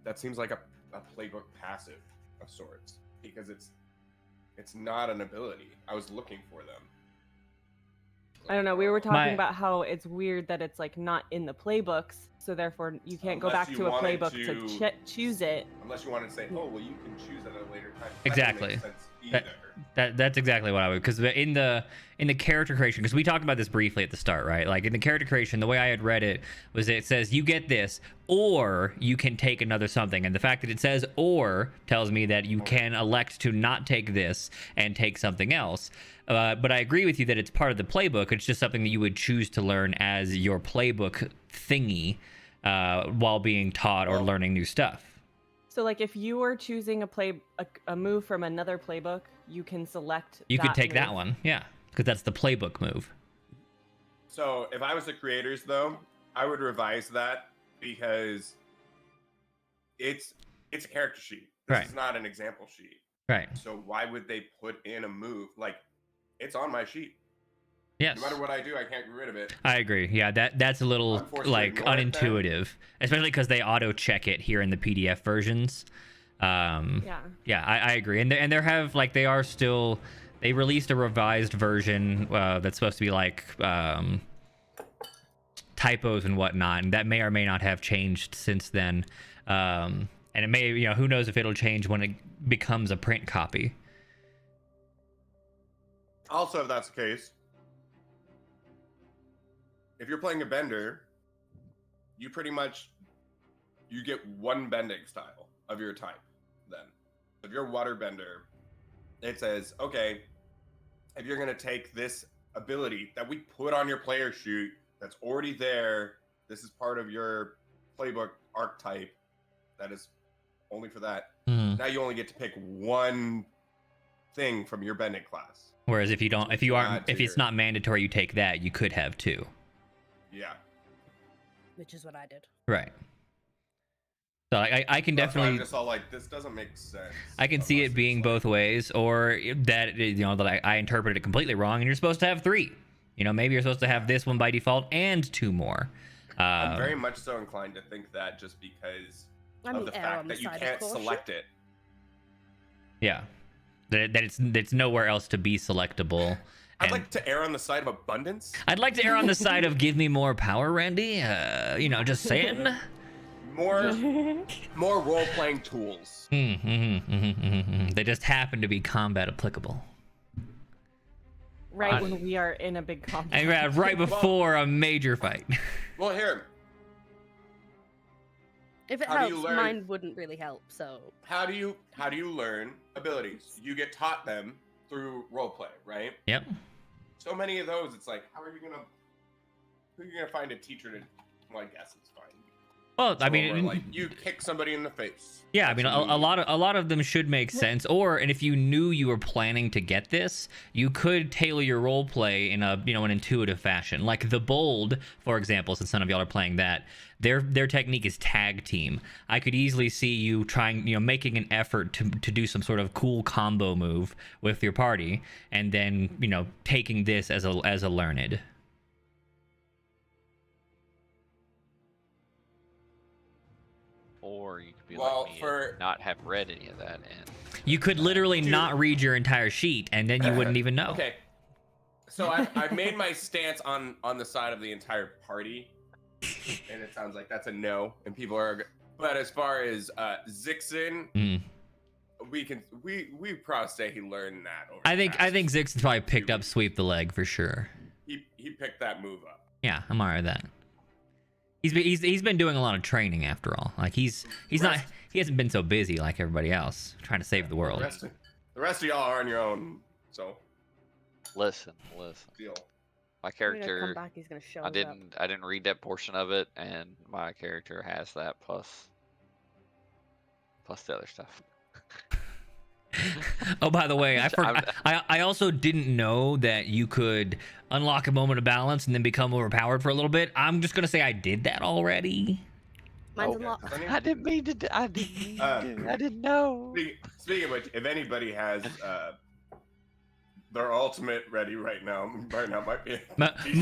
that seems like a playbook passive of sorts, because it's not an ability. I was looking for them. I don't know. We were talking about how it's weird that it's like not in the playbooks, so therefore you can't go back to a playbook to choose it. Unless you wanted to say, oh, well, you can choose at a later time. Exactly. That That's exactly what I would, because in the character creation, because we talked about this briefly at the start, right? Like in the character creation, the way I had read it was it says you get this, or you can take another something, and the fact that it says or tells me that you can elect to not take this and take something else. But I agree with you that it's part of the playbook. It's just something that you would choose to learn as your playbook thingy while being taught or learning new stuff. So, like, if you were choosing a move from another playbook, you can select. You could take that one, yeah, because that's the playbook move. So, if I was the creators, though, I would revise that, because it's a character sheet. This is not an example sheet. Right. So why would they put in a move like it's on my sheet? Yes. No matter what I do, I can't get rid of it. I agree. Yeah, that's a little like unintuitive, especially because they auto check it here in the PDF versions. Yeah, I agree. And there have like they released a revised version that's supposed to be like typos and whatnot, and that may or may not have changed since then. And it may, who knows if it'll change when it becomes a print copy. Also, if that's the case, if you're playing a bender, you get one bending style of your type. Then, if you're a water bender, it says, okay, if you're gonna take this ability that we put on your player sheet that's already there, this is part of your playbook archetype. That is only for that. Mm-hmm. Now you only get to pick one thing from your bending class. Whereas if it's not mandatory, you take that, you could have two. Yeah. Which is what I did. Right. So I can definitely. I'm just all like, this doesn't make sense. I can see it being both ways, or that that I interpreted it completely wrong, and you're supposed to have three. Maybe you're supposed to have this one by default and two more. I'm very much so inclined to think that, just because of the fact that you can't select it. Yeah, that it's nowhere else to be selectable. I'd like to err on the side of abundance. I'd like to err on the side of give me more power, Randy. Just saying. More role-playing tools. They just happen to be combat applicable. Right when we are in a big combat. Right before a major fight. Well, here. If it helps, mine wouldn't really help. So how do you learn abilities? You get taught them through roleplay, right? Yep. So many of those, it's like, who are you gonna find a teacher to? Well, I guess it's fine. Well, I mean, like you kick somebody in the face. Yeah, I mean, a lot of them should make sense. And if you knew you were planning to get this, you could tailor your role play in an intuitive fashion. Like the Bold, for example, since none of y'all are playing that, their technique is tag team. I could easily see you trying, making an effort to do some sort of cool combo move with your party, and then taking this as a learned. Or you could be like me and not have read any of that, and you could literally not read your entire sheet, and then you wouldn't even know. Okay, so I've made my stance on the side of the entire party, and it sounds like that's a no, and people are. But as far as Zixin, we probably say he learned that. I think Zixin probably picked up Sweep the Leg for sure. He picked that move up. Yeah, I'm alright with that. He's been doing a lot of training after all. Like he hasn't been so busy like everybody else trying to save the world. The rest of y'all are on your own. So listen. Deal. My character, come back, he's gonna show I didn't read that portion of it, and my character has that plus the other stuff. Oh, by the way, I also didn't know that you could unlock a moment of balance and then become overpowered for a little bit. I'm just gonna say I did that already. Mine's unlocked. I didn't mean to. I didn't know. Speaking of which, if anybody has their ultimate ready right now might be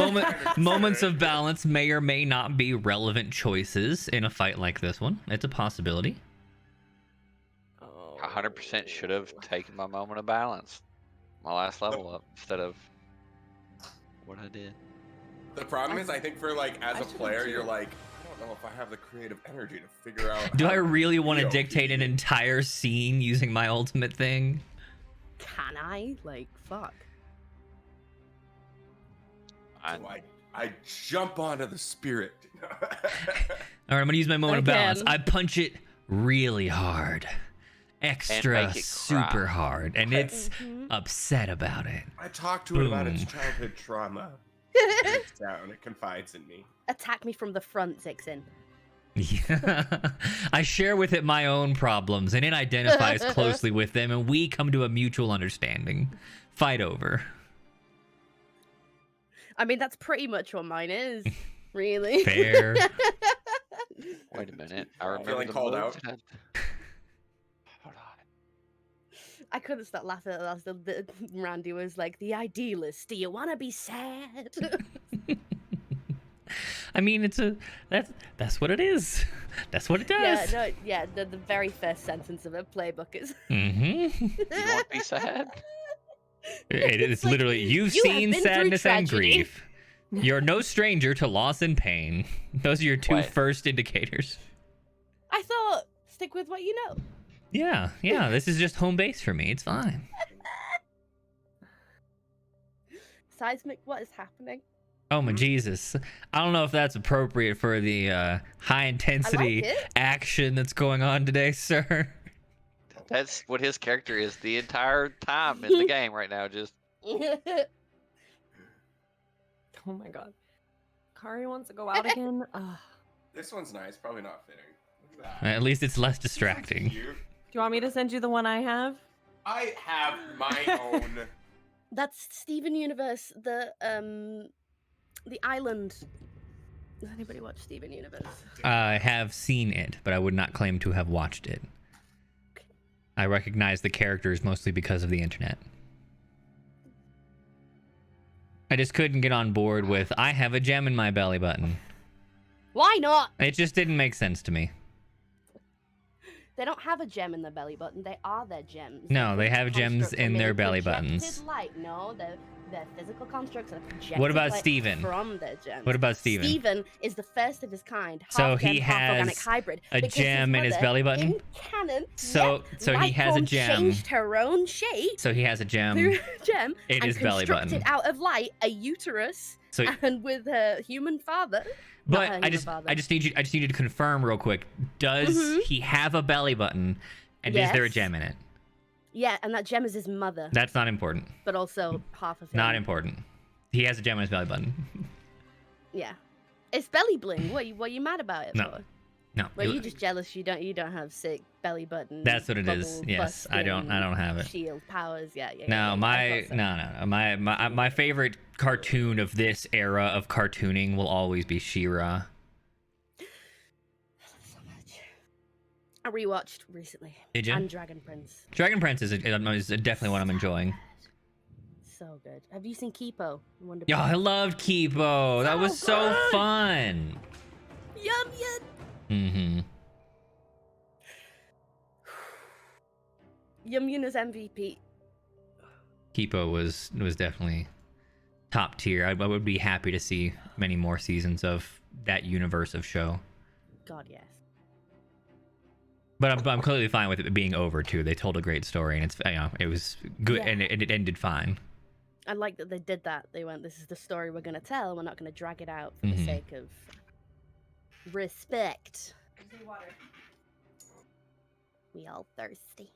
moments of balance may or may not be relevant choices in a fight like this one. It's a possibility. 100% should have taken my moment of balance, my last level up, instead of what I did. The problem is, I think for like as a player, you're like, I don't know if I have the creative energy to figure out. Do I really want to dictate an entire scene using my ultimate thing? Can I? Like, fuck. I jump onto the spirit. All right, I'm gonna use my moment of balance. I punch it really hard, extra super hard, and it's upset about it. I talk to it about its childhood trauma. It's down. It confides in me. Attack me from the front, Zixin. Yeah. I share with it my own problems, and it identifies closely with them, and we come to a mutual understanding. Fight over. I mean, that's pretty much what mine is, really. Fair. Wait a minute. I remember feeling called out. Hold on. I couldn't stop laughing at that. Randy was like, "The idealist. Do you want to be sad?" I mean, that's what it is. That's what it does. The very first sentence of a playbook is. You want to be sad? It's like, literally, you've seen sadness and grief. You're no stranger to loss and pain. Those are your two first indicators. I thought, stick with what you know. Yeah, this is just home base for me. It's fine. Seismic, what is happening? Oh my Jesus. I don't know if that's appropriate for the high intensity action that's going on today, sir. That's what his character is the entire time in the game right now. Just. Oh my god. Kari wants to go out again. This one's nice. Probably not fitting. Look at that. At least it's less distracting. Do you want me to send you the one I have? I have my own. That's Steven Universe, the island. Does anybody watch Steven Universe? I have seen it, but I would not claim to have watched it. I recognize the characters mostly because of the internet. I just couldn't get on board with, I have a gem in my belly button. Why not? It just didn't make sense to me. They don't have a gem in their belly button. They are their gems. No, they have gems in their belly buttons. Light. No, they're physical constructs that are projected what about Steven? From their gems. What about Steven? Steven is the first of his kind. So he has organic hybrid, a gem in his belly button? In canon, so he has a gem. Changed her own shape. So he has a gem. Gem in his belly button. Constructed out of light a uterus. So, and with a human father. But I just need you to confirm real quick. Does he have a belly button? And is there a gem in it? Yeah, and that gem is his mother. That's not important. But also half of him. Not important. He has a gem in his belly button. Yeah. It's belly bling. What are you mad about it for? No. Well, you're just jealous you don't have sick belly button. That's what it is. Yes, I don't have it. Shield powers. Yeah. No, my favorite cartoon of this era of cartooning will always be She-Ra. I rewatched recently. Did you? And Dragon Prince. Dragon Prince is definitely what I'm enjoying. So good. Have you seen Kipo? Yeah, I loved Kipo. That was so fun. Yum. Mm-hmm. Yum is MVP. Kipo was definitely top tier. I would be happy to see many more seasons of that universe of show. God, yes. But I'm completely fine with it being over too. They told a great story, and it was good, and it ended fine. I like that they did that. They went, "This is the story we're gonna tell. We're not gonna drag it out for the sake of respect." We all thirsty.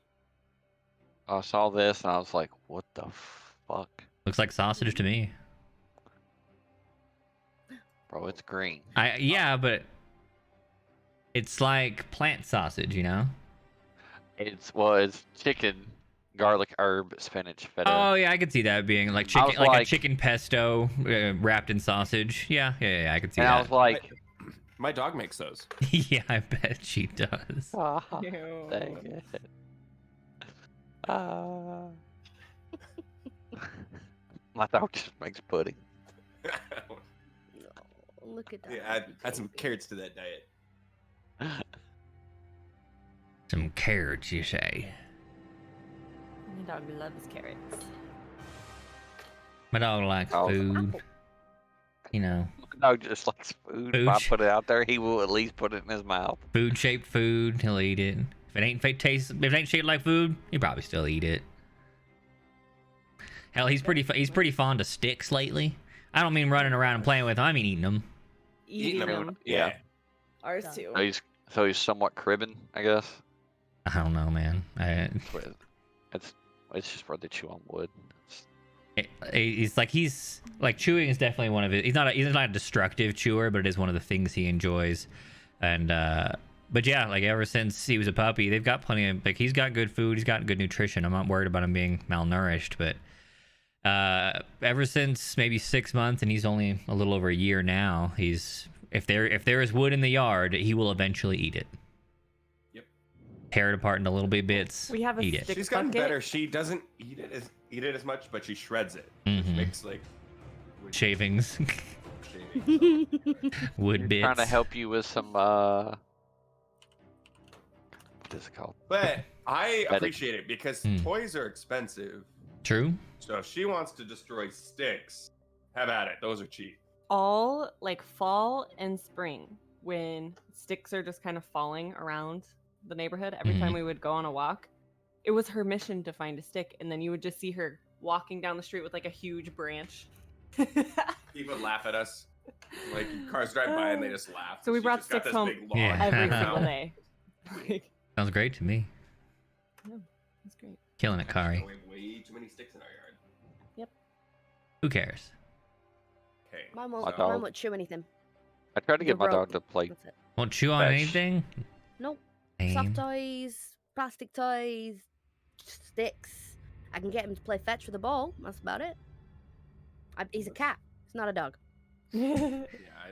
I saw this and I was like, "What the fuck?" Looks like sausage to me. Bro, it's green. Yeah, but it's like plant sausage, you know? It's chicken, garlic, herb, spinach, feta. Oh yeah, I could see that being like chicken, like a chicken pesto wrapped in sausage. Yeah, I could see that. I was like, my dog makes those. Yeah, I bet she does. Oh, dang it. My dog just makes pudding. Look at that. Yeah, add some carrots to that diet. Some carrots, you say? My dog loves carrots. My dog likes Oh. food. You know, My dog just likes food. If I put it out there, he will at least put it in his mouth. Food shaped food, he'll eat it. If it ain't shaped like food, he'll probably still eat it. Hell, he's pretty fond of sticks lately. I don't mean running around and playing with them. I mean eating them. Eating them. Yeah. Ours too. So he's somewhat cribbing, I guess. I don't know, man. It's just where they chew on wood. He's like chewing is definitely one of it. He's not a destructive chewer, but it is one of the things he enjoys. And but yeah, like ever since he was a puppy, they've got plenty of he's got good food, he's got good nutrition. I'm not worried about him being malnourished, but ever since maybe 6 months, and he's only a little over a year now, if there is wood in the yard, he will eventually eat it. Yep. Tear it apart into little bits. We have a eat it. stick She's gotten bucket. better. She doesn't eat it as much, but she shreds it. Which makes like wood Shavings. shavings. Wood bits. Trying to help you with some what is it called? But I appreciate it because toys are expensive. True. So if she wants to destroy sticks, have at it. Those are cheap. All like fall and spring, when sticks are just kind of falling around the neighborhood, every time we would go on a walk, it was her mission to find a stick, and then you would just see her walking down the street with like a huge branch. People laugh at us. Like cars drive by and they just laugh. So we She brought just got sticks this home big log Yeah. every in her single mouth. day. Like, Sounds great to me. yeah, that's great. Killing it, Kari. We have way too many sticks in our yard. Who cares? Okay. Mine My won't, dog. mine won't chew anything. I tried to The get my rope. dog to play. That's it. Won't chew on Fetch. anything? Nope. Lame. Soft toys, plastic toys, sticks. I can get him to play fetch with a ball. That's about it. He's a cat. He's not a dog. Yeah,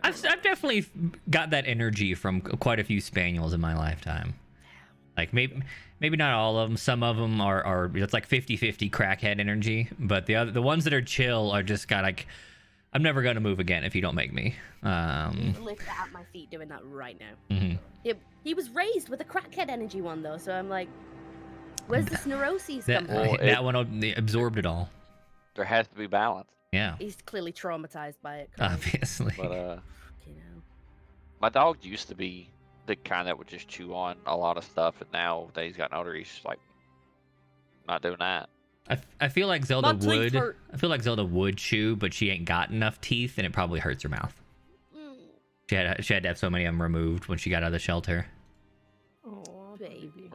I've definitely got that energy from quite a few spaniels in my lifetime. Like maybe not all of them. Some of them are it's like 50-50 crackhead energy, but the ones that are chill are just got like, I'm never gonna move again if you don't make me. Lift at my feet doing that right now. He was raised with a crackhead energy one though, so I'm like, where's this neuroses That come from? that one absorbed it all. There has to be balance. Yeah, He's clearly traumatized by it. currently, obviously. But you know. my dog used to be the kind that would just chew on a lot of stuff, and now that he's gotten older, he's like not doing that. I feel like Zelda My teeth would. hurt. I feel like Zelda would chew, but she ain't got enough teeth, and it probably hurts her mouth. Mm, She had to have so many of them removed when she got out of the shelter. Oh, baby.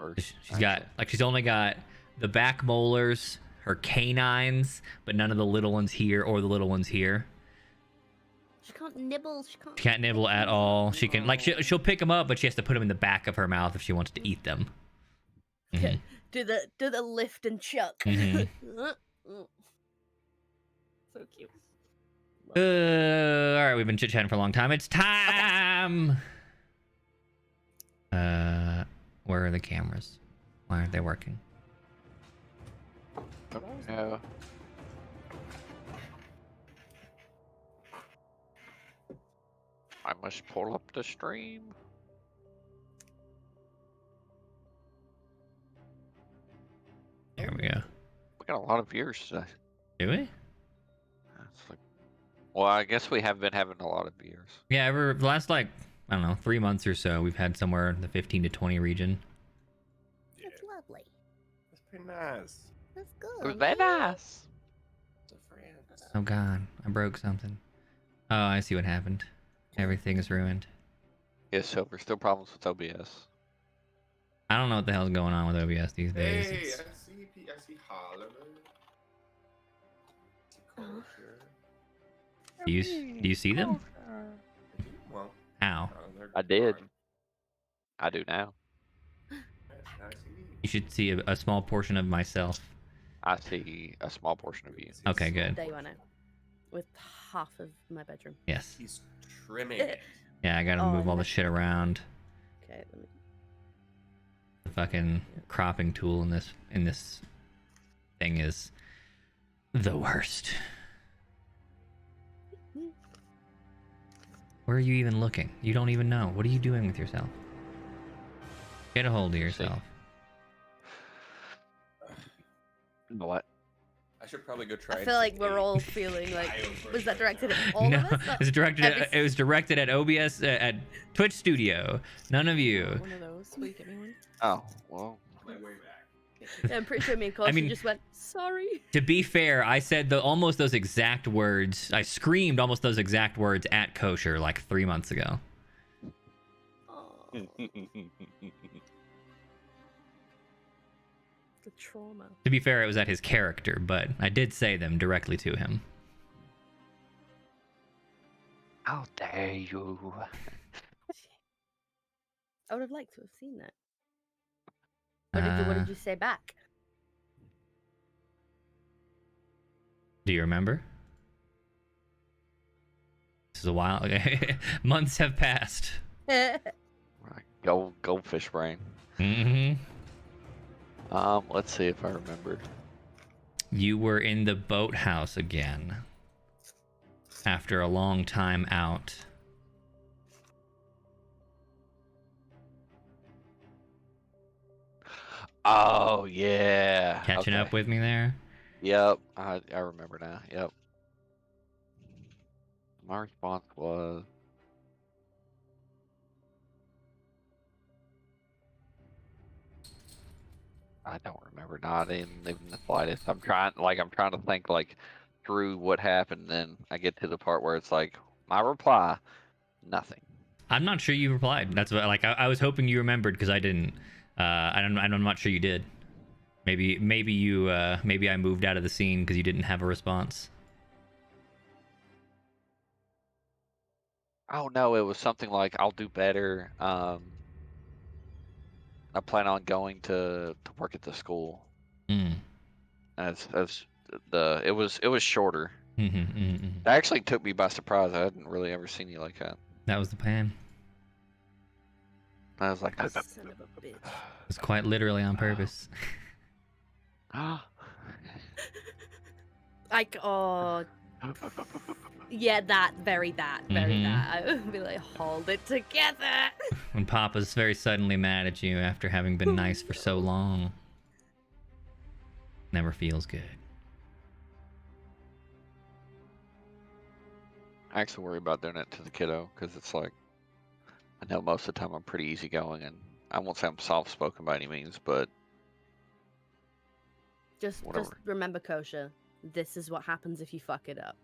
She's only got the back molars, her canines, but none of the little ones here or the little ones here. She can't nibble. She She can't nibble at all. She can she'll pick them up, but she has to put them in the back of her mouth if she wants to eat them. Mhm. do the lift and chuck. Mhm. so cute. All right, we've been chit chatting for a long time. It's time. Where are the cameras? Why aren't they working? Yeah. I must pull up the stream. There we go. We got a lot of viewers today. Do we? That's like, well, I guess we have been having a lot of viewers. Yeah, the last I don't know, 3 months or so, we've had somewhere in the 15 to 20 region. That's lovely. That's pretty nice. That's It was good. very nice. The friends. Oh God, I broke something. Oh, I see what happened. Everything is ruined. Yes, Silver. Still problems with OBS. I don't know what the hell's going on with OBS these days. Hey, I It's- see Holliver. Kosher. Do you see them? Well, How? they're I did. gone. I do now. Now I see me. You should see a small portion of myself. I see a small portion of you. Okay, good. There you are now. With half of my bedroom. Yes. He's trimming it. Yeah, I gotta Oh, move all the nice. shit around. Okay, let me. The fucking cropping tool in this thing is the worst. Where are you even looking? You don't even know. What are you doing with yourself? Get a hold of yourself. You know what? I should probably go try. I and feel like take we're a all feeling like, bio was that version directed right at all No, of us? it was directed. Every It was directed at OBS at Twitch Studio. None of you. One of those. Will you get me one? Oh, well. now. My way back. Yeah, I'm pretty sure me and Kosher mean- just went, sorry. To be fair, I said almost those exact words. I screamed almost those exact words at Kosher like 3 months ago. Oh, the trauma. To be fair, it was at his character, but I did say them directly to him. How dare you? I would have liked to have seen that. What did you say back? Do you remember? This is a while. Months have passed. Right, goldfish brain. Mm-hmm. Let's see if I remembered. You were in the boathouse again after a long time out. Oh yeah. Catching okay. up with me there? Yep, I remember now. Yep. My response was, I don't remember. Not even the slightest. I'm trying to think like through what happened. Then I get to the part where it's like my reply, nothing. I'm not sure you replied. That's what, like I was hoping you remembered because I didn't. I'm not sure you did. Maybe I moved out of the scene because you didn't have a response. Oh no, it was something like I'll do better. I plan on going to work at the school. Mm. As it was shorter. Mm-hmm, mm-hmm. It actually took me by surprise. I hadn't really ever seen you like that. That was the plan. I was like, Son of a bitch. It was quite literally on purpose. Like, oh. Yeah, very that. I would be like, hold it together. When Papa's very suddenly mad at you after having been nice for so long. Never feels good. I actually worry about doing it to the kiddo because it's like, I know most of the time I'm pretty easygoing and I won't say I'm soft-spoken by any means, but Just whatever. remember, Kosher, this is what happens if you fuck it up.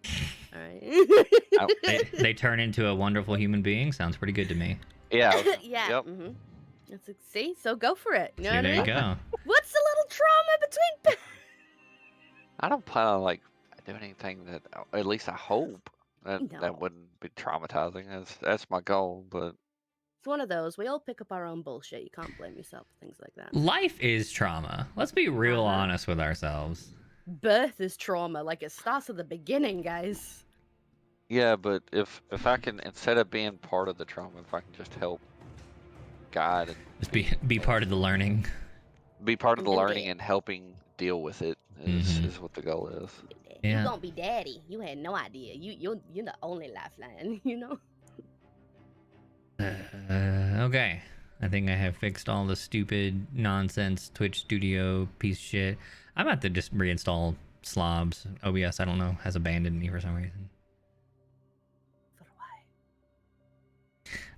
All right. They turn into a wonderful human being. Sounds pretty good to me. Yeah. Yeah. Yep. Mm-hmm. That's like, see, so go for it. You know See, what I there you mean? go. What's the little trauma between? I don't plan on like doing anything that, at least I hope that No. wouldn't be traumatizing. That's my goal, but It's one of those. We all pick up our own bullshit. You can't blame yourself for things like that. Life is trauma. Let's be real Uh-huh. honest with ourselves. Birth is trauma. Like, it starts at the beginning, guys. yeah, but if I can, instead of being part of the trauma, if I can just help guide and Just be part of the learning. be part of the And learning dad. and helping deal with it is what the goal is. Yeah. You gonna be daddy. You had no idea. You're the only lifeline, you know? Okay. I think I have fixed all the stupid nonsense Twitch Studio piece of shit. I'm about to just reinstall Slobs. OBS, I don't know, has abandoned me for some reason. For why?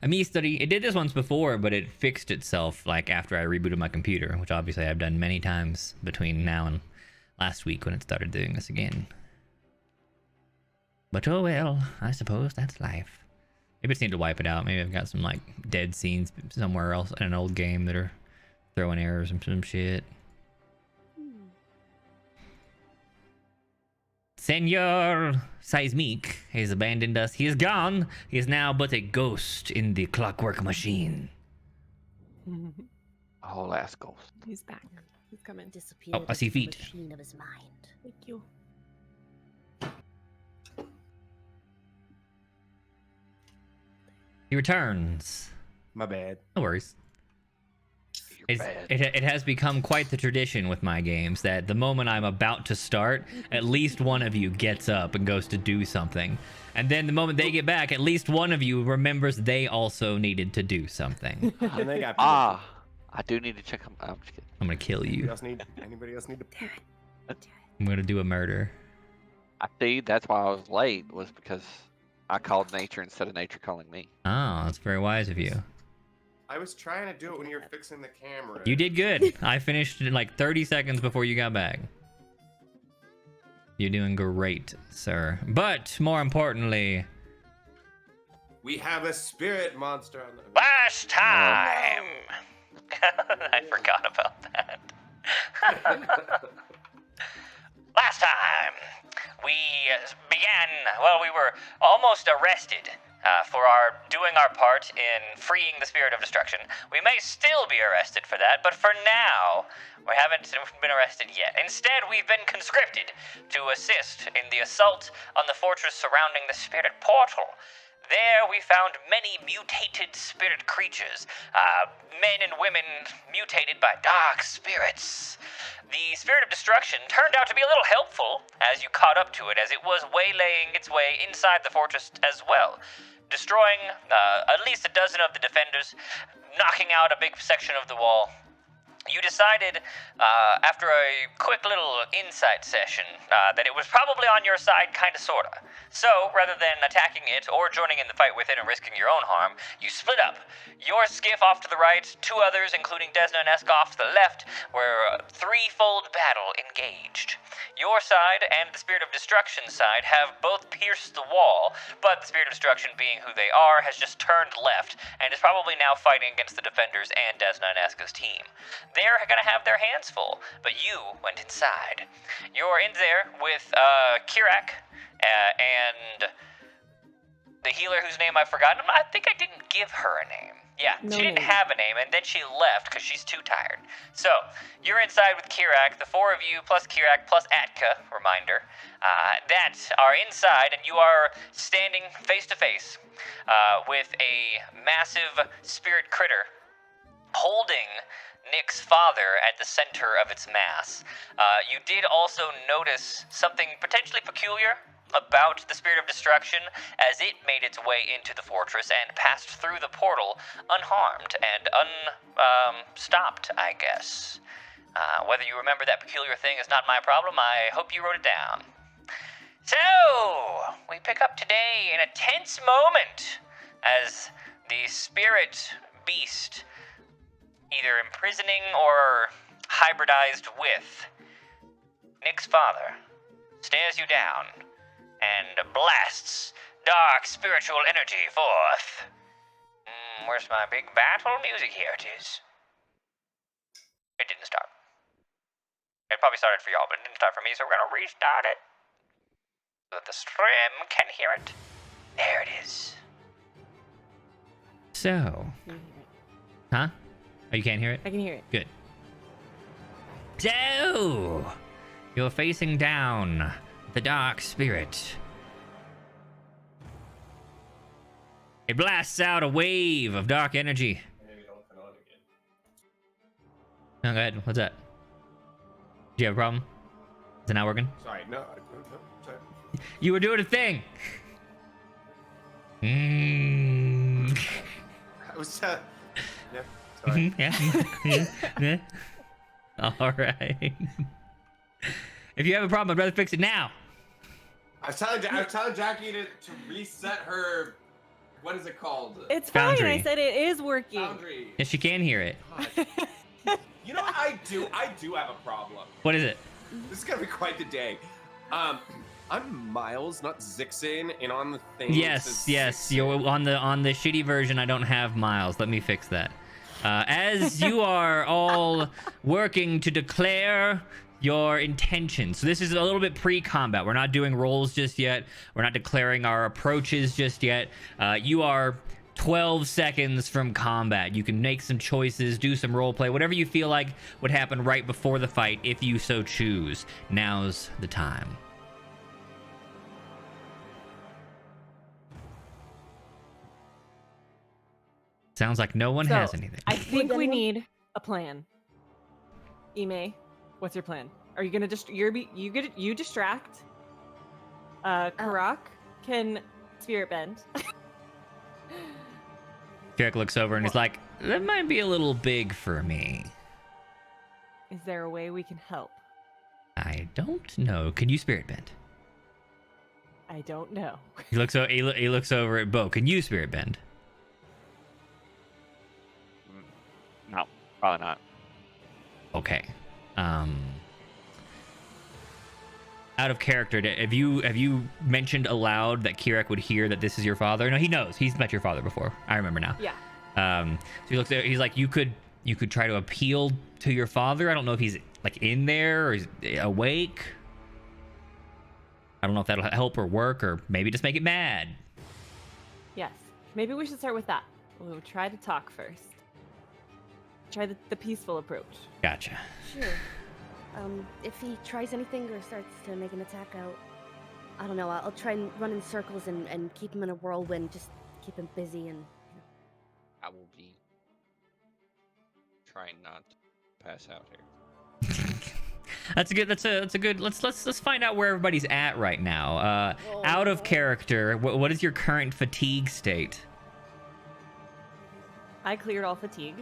A mystery. It did this once before, but it fixed itself like after I rebooted my computer, which obviously I've done many times between now and last week when it started doing this again. But oh well, I suppose that's life. Maybe I just need to wipe it out. Maybe I've got some like dead scenes somewhere else in an old game that are throwing errors and some shit. Senor Seismic has abandoned us. He is gone. He is now but a ghost in the clockwork machine. A whole ass ghost. He's back. He's coming. Disappeared. Oh, I see into the feet. Machine of his mind. Thank you. He returns. My bad. No worries. You're bad. It has become quite the tradition with my games that the moment I'm about to start, at least one of you gets up and goes to do something. And then the moment they get back, at least one of you remembers they also needed to do something. And they got I do need to check them. I'm just kidding. I'm gonna kill Anybody you. else need? Anybody else need to? I'm gonna do a murder. I see. That's why I was late. Was because I called nature instead of nature calling me. Oh, that's very wise of you. I was trying to do it when you were fixing the camera. You did good. I finished in like 30 seconds before you got back. You're doing great, sir. But more importantly, We have a spirit monster on the. last time. I forgot about that. Last time, we began, well, we were almost arrested for doing our part in freeing the spirit of destruction. We may still be arrested for that, but for now, we haven't been arrested yet. Instead, we've been conscripted to assist in the assault on the fortress surrounding the spirit portal. There we found many mutated spirit creatures, men and women mutated by dark spirits. The spirit of destruction turned out to be a little helpful as you caught up to it, as it was waylaying its way inside the fortress as well, destroying at least a dozen of the defenders, knocking out a big section of the wall. You decided, after a quick little insight session, that it was probably on your side, kinda sorta. So, rather than attacking it or joining in the fight with it and risking your own harm, you split up. Your skiff off to the right, two others, including Desna and Esk off to the left, were threefold battle engaged. Your side and the Spirit of Destruction side have both pierced the wall, but the Spirit of Destruction, being who they are, has just turned left and is probably now fighting against the defenders and Desna and Eska's team. They're gonna have their hands full, but you went inside. You're in there with Kirak and the healer whose name I've forgotten. I think I didn't give her a name. Yeah, No she didn't name. have a name, and then she left because she's too tired. So, you're inside with Kirak, the four of you plus Kirak plus Atka, reminder, that are inside, and you are standing face to face with a massive spirit critter holding Nick's father at the center of its mass. You did also notice something potentially peculiar about the Spirit of Destruction as it made its way into the fortress and passed through the portal unharmed and unstopped, I guess. Whether you remember that peculiar thing is not my problem. I hope you wrote it down. So, we pick up today in a tense moment as the spirit beast, either imprisoning or hybridized with Nick's father, stares you down and blasts dark spiritual energy forth. Where's my big battle music? Here it is. It didn't start. It probably started for y'all, but it didn't start for me, so we're gonna restart it so that the stream can hear it. There it is. So, huh? Oh, you can't hear it? I can hear it. Good. So, you're facing down the dark spirit. It blasts out a wave of dark energy. Maybe don't turn on again. No, go ahead. What's that? Do you have a problem? Is it not working? Sorry, no, sorry. You were doing a thing. I was, yeah, sorry. Yeah. All right. If you have a problem, I'd rather fix it now. I was telling Jackie to reset her. What is it called? It's fine. Foundry. I said it is working. Foundry. Yes, she can hear it. God. You know what I do? I do have a problem. What is it? This is gonna be quite the day. I'm Miles, not Zixin, and on the thing. it Yes, says yes. Zixin. You're on the shitty version. I don't have Miles. Let me fix that. As you are all working to declare your intentions. So this is a little bit pre-combat. We're not doing rolls just yet. We're not declaring our approaches just yet. You are 12 seconds from combat. You can make some choices, do some role play, whatever you feel like would happen right before the fight if you so choose. Now's the time. Sounds like no one has anything. I think we anyone? need a plan. Imay, what's your plan? Are you gonna you distract? Karak can spirit bend. Jarek looks over and he's like, that might be a little big for me. Is there a way we can help? I don't know. Can you spirit bend? I don't know. He looks over at Bo. Can you spirit bend? No, probably not. Okay. Out of character, have you mentioned aloud that Kirak would hear that this is your father? No, he knows. He's met your father before. I remember now. Yeah. So he looks at, he's like, you could try to appeal to your father. I don't know if he's like in there or he's awake. I don't know if that'll help or work, or maybe just make it mad. Yes. Maybe we should start with that. We'll try to talk first. Try the peaceful approach. Gotcha. Sure. If he tries anything or starts to make an attack, I don't know, I'll try and run in circles and keep him in a whirlwind, just keep him busy and... I will be trying not to pass out here. That's a good. Let's find out where everybody's at right now. Out of character, what is your current fatigue state? I cleared all fatigue,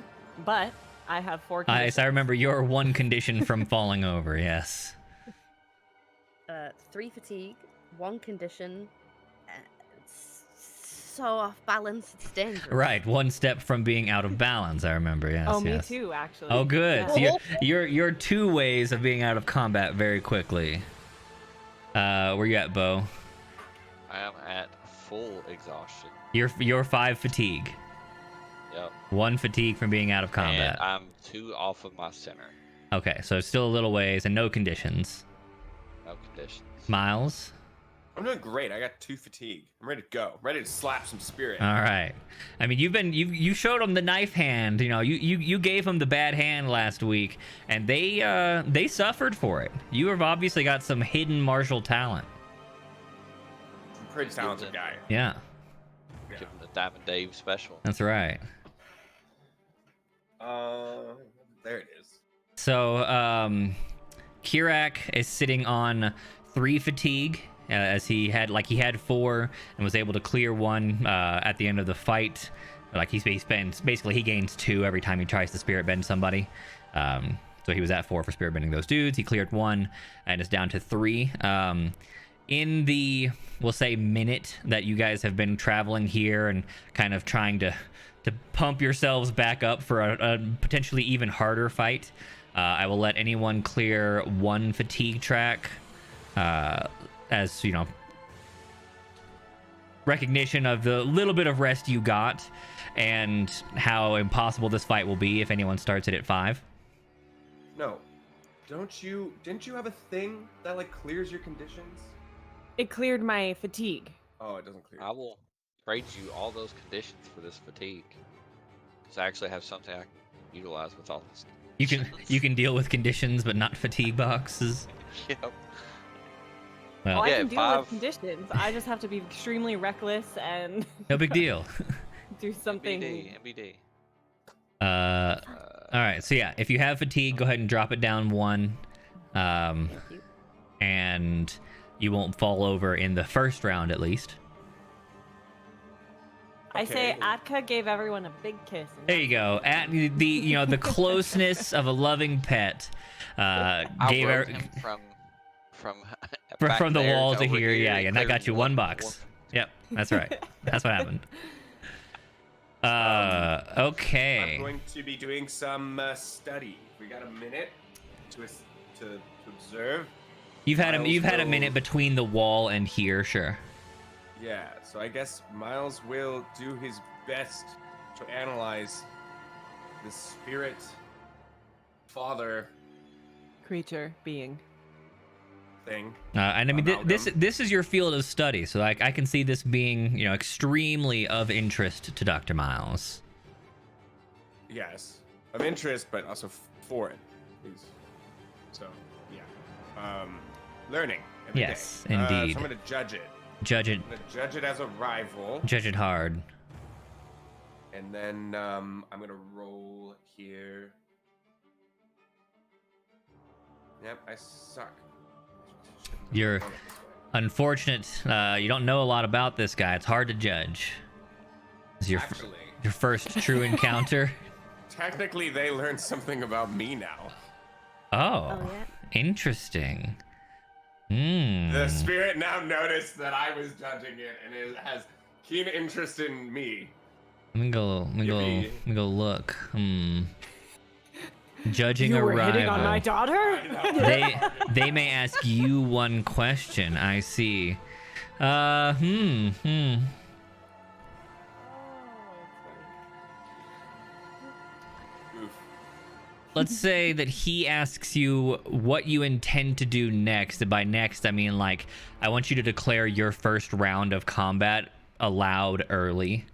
but I have 4 Yes, conditions. I remember your one condition from falling over. Yes. 3 fatigue, 1 condition. It's so off balance, it's dangerous. Right, 1 step from being out of balance. I remember. Yes. Oh, yes. me too, actually. Oh, good. Yeah. So you're 2 ways of being out of combat very quickly. Where you at, Bo? I am at full exhaustion. You're 5 fatigue. Yep. 1 fatigue from being out of combat. And I'm 2 off of my center. Okay, so it's still a little ways and no conditions. No conditions. Miles? I'm doing great. I got 2 fatigue. I'm ready to go. I'm ready to slap some spirit. All right. I mean, you showed them the knife hand. You know, you gave them the bad hand last week, and they suffered for it. You have obviously got some hidden martial talent. I'm a pretty talented guy. Yeah, Give him the Diamond Dave special. that's right. There it is. So, Kirak is sitting on 3 fatigue, as he had 4 and was able to clear 1 at the end of the fight. Like he gains 2 every time he tries to spirit bend somebody. So he was at 4 for spirit bending those dudes. He cleared 1 and is down to 3. In the, we'll say, minute that you guys have been traveling here and kind of trying to pump yourselves back up for a potentially even harder fight, I will let anyone clear 1 fatigue track, as you know, recognition of the little bit of rest you got and how impossible this fight will be if anyone starts it at 5. No. Didn't you have a thing that like clears your conditions? It cleared my fatigue. Oh, it doesn't clear. I will trade you all those conditions for this fatigue. Because I actually have something I can utilize with all this. You can deal with conditions but not fatigue boxes. Yep. Well, I Yeah, can deal 5. with conditions. I just have to be extremely reckless and no big deal. do something. MBD. All right, so yeah, if you have fatigue, go ahead and drop it down 1, Thank you. and you won't fall over in the first round at least. I say Okay. Atka gave everyone a big kiss. and There you go. At the closeness of a loving pet, I gave rode her him from back from the there wall to over here. Yeah, and and that cleared got you 1 box. Yep, that's right. That's what happened. Okay. I'm going to be doing some study. We got a minute to observe. You've had Miles a will- minute between the wall and here, sure. Yeah, so I guess Miles will do his best to analyze the spirit father creature being. thing. And I mean, this Amalgam. is your field of study, so like I can see this being, you know, extremely of interest to Dr. Miles. Yes, of interest, but also foreign. Please. So, yeah. Learning. every Yes, day. indeed. So I'm going to judge it. Judge it. I'm going to judge it as a rival. Judge it hard. And then I'm going to roll here. Yep, I suck. You're unfortunate. You don't know a lot about this guy. It's hard to judge. It's your Actually, your first true encounter. technically, they learned something about me now. Oh, Oh, yeah? Interesting. The spirit now noticed that I was judging it, and it has keen interest in me. Let me go look. Judging You a were hitting rival. on my daughter? They may ask you one question. I see. Oof. Let's say that he asks you what you intend to do next. And by next, I mean like I want you to declare your first round of combat aloud early,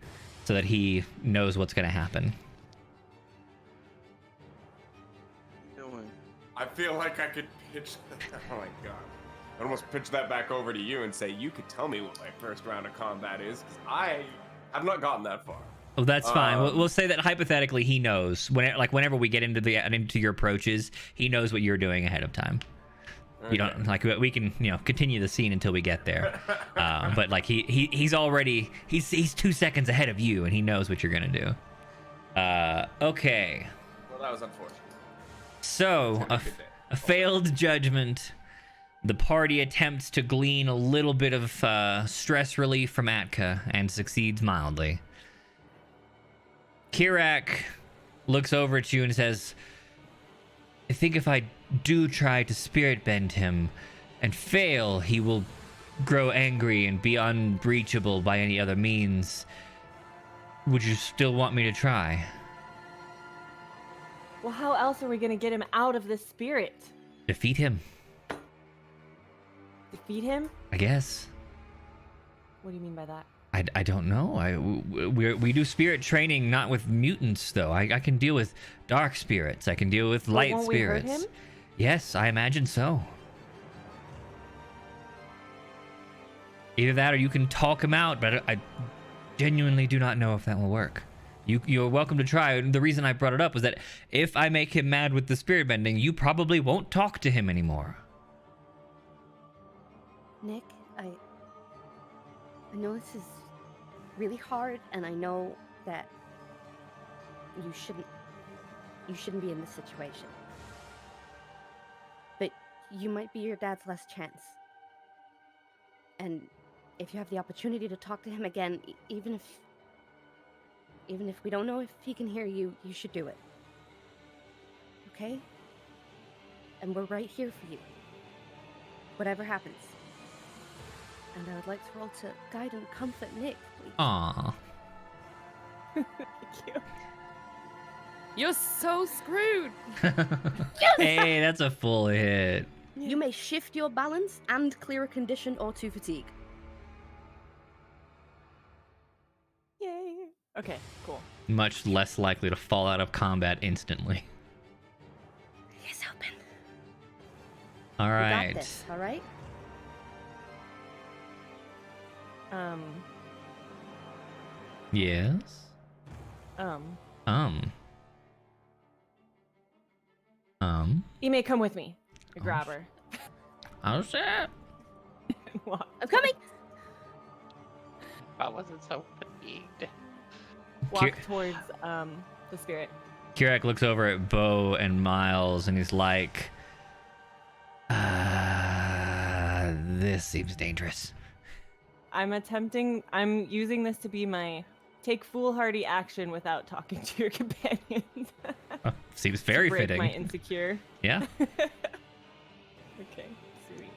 so that he knows what's going to happen. I feel like I could pitch. Oh my god! I almost pitch that back over to you and say you could tell me what my first round of combat is, because I have not gotten that far. Oh, that's fine. We'll say that hypothetically he knows. Whenever we get into your approaches, he knows what you're doing ahead of time. Okay. You don't like we can continue the scene until we get there, but like he's 2 seconds ahead of you and he knows what you're gonna do. Okay. Well, that was unfortunate. So a failed judgment. The party attempts to glean a little bit of stress relief from Atka and succeeds mildly. Kirak looks over at you and says, I think if I do try to spirit bend him and fail, he will grow angry and be unreachable by any other means. Would you still want me to try? Well, how else are we going to get him out of this spirit? Defeat him, Defeat him? I guess. What do you mean by that? I don't know. We do spirit training not with mutants though. I can deal with dark spirits. I can deal with light won't spirits. We hurt him? Yes, I imagine so. Either that or you can talk him out, but I genuinely do not know if that will work. You're welcome to try. And the reason I brought it up was that if I make him mad with the spirit bending, you probably won't talk to him anymore. Nick, I know this is really hard, and I know that you shouldn't be in this situation. But you might be your dad's last chance. And if you have the opportunity to talk to him again, even if we don't know if he can hear you, you should do it. Okay? And we're right here for you. Whatever happens. And I would like to roll to guide and comfort Nick, please. Aww. Thank you. You're so screwed. Hey, that's a full hit. You may shift your balance and clear a condition or 2 fatigue. Yay. Okay, cool. Much less likely to fall out of combat instantly. Here's hoping. All right. You got this, all right? Yes. Imay, come with me. I grab her. Oh shit. Walk. I'm coming! I wasn't so fatigued. Walk towards the spirit. Kirak looks over at Bo and Miles and he's like, this seems dangerous. I'm using this to be my take foolhardy action without talking to your companions. Seems very break fitting. My insecure. Yeah. Okay, sweet.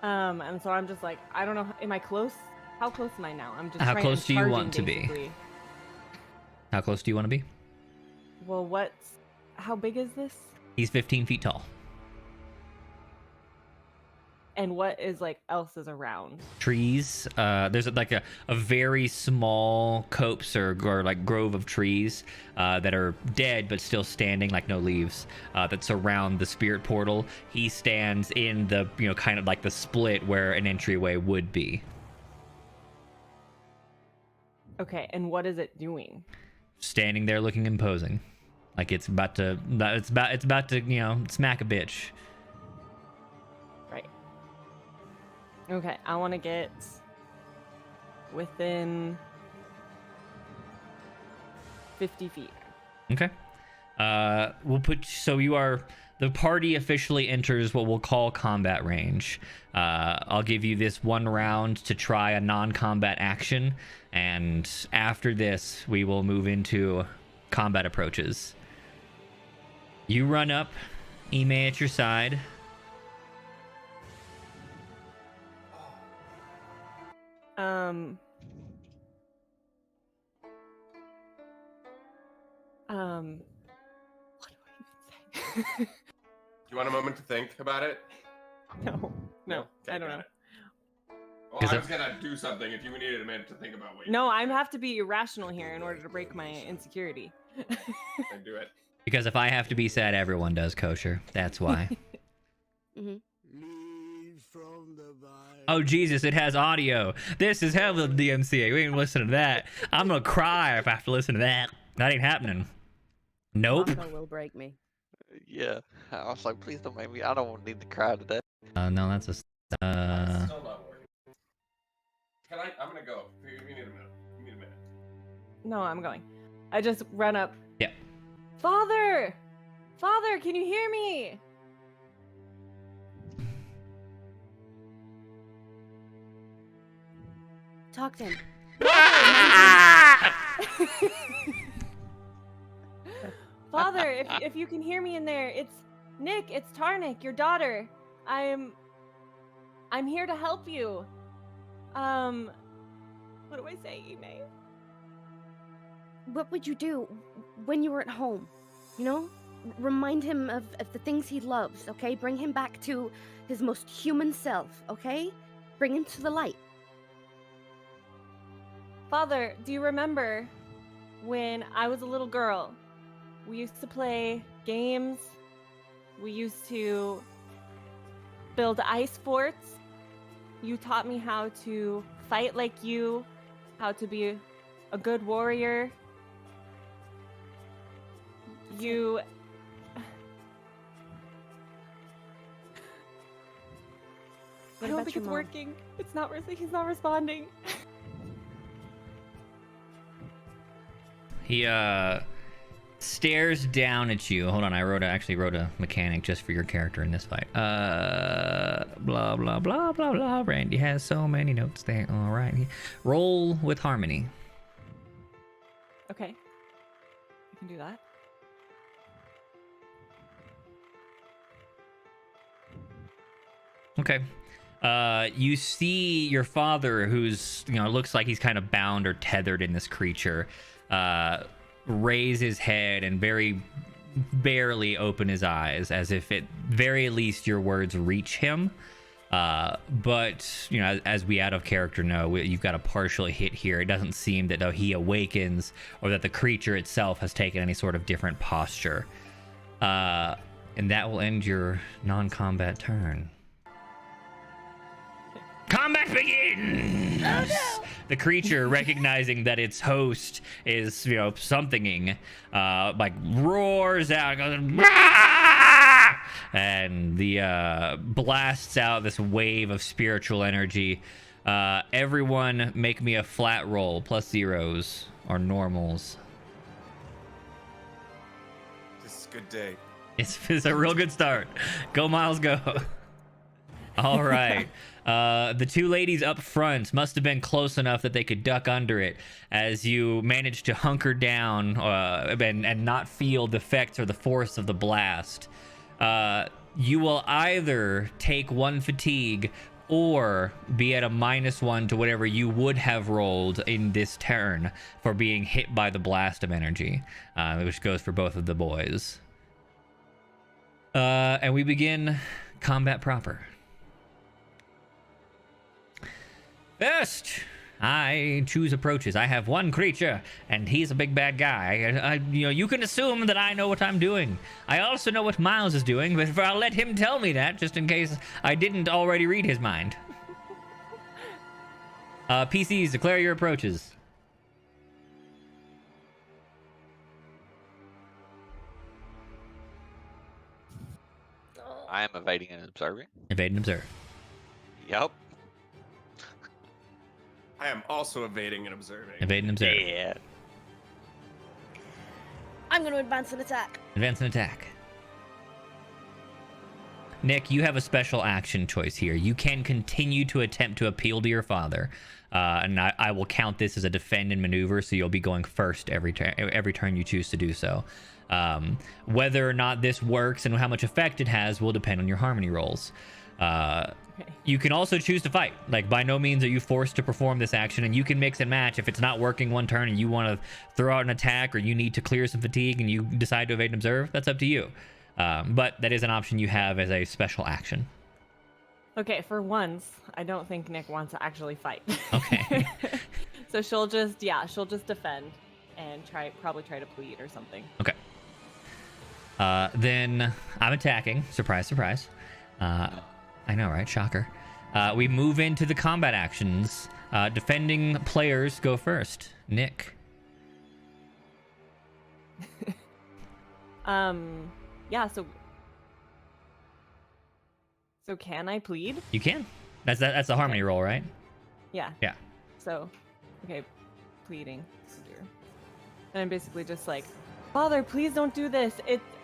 And so I'm just like, I don't know. Am I close? How close am I now? I'm just. How close do you want to be? basically. How close do you want to be? Well, how big is this? He's 15 feet tall. And what is else is around? Trees. There's like a very small copse or like grove of trees that are dead but still standing, like no leaves, that surround the spirit portal. He stands in the kind of like the split where an entryway would be. Okay, and what is it doing? Standing there looking imposing, like it's about to smack a bitch. Right. Okay, I want to get within 50 feet. Okay. We'll put so you are the party officially enters what we'll call combat range. I'll give you this 1 round to try a non-combat action, and after this we will move into combat approaches. You run up, Imay at your side. What do I even say? Do you want a moment to think about it? No, Okay, I don't got know. it. Well, 'Cause I was gonna do something if you needed a minute to think about what you No, I have to be irrational here in order to break my insecurity. can do it. Because if I have to be sad, everyone does, Kosher. That's why. Hmm. Oh, Jesus, it has audio. This is hell of DMCA. We ain't listening to that. I'm gonna cry if I have to listen to that. That ain't happening. Nope. Marco will break me. Yeah. I was like, please don't make me. I don't need to cry today. No, that's a... It's still not working. I'm gonna go. We need a minute. We need a minute. No, I'm going. I just run up. Yeah. Father! Father, can you hear me? Talk to him. Father, if you can hear me in there, it's Nick, it's Tarniq, your daughter. I'm here to help you. What do I say, Imay? What would you do when you were at home? You know? Remind him of the things he loves, okay? Bring him back to his most human self, okay? Bring him to the light. Father, do you remember when I was a little girl? We used to play games. We used to build ice forts. You taught me how to fight like you, how to be a good warrior. You... I What don't about think your it's mom? working. He's not responding. He stares down at you. Hold on, I actually wrote a mechanic just for your character in this fight. Blah blah blah blah blah. Randy has so many notes there. All right, roll with harmony. Okay. I can do that. Okay. You see your father, who's, looks like he's kind of bound or tethered in this creature, raise his head and very barely open his eyes, as if at very least your words reach him. But, as we out of character know, you've got a partial hit here. It doesn't seem that though he awakens or that the creature itself has taken any sort of different posture. And that will end your non-combat turn. Combat begins! Oh, no! The creature, recognizing that its host is, somethinging, roars out, goes, "Rah!" And the blasts out this wave of spiritual energy. Everyone make me a flat roll, plus zeros or normals. This is a good day. It's a real good start. Go, Miles, go. All right. The two ladies up front must have been close enough that they could duck under it as you managed to hunker down and not feel the effects or the force of the blast. You will either take 1 fatigue or be at a -1 to whatever you would have rolled in this turn for being hit by the blast of energy, which goes for both of the boys. And we begin combat proper. First, I choose approaches. I have 1 creature, and he's a big bad guy. You can assume that I know what I'm doing. I also know what Miles is doing, but I'll let him tell me that, just in case I didn't already read his mind. PCs, declare your approaches. I am evading and observing. Evade and observe. Yep. I am also evading and observing. Evade and observe. Yeah. I'm going to advance an attack. Advance an attack. Nick, you have a special action choice here. You can continue to attempt to appeal to your father, and I will count this as a defend and maneuver, so you'll be going first every turn you choose to do so. Whether or not this works and how much effect it has will depend on your harmony rolls. You can also choose to fight. Like, by no means are you forced to perform this action, and you can mix and match. If it's not working one turn and you want to throw out an attack, or you need to clear some fatigue and you decide to evade and observe, that's up to you. But that is an option you have as a special action. Okay, for once, I don't think Nick wants to actually fight. Okay. So she'll just defend and probably try to plead or something. Okay. Then I'm attacking. Surprise, surprise. I know, right? Shocker. We move into the combat actions. Defending players go first. Nick. Yeah, so can I plead? You can. That's a harmony roll, right? Yeah. Yeah. So, okay, pleading. And I'm basically just like, Father, please don't do this.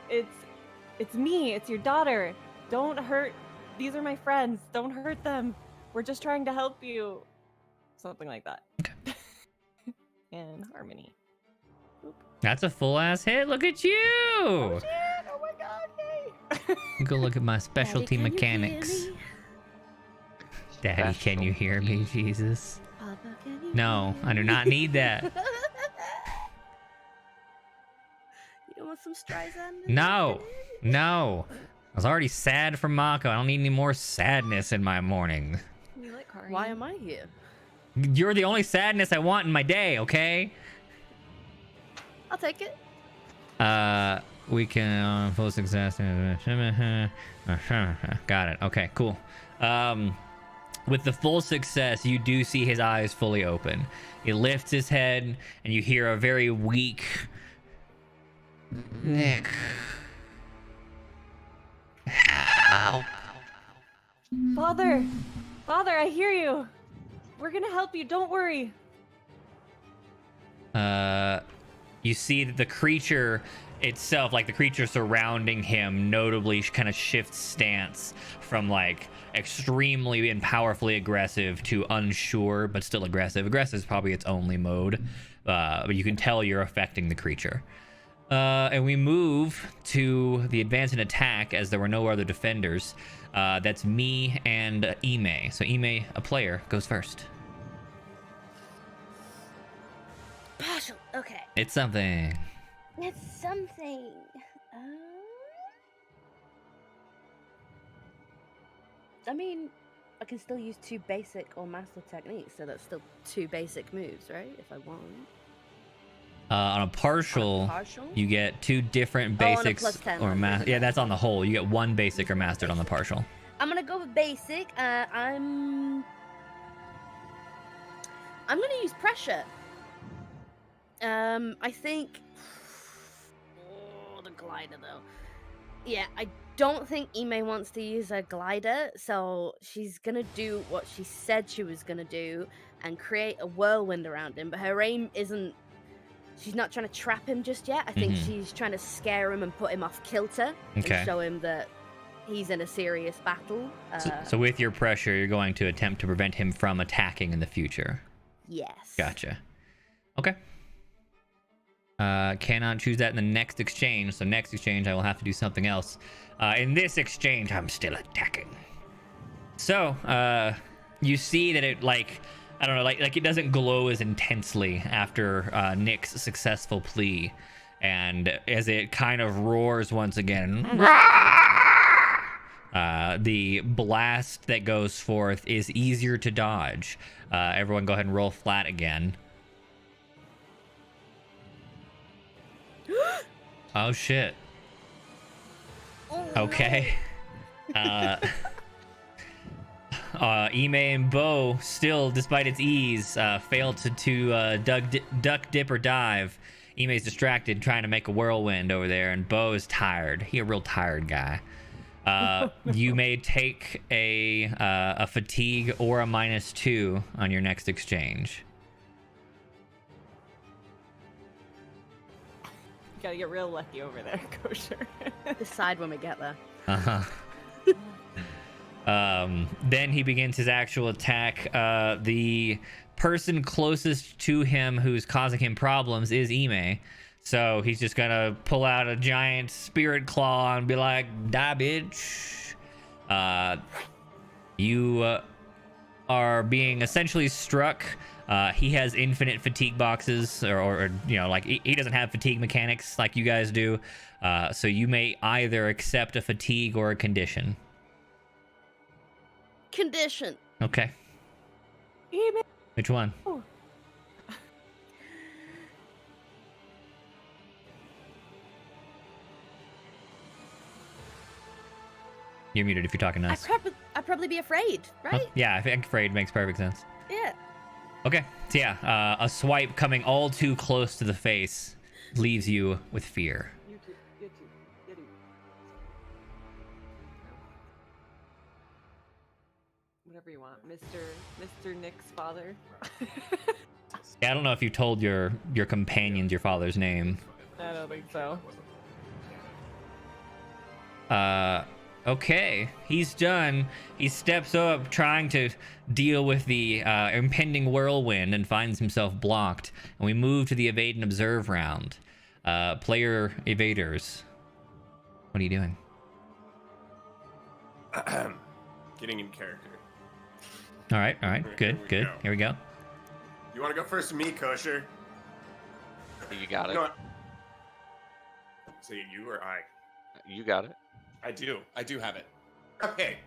It's me. It's your daughter. Don't hurt. These are my friends. Don't hurt them. We're just trying to help you. Something like that. Okay. And harmony. Oop. That's a full ass hit. Look at you. Oh, shit. Oh my god. Yay. Go look at my specialty Daddy, mechanics. Daddy, Special can you hear me, Jesus? Papa, can you No, hear I do not need that. You don't want some Streisand? No. No. I was already sad from Mako. I don't need any more sadness in my morning. You like Kari? Why am I here? You're the only sadness I want in my day, okay? I'll take it. We can full success. Got it. Okay, cool. With the full success, you do see his eyes fully open. He lifts his head, and you hear a very weak Nick. Help. Father, I hear you. We're gonna help you. Don't worry. You see that the creature itself, like the creature surrounding him, notably kind of shifts stance from like extremely and powerfully aggressive to unsure but still aggressive. Aggressive is probably its only mode, but you can tell you're affecting the creature. And we move to the advance and attack as there were no other defenders. That's me and Imay. So Imay, a player, goes first. Partial. Okay. It's something. It's something. I mean, I can still use 2 basic or master techniques, so that's still 2 basic moves, right? If I want. On a partial, you get 2 different basics or yeah, that's on the whole. You get 1 basic or mastered on the partial. I'm gonna go with basic. I'm gonna use pressure. I think. Oh, the glider though. Yeah, I don't think Imay wants to use a glider, so she's gonna do what she said she was gonna do and create a whirlwind around him. But her aim isn't. She's not trying to trap him just yet. I think she's trying to scare him and put him off kilter and show him that he's in a serious battle. So with your pressure, you're going to attempt to prevent him from attacking in the future. Yes. Gotcha. Okay. Cannot choose that in the next exchange. So next exchange, I will have to do something else. In this exchange, I'm still attacking. So you see that it I don't know, like it doesn't glow as intensely after Nick's successful plea, and as it kind of roars once again, the blast that goes forth is easier to dodge. Everyone, go ahead and roll flat again. Oh shit. Okay. Imay and Bo still, despite its ease, failed to duck, dip, or dive. Imay's distracted trying to make a whirlwind over there, and Bo is tired. He a real tired guy. You may take a fatigue or a -2 on your next exchange. Gotta get real lucky over there, Kosher. Decide when we get there. Uh-huh. Then he begins his actual attack. The person closest to him who's causing him problems is Imay. So he's just gonna pull out a giant spirit claw and be like, die, bitch. You are being essentially struck. He has infinite fatigue boxes, or you know, like he doesn't have fatigue mechanics like you guys do. So you may either accept a fatigue or a condition. Condition. Okay. Imay. Which one? Oh. You're muted if you're talking to us. I'd probably be afraid, right? Yeah, I think afraid makes perfect sense. Yeah. Okay, so yeah, a swipe coming all too close to the face leaves you with fear. You too. Get him. Whatever you want, Mr. Nick's father. Yeah, I don't know if you told your companions your father's name. I don't think so. Okay, he's done. He steps up trying to deal with the impending whirlwind and finds himself blocked. And we move to the evade and observe round. Player evaders. What are you doing? Getting in character. All right, good. Go. Here we go. You want to go first to me, Kosher? You got it. No. Say you or I? You got it. I do have it. Okay.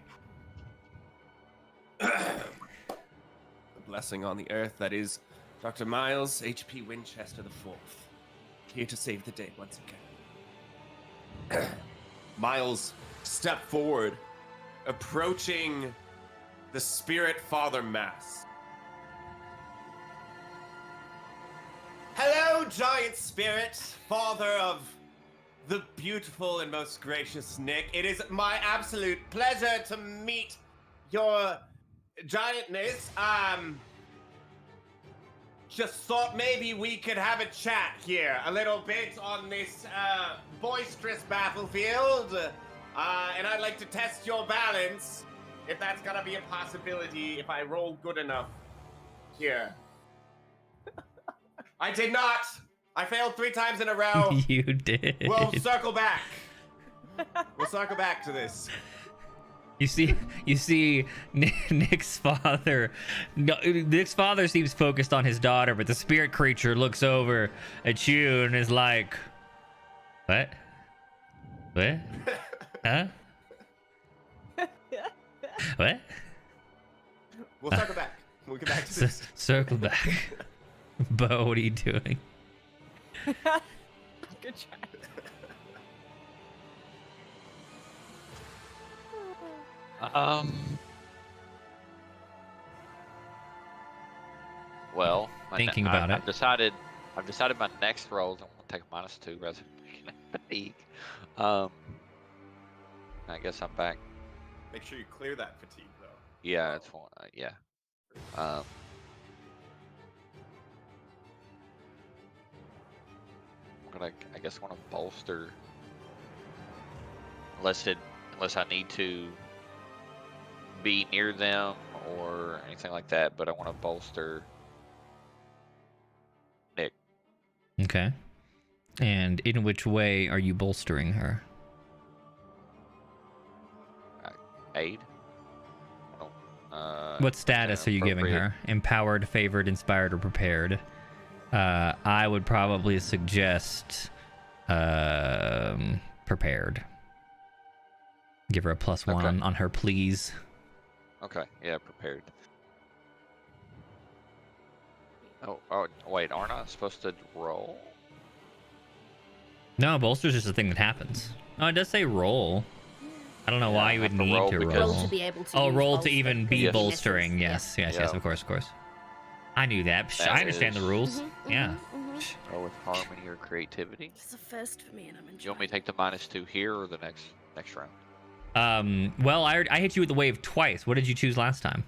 The blessing on the earth that is Dr. Miles H.P. Winchester IV, here to save the day once again. Miles, step forward, approaching the Spirit Father Mass. Hello, giant spirit, father of the beautiful and most gracious Nick. It is my absolute pleasure to meet your giantness. Just thought maybe we could have a chat here a little bit on this boisterous battlefield. And I'd like to test your balance, if that's gonna be a possibility, if I roll good enough here. I did not! I failed 3 times in a row. You did. We'll circle back. We'll circle back to this. You see Nick's father. No, Nick's father seems focused on his daughter, but the spirit creature looks over at you and is like, "What? What? Huh? What?" We'll circle back. We'll get back to this. Circle back. Bo, what are you doing? Good try. Well, Thinking about it. I've decided my next roll. I'm gonna take a -2 rather than fatigue. I guess I'm back. Make sure you clear that fatigue, though. Yeah, it's one. Yeah. I guess want to bolster, unless I need to be near them or anything like that. But I want to bolster Nick. Okay. And in which way are you bolstering her? Aid. What status are you giving her? Empowered, favored, inspired, or prepared? I would probably suggest prepared. Give her a +1 on her, please. Okay, yeah, prepared. Oh, wait, aren't I supposed to roll? No, bolster's just a thing that happens. Oh, it does say roll. I don't know why you would have to need roll to because- roll. Roll to be able to Oh, use roll to bolster, even because be Yes. bolstering. misses. Yes, Yeah. of course. I knew that. That I understand the is- rules. Yeah. Or with harmony or creativity. It's a first for me, and I'm enjoying. You want me to take the -2 here or the next round? Well, I hit you with the wave twice. What did you choose last time?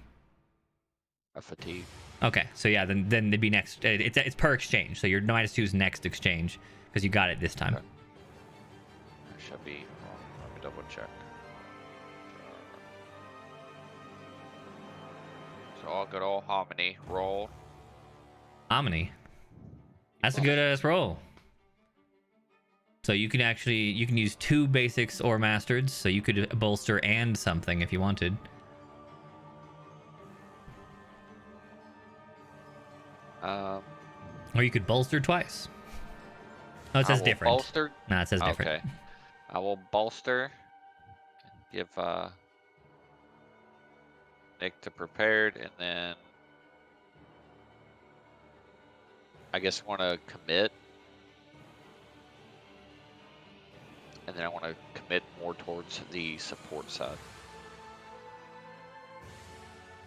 A fatigue. Okay, so yeah, then it'd be next. It's per exchange, so your -2 is next exchange because you got it this time. Okay. There should be. Let me double check. So I'll good old hominy roll. Omni. That's a good ass roll. So you can use 2 basics or mastered, so you could bolster and something if you wanted. Or you could bolster twice. Oh, it says different. Bolster. No, it says different. Okay. I will bolster. Give Nick to prepared, and then I guess I want to commit, and then I want to commit more towards the support side.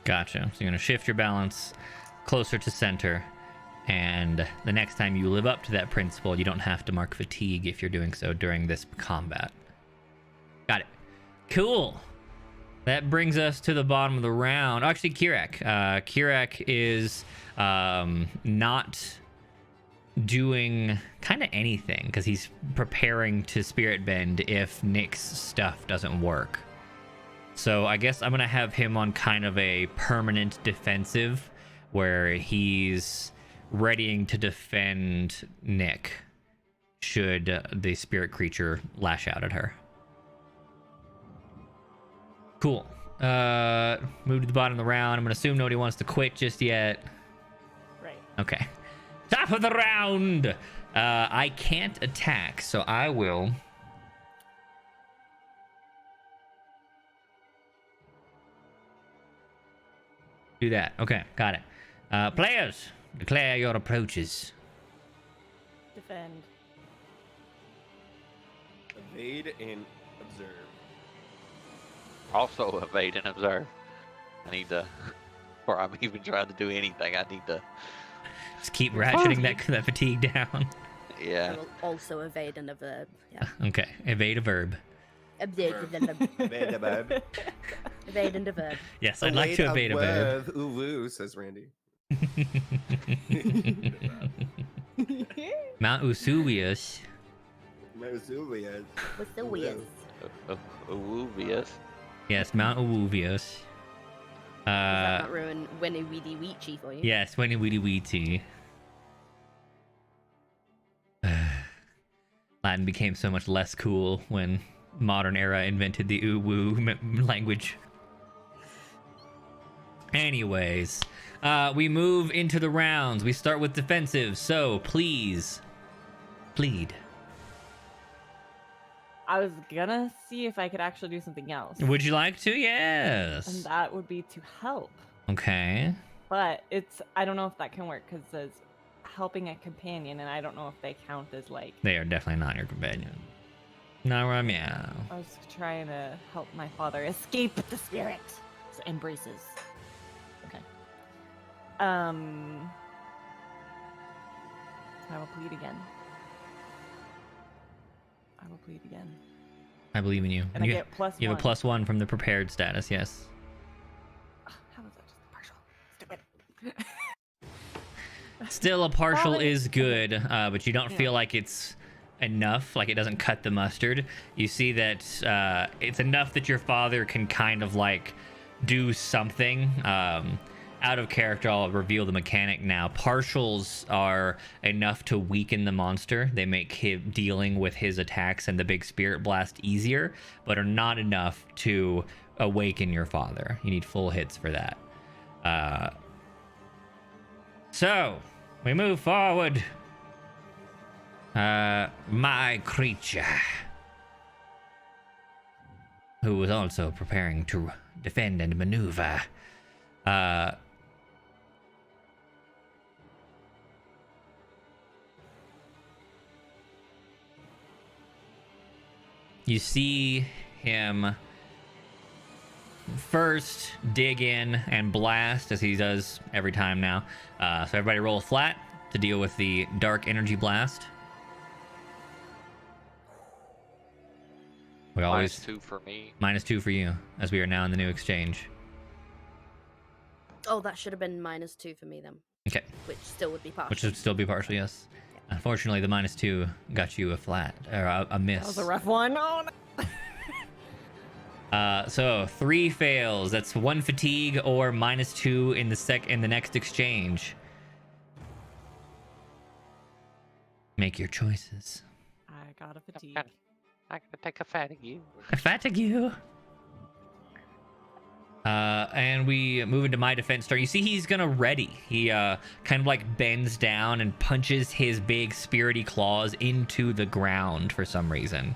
Gotcha. So you're gonna shift your balance closer to center, and the next time you live up to that principle, you don't have to mark fatigue if you're doing so during this combat. Got it. Cool. That brings us to the bottom of the round. Actually, Kirak. Kirak is not doing kind of anything because he's preparing to spirit bend if Nick's stuff doesn't work. So I guess I'm gonna have him on kind of a permanent defensive where he's readying to defend Nick should the spirit creature lash out at her. Cool. Move to the bottom of the round. I'm gonna assume nobody wants to quit just yet. Right. Okay. Top of the round. I can't attack, so I will do that. Okay, got it. Players, declare your approaches. Defend. Evade and observe. Also evade and observe. I need to, or I'm even trying to do anything. I need to. Just keep ratcheting that fatigue down. Yeah. I will also evade and a verb. Yeah. Okay, evade a verb. Evade and a Evade a verb. evade and a verb. Yes, I'd like to evade a verb. Ooh, woo, says Randy. Mount Usuvius. Vesuvius. What's the weird? Oblivious. Yes, Mount Uwuvius. Does that not ruin Winnie Weedy Weechy for you? Yes, Winnie Weedy Weety. Latin became so much less cool when modern era invented the Uwu language. Anyways, we move into the rounds. We start with defensive, so please, plead. I was gonna see if I could actually do something else. Would you like to? Yes. And that would be to help. Okay. But I don't know if that can work because it says helping a companion, and I don't know if they count as like. They are definitely not your companion. No, meow. I was trying to help my father escape the spirit. So embraces. Okay. I will plead again. I will plead again. I believe in you. And you I get +1. You have a +1 from the prepared status, yes. How was that just partial? Stupid. Still, a partial Well, is good, but you don't feel like it's enough, like it doesn't cut the mustard. You see that it's enough that your father can kind of like do something. Out of character, I'll reveal the mechanic now. Partials are enough to weaken the monster. They make him dealing with his attacks and the big spirit blast easier, but are not enough to awaken your father. You need full hits for that. So, we move forward. My creature, who was also preparing to defend and maneuver, you see him first dig in and blast, as he does every time now. So everybody roll flat to deal with the dark energy blast. We always -2 for me. -2 for you, as we are now in the new exchange. Oh, that should have been -2 for me then. Okay. Which still would be partial. Which would still be partial, yes. Unfortunately, the -2 got you a flat or a miss. That was a rough one. Oh, no. So 3 fails. That's 1 fatigue or -2 in the next exchange. Make your choices. I got a fatigue. I gotta take a fatigue. A fatigue. And we move into my defense turn. You see, he's gonna ready. He kind of like bends down and punches his big spirity claws into the ground for some reason.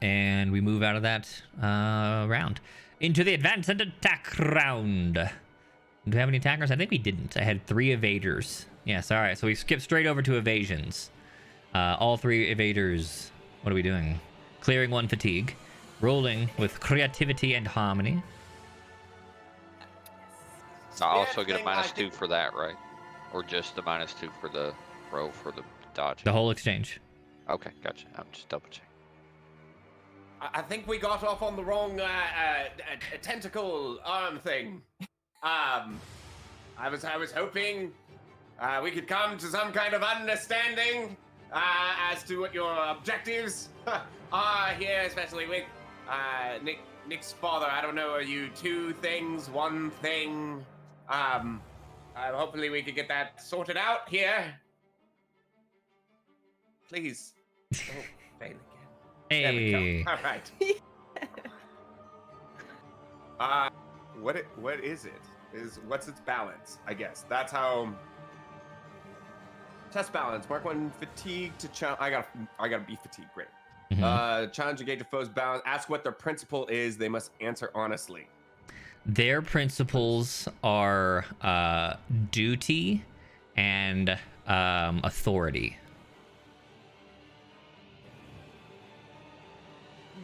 And we move out of that round into the advance and attack round. Do we have any attackers? I think we didn't. I had 3 evaders. Yes, all right. So we skip straight over to evasions. All 3 evaders. What are we doing? Clearing 1 fatigue. Rolling with creativity and harmony. I also get a -2 for that, right? Or just the -2 for the roll for the dodge? The whole exchange. Okay, gotcha. I'm just double checking. I think we got off on the wrong tentacle arm thing. I was hoping we could come to some kind of understanding as to what your objectives are here, especially with Nick's father. I don't know, are you 2 things, 1 thing? Hopefully we could get that sorted out here. Please. Oh, fail again. Hey. There we go. All right. What is it? What's its balance? I guess that's how. Test balance. Mark 1 fatigue to challenge. I gotta be fatigued. Great. Mm-hmm. Challenge engage a foe's balance. Ask what their principle is. They must answer honestly. Their principles are duty and authority.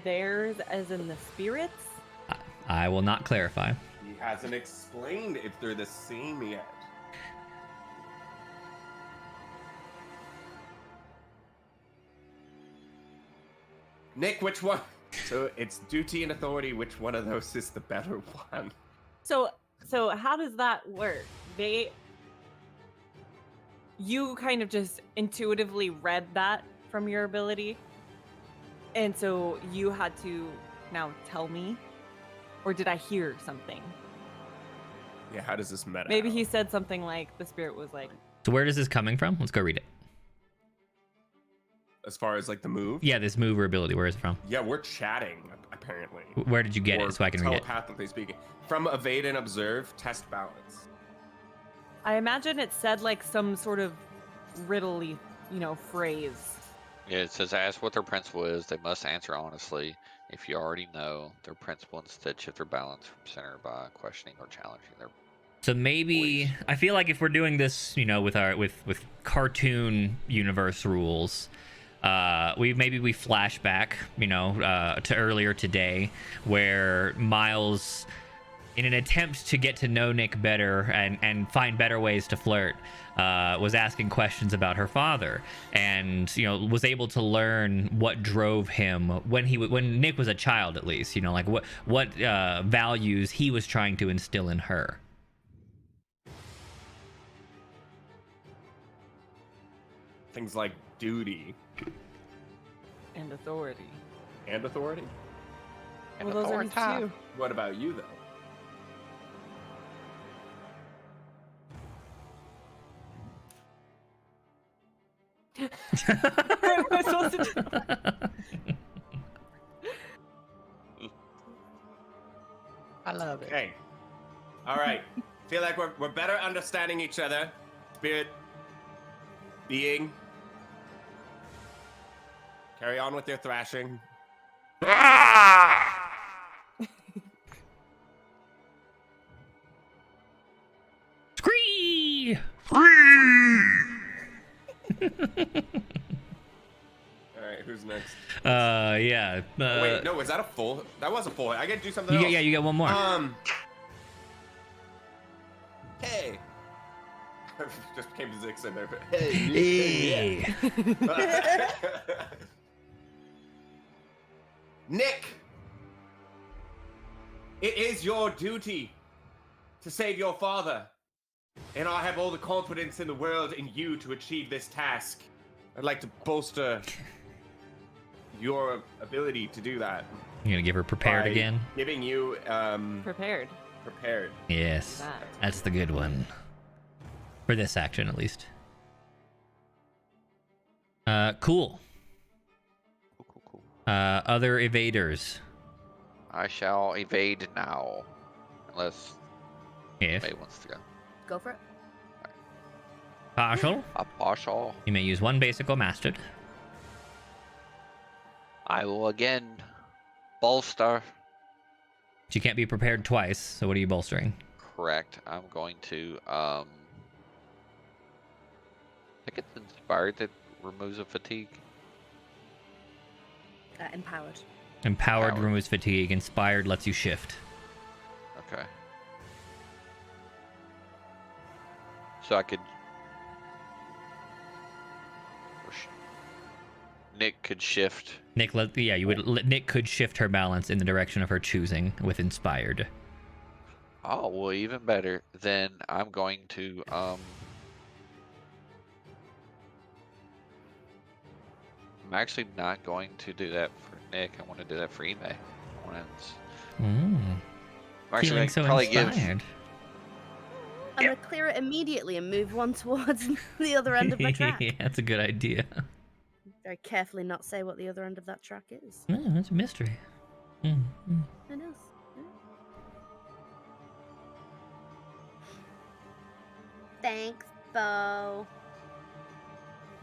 Theirs as in the spirits? I will not clarify. He hasn't explained if they're the same yet. Nick, which one? So it's duty and authority. Which one of those is the better one? So how does that work? You kind of just intuitively read that from your ability, and so you had to now tell me, or did I hear something? Yeah, how does this meta? Maybe he said something like the spirit was like. So where is this coming from? Let's go read it. As far as like the move? Yeah, this move or ability. Where is it from? Yeah, we're chatting apparently. Where did you get it so I can read it? Telepathically speaking. From evade and observe, test balance. I imagine it said like some sort of riddly, phrase. Yeah, it says ask what their principle is. They must answer honestly. If you already know their principle, instead shift their balance from center by questioning or challenging their. So maybe voice. I feel like if we're doing this, with cartoon universe rules, we flash back, to earlier today, where Miles, in an attempt to get to know Nick better and find better ways to flirt, was asking questions about her father, and was able to learn what drove him when Nick was a child, at least, like what values he was trying to instill in her. Things like duty And authority. and authority. And Well, those are his authority. two. What about you though? What am I supposed to do? I love it. Okay. All right. Feel like we're better understanding each other. Spirit, being. Carry on with your thrashing. Scree! All right. Who's next? Yeah. Wait, no. Was that a full? That was a full. I gotta do something else. You got one more. Hey. Just became Zix in there. But hey. Hey. Nick. It is your duty to save your father. And I have all the confidence in the world in you to achieve this task. I'd like to bolster your ability to do that. You're gonna give her prepared by again? Giving you Prepared. prepared. Yes. That. That's the good one. For this action, at least. Cool. Cool. Other evaders. I shall evade now. Unless Yes. May wants to go. Go for it. Partial. A partial. You may use one basic or mastered. I will again bolster. But you can't be prepared twice, so what are you bolstering? Correct. I'm going to I think it's inspired that removes a fatigue. Empowered. Empowered removes fatigue. Inspired lets you shift. Okay. So I could. Nick could shift. Nick, Nick could shift her balance in the direction of her choosing with inspired. Oh well, even better. Then I'm going to I'm actually not going to do that for Nick. I want to do that for Imay. I'm actually Feeling so probably inspired. I'm gonna clear it immediately and move one towards the other end of my track. Yeah, that's a good idea. Very carefully not say what the other end of that track is. No, that's a mystery. Who knows? Thanks, Bo.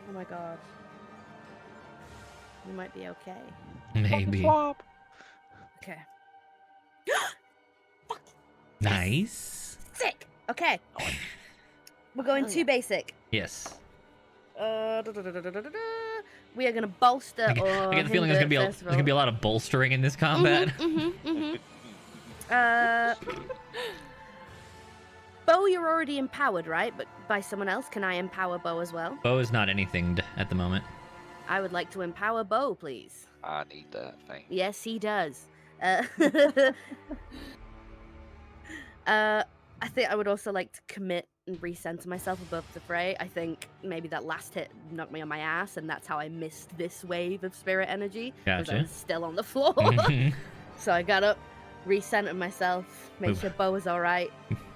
Oh my god. You might be okay. Maybe. Swap. Okay. Nice. Sick. Okay. We're going too basic. Yes. We are gonna bolster. I get the feeling there's gonna be a lot of bolstering in this combat. Bo, you're already empowered, right? But by someone else, can I empower Bo as well? Bo is not anything at the moment. I would like to empower Bo, please. I need that thing. Yes, he does. I think I would also like to commit and recenter myself above the fray. I think maybe that last hit knocked me on my ass, and that's how I missed this wave of spirit energy. Because I Gotcha. was still on the floor. So I got up, recentered myself, made sure Bo was all right.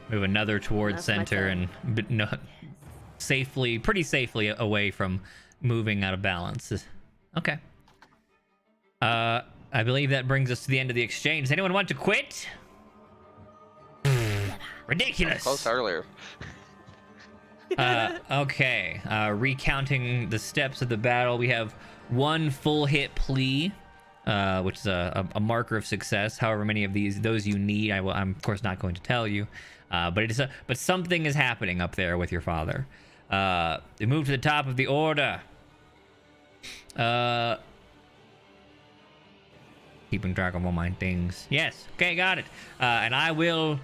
Move another towards That's my center turn. and pretty safely away from moving out of balance. Okay. I believe that brings us to the end of the exchange. Does anyone want to quit? Ridiculous. Close earlier. Okay. Recounting the steps of the battle, we have one full hit plea, which is a marker of success. However many of those you need, I'm of course not going to tell you. But something is happening up there with your father. They move to the top of the order. Keeping track of all my things. Yes. Okay, got it. And I will.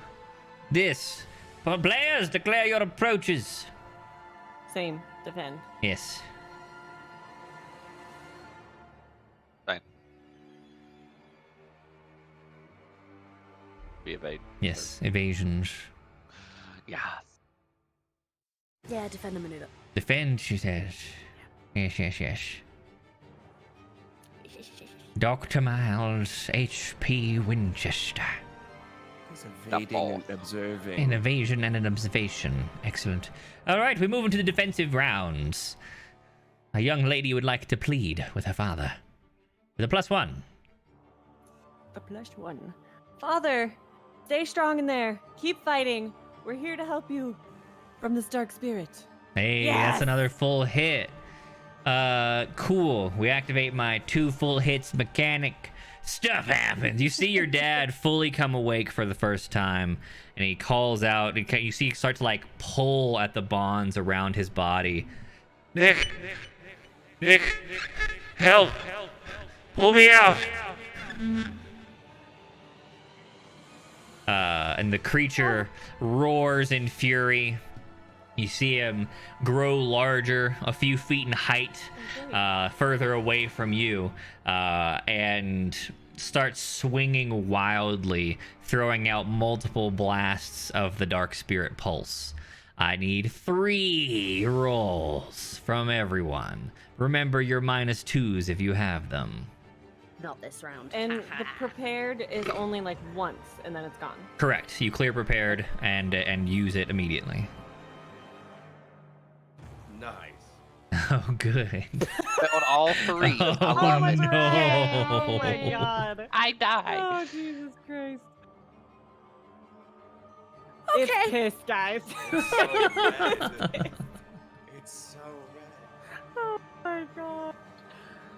This. For players, declare your approaches. Same. Defend. Yes. Fine. Be evade. Yes. Evasions. Yeah. Yeah, defend a maneuver. Defend, she says. Yes. Dr. Miles H.P. Winchester. He's evading and observing. An evasion and an observation. Excellent. All right, we move into the defensive rounds. A young lady would like to plead with her father. With a +1. A +1. Father, stay strong in there. Keep fighting. We're here to help you from this dark spirit. Hey, Yes! that's another full hit. Cool. We activate my 2 full hits mechanic. Stuff happens. You see your dad fully come awake for the first time, and he calls out. You see he starts to like pull at the bonds around his body. Nick, help! Pull me out! And the creature roars in fury. You see him grow larger, a few feet in height, further away from you. And starts swinging wildly, throwing out multiple blasts of the Dark Spirit Pulse. I need 3 rolls from everyone. Remember your -2s if you have them. Not this round. And the prepared is only like once, and then it's gone. Correct. You clear prepared and use it immediately. Nice. Oh, good. Failed all 3. Oh, I love it. no. Oh my god. I die. Oh, Jesus Christ. Okay. It's pissed, guys. It's so red. Oh my god.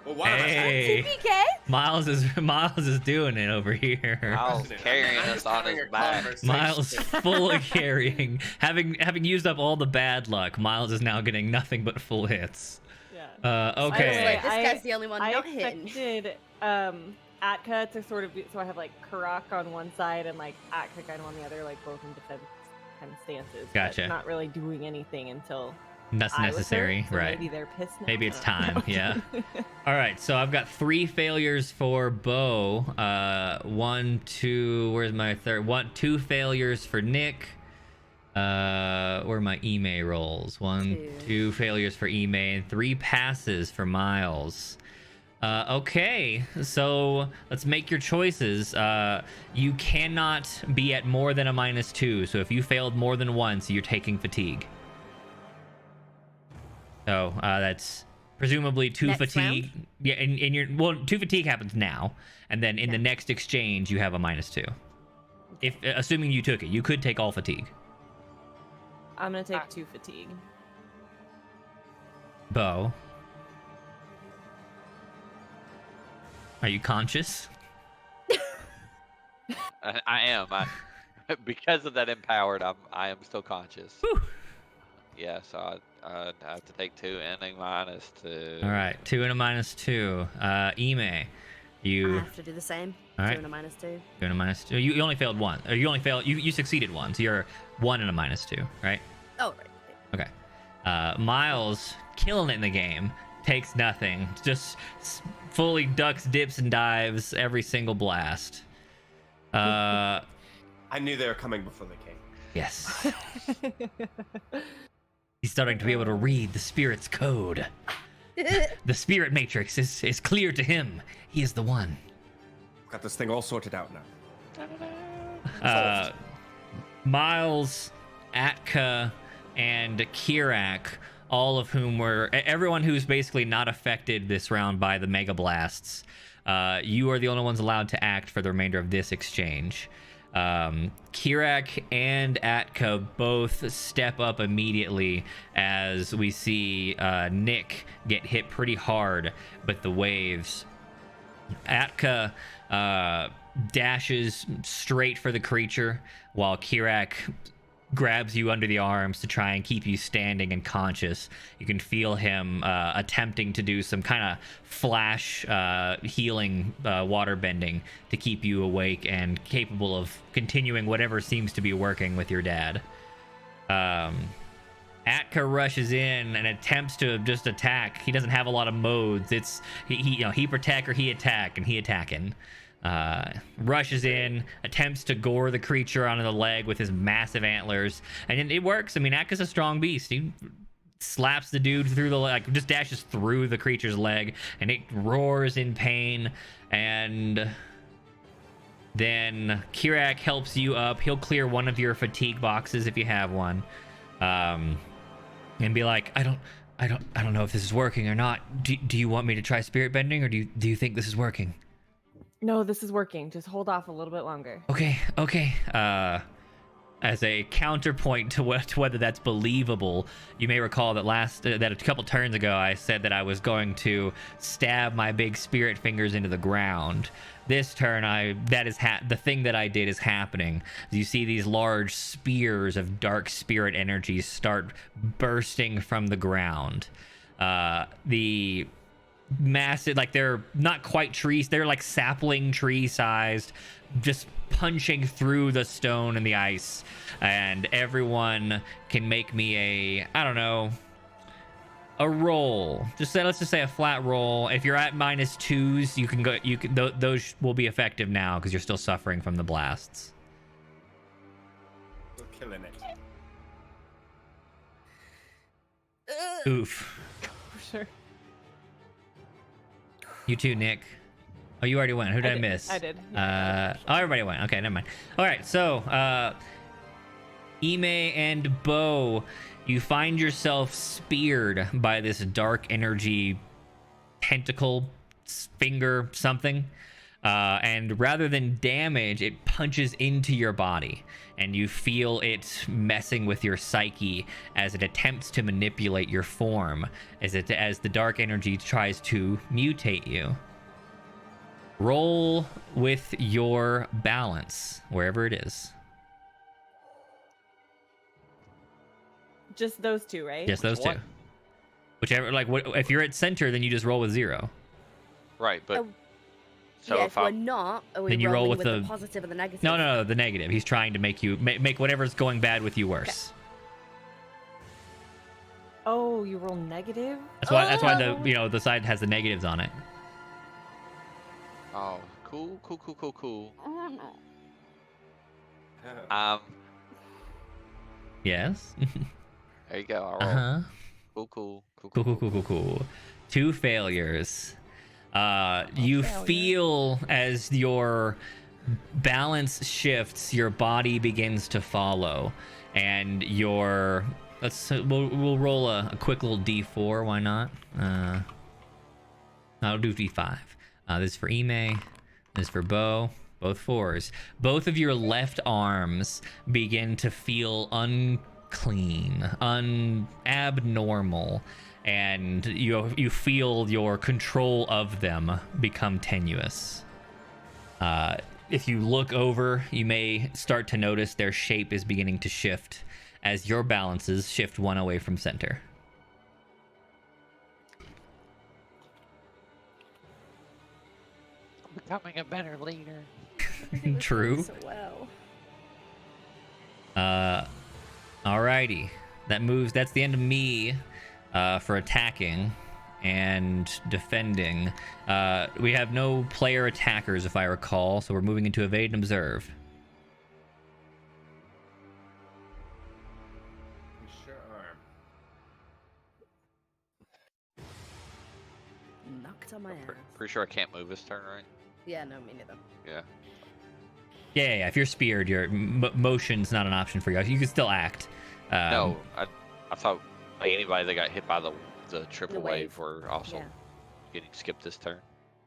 Well, why am I Hey, TPK? Miles is doing it over here. Miles carrying I'm us just on having his a back. conversation. Miles full of carrying. Having used up all the bad luck, Miles is now getting nothing but full hits. Yeah. Okay. This guy's the only one I not hitting. expected Atka to sort of be, so I have like Karak on one side and like Atka kind of on the other, like both in defense kind of stances. but Gotcha. Not really doing anything until That's I was necessary, hurt, so right? Maybe they're pissed now. Maybe I it's don't know. time, yeah. All right, so I've got 3 failures for Bo. 1, 2. Where's my third? 2 failures for Nick. Where are my Imay rolls? 1, 2 failures for Imay, and 3 passes for Miles. Okay, so let's make your choices. You cannot be at more than a -2. So if you failed more than once, you're taking fatigue. So that's presumably 2 Next fatigue. round? Yeah, and your 2 fatigue happens now, and then in the next exchange you have a -2. If assuming you took it, you could take all fatigue. I'm gonna take 2 fatigue. Bo, are you conscious? I am. Because of that empowered, I am still conscious. Whew. Yeah, so I have to take 2 ending -2. All right, 2 and a -2. Imay, I you have to do the same. All 2 right. and a -2. 2 and a -2. You only failed 1, or you succeeded 1, so you're 1 and a -2, right? Oh, right. Okay. Miles, killing it in the game, takes nothing. Just fully ducks, dips, and dives every single blast. I knew they were coming before they came. Yes. He's starting to be able to read the spirit's code. The spirit matrix is clear to him. He is the one. Got this thing all sorted out now. Miles, Atka, and Kirak, all of whom were everyone who's basically not affected this round by the mega blasts. You are the only ones allowed to act for the remainder of this exchange. Kirak and Atka both step up immediately as we see Nick get hit pretty hard with the waves. Atka dashes straight for the creature while Kirak grabs you under the arms to try and keep you standing and conscious. You can feel him attempting to do some kind of flash healing water bending to keep you awake and capable of continuing whatever seems to be working with your dad. Atka rushes in and attempts to just attack. He doesn't have a lot of modes. It's he protect or he attack, and he attacking. Rushes in, attempts to gore the creature onto the leg with his massive antlers, and it works. I mean, Atka's a strong beast. He slaps the dude through the leg, just dashes through the creature's leg, and it roars in pain. And then Kirak helps you up. He'll clear one of your fatigue boxes if you have one, and be like, I don't know if this is working or not. Do you want me to try spirit bending, or do you think this is working? No, this is working. Just hold off a little bit longer. Okay. As a counterpoint to whether that's believable, you may recall that that a couple turns ago I said that I was going to stab my big spirit fingers into the ground. This turn, the thing that I did is happening. You see these large spears of dark spirit energies start bursting from the ground. The massive, like, they're not quite trees, they're like sapling tree sized, just punching through the stone and the ice. And everyone can make me a a roll. Let's just say a flat roll. If you're at -2s, you can go. Those will be effective now because you're still suffering from the blasts. We're killing it. Oof. For sure. You too, Nick. Oh, you already went. Who did I miss? I did. Oh, everybody went. Okay, never mind. All right, so Imay and Bo, you find yourself speared by this dark energy tentacle, finger, something. And rather than damage, it punches into your body, and you feel it messing with your psyche as it attempts to manipulate your form, as the dark energy tries to mutate you. Roll with your balance, wherever it is. Just those two, right? Just those What? two. Whichever, if you're at center, then you just roll with 0. Right, but Oh, so yeah, if if we're I'm not, are we Then you roll rolling with with the the- positive and the negative? No, the negative. He's trying to make you make whatever's going bad with you worse. Oh, you roll negative? That's why the side has the negatives on it. oh, cool. Oh, no. Yes. There you go. I'll roll. Uh-huh. Cool. 2 failures. You failure. feel as your balance shifts, your body begins to follow, and we'll roll a quick little D4. Why not? I'll do D5. This is for Imay. This is for Bo. Both 4s. Both of your left arms begin to feel unclean, abnormal, and you feel your control of them become tenuous. If you look over, you may start to notice their shape is beginning to shift as your balances shift 1 away from center. Becoming a better leader. True. So well. Alrighty. That's the end of me for attacking and defending. We have no player attackers, if I recall, so we're moving into evade and observe. We sure are. Knocked on my ass. Pretty sure I can't move this turn, right? Yeah, no, me neither. Yeah. Yeah. If you're speared, your motion's not an option for you. You can still act. No, I thought anybody that got hit by the triple The wave wave. were also Yeah. getting skipped this turn.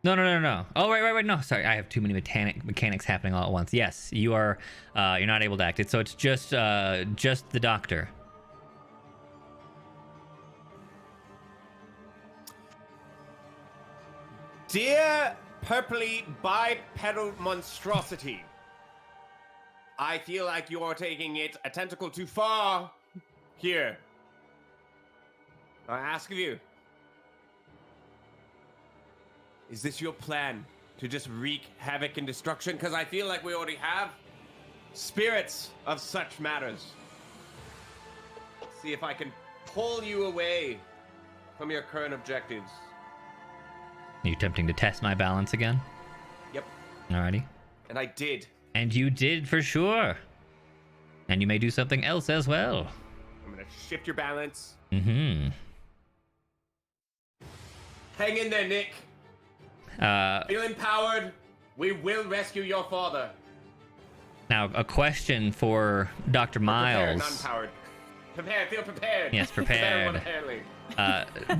No. Oh, right. No, sorry. I have too many mechanics happening all at once. Yes, you are. You're not able to act. So it's just the doctor. Dear purpley bipedal monstrosity, I feel like you are taking it a tentacle too far here. I ask of you, is this your plan to just wreak havoc and destruction? Because I feel like we already have spirits of such matters. See if I can pull you away from your current objectives. Are you attempting to test my balance again? Yep. Alrighty. And I did. And you did for sure. And you may do something else as well. I'm gonna shift your balance. Mm-hmm. Hang in there, Nick. Feel empowered. We will rescue your father. Now, a question for Dr. Prepared, Miles. not empowered. Prepared. Feel prepared. Yes, prepared. Apparently.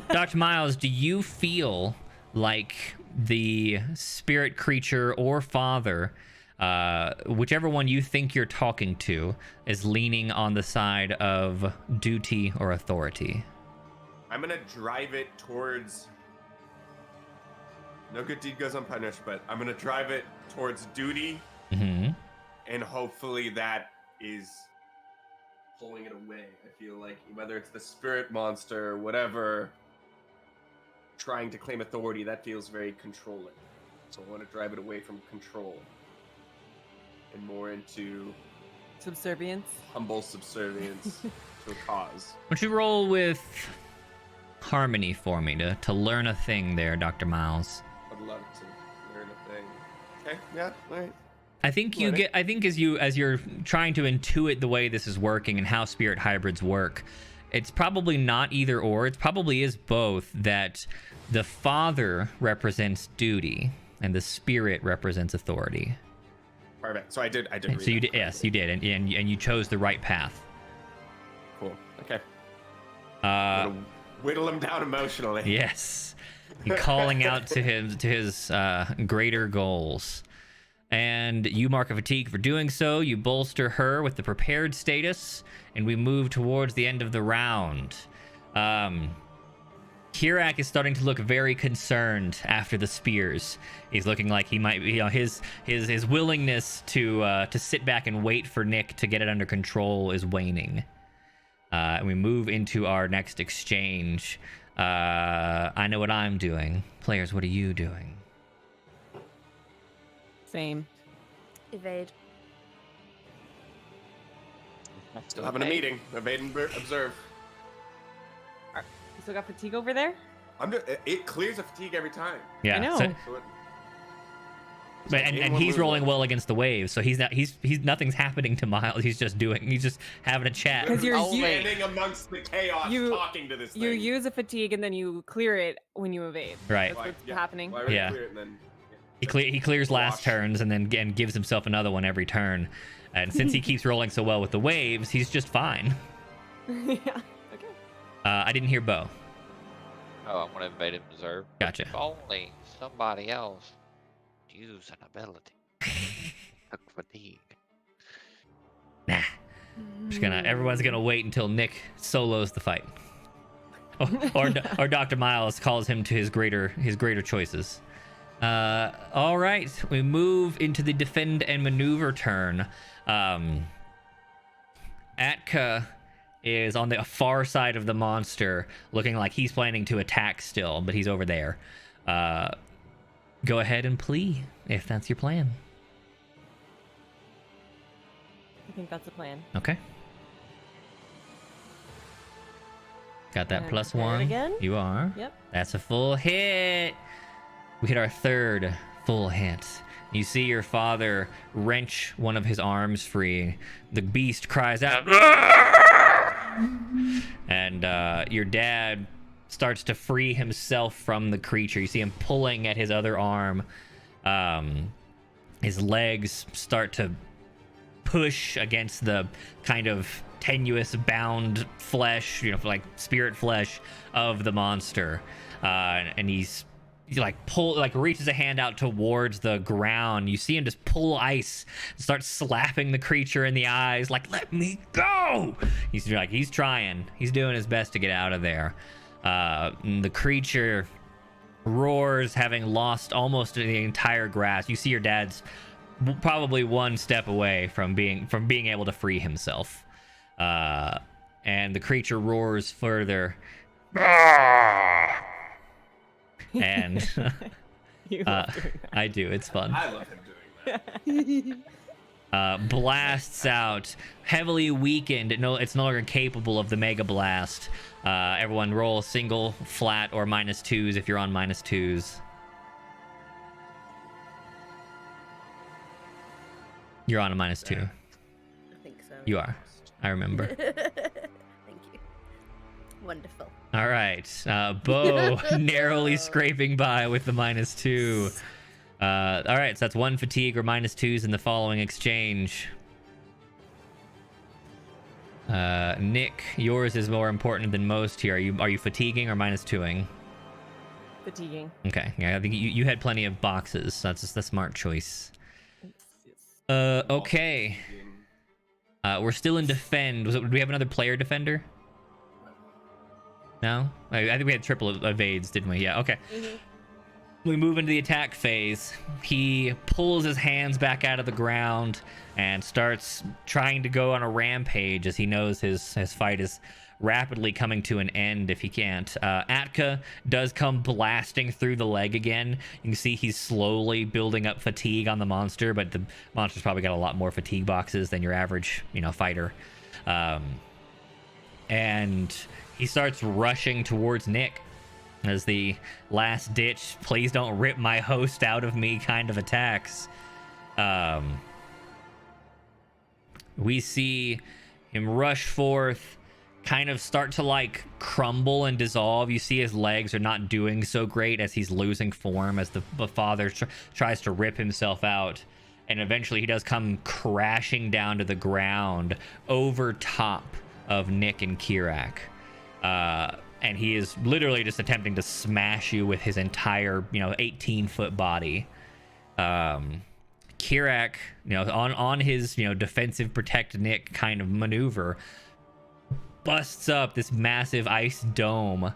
Dr. Miles, do you feel like the spirit creature or father, whichever one you think you're talking to, is leaning on the side of duty or authority? I'm gonna drive it towards. No good deed goes unpunished, but I'm gonna drive it towards duty, Mm-hmm. and hopefully that is pulling it away. I feel like whether it's the spirit monster or whatever, trying to claim authority, that feels very controlling. So I want to drive it away from control and more into Subservience. humble subservience to a cause. Why don't you roll with harmony for me to learn a thing there, Dr. Miles. I'd love to learn a thing. Okay, yeah, all right. I think you get. I think as you're trying to intuit the way this is working and how spirit hybrids work, it's probably not either or. It probably is both. That the father represents duty and the spirit represents authority. Perfect. So I did. So you did. Yes, you did, and you chose the right path. Cool. Okay. Uh, Whittle him down emotionally. Yes, and calling out to his greater goals. And you mark a fatigue for doing so. You bolster her with the prepared status, and we move towards the end of the round. Kirak is starting to look very concerned after the spears. He's looking like he might be, his willingness to sit back and wait for Nick to get it under control is waning. And we move into our next exchange. I know what I'm doing. Players, what are you doing? Same. Evade. Still having a meeting. Evade and observe. You still got fatigue over there? It clears a fatigue every time. Yeah. I know. But and he's rolling well against the waves, so he's nothing's happening to Miles. He's just having a chat. Because you're standing amongst the chaos, talking to this thing. You use a fatigue and then you clear it when you evade. Right. That's what's happening. Yeah. Clear it and then, He clears last turns and then gives himself another one every turn. And since he keeps rolling so well with the waves, he's just fine. Yeah. Okay. I didn't hear Bo. Oh, I'm gonna invade and observe. Gotcha. If only somebody else use an ability. Took fatigue. Nah. Everyone's gonna wait until Nick solos the fight. Or Dr. Miles calls him to his greater choices. All right, we move into the defend and maneuver turn. Atka is on the far side of the monster, looking like he's planning to attack still, but he's over there. Go ahead and plea if that's your plan. I think that's a plan. Okay. Got that And plus prepare it one. again? You are. Yep. That's a full hit. We hit our third full hit. You see your father wrench one of his arms free. The beast cries out, and your dad starts to free himself from the creature. You see him pulling at his other arm. His legs start to push against the kind of tenuous bound flesh, like spirit flesh of the monster. And he reaches a hand out towards the ground. You see him just pull ice and start slapping the creature in the eyes, like, let me go. He's trying. He's doing his best to get out of there. The creature roars, having lost almost the entire grass. You see your dad's probably one step away from being able to free himself. And the creature roars further. And You love doing that. I do. It's fun. I love him doing that. Blasts out, heavily weakened. No, it's no longer capable of the mega blast. Everyone roll single, flat, or -2s if you're on -2s. You're on a -2. I think so. You are. I remember. Thank you. Wonderful. All right. Bo narrowly scraping by with the -2. All right, so that's one fatigue or -2s in the following exchange. Nick, yours is more important than most here. Are you fatiguing or -2ing? Fatiguing. Okay, yeah, I think you had plenty of boxes. That's just the smart choice. Okay. We're still in defend. Do we have another player defender? No? I think we had triple evades, didn't we? Yeah, okay. Mm-hmm. We move into the attack phase. He pulls his hands back out of the ground and starts trying to go on a rampage as he knows his fight is rapidly coming to an end if he can't. Atka does come blasting through the leg again. You can see he's slowly building up fatigue on the monster, but the monster's probably got a lot more fatigue boxes than your average, fighter. And he starts rushing towards Nick as the last ditch, please don't rip my host out of me kind of attacks. We see him rush forth, kind of start to like crumble and dissolve. You see his legs are not doing so great as he's losing form as the father tries to rip himself out. And eventually he does come crashing down to the ground over top of Nick and Kirak. And he is literally just attempting to smash you with his entire, 18-foot body. Kirak, on his, defensive protect Nick kind of maneuver, busts up this massive ice dome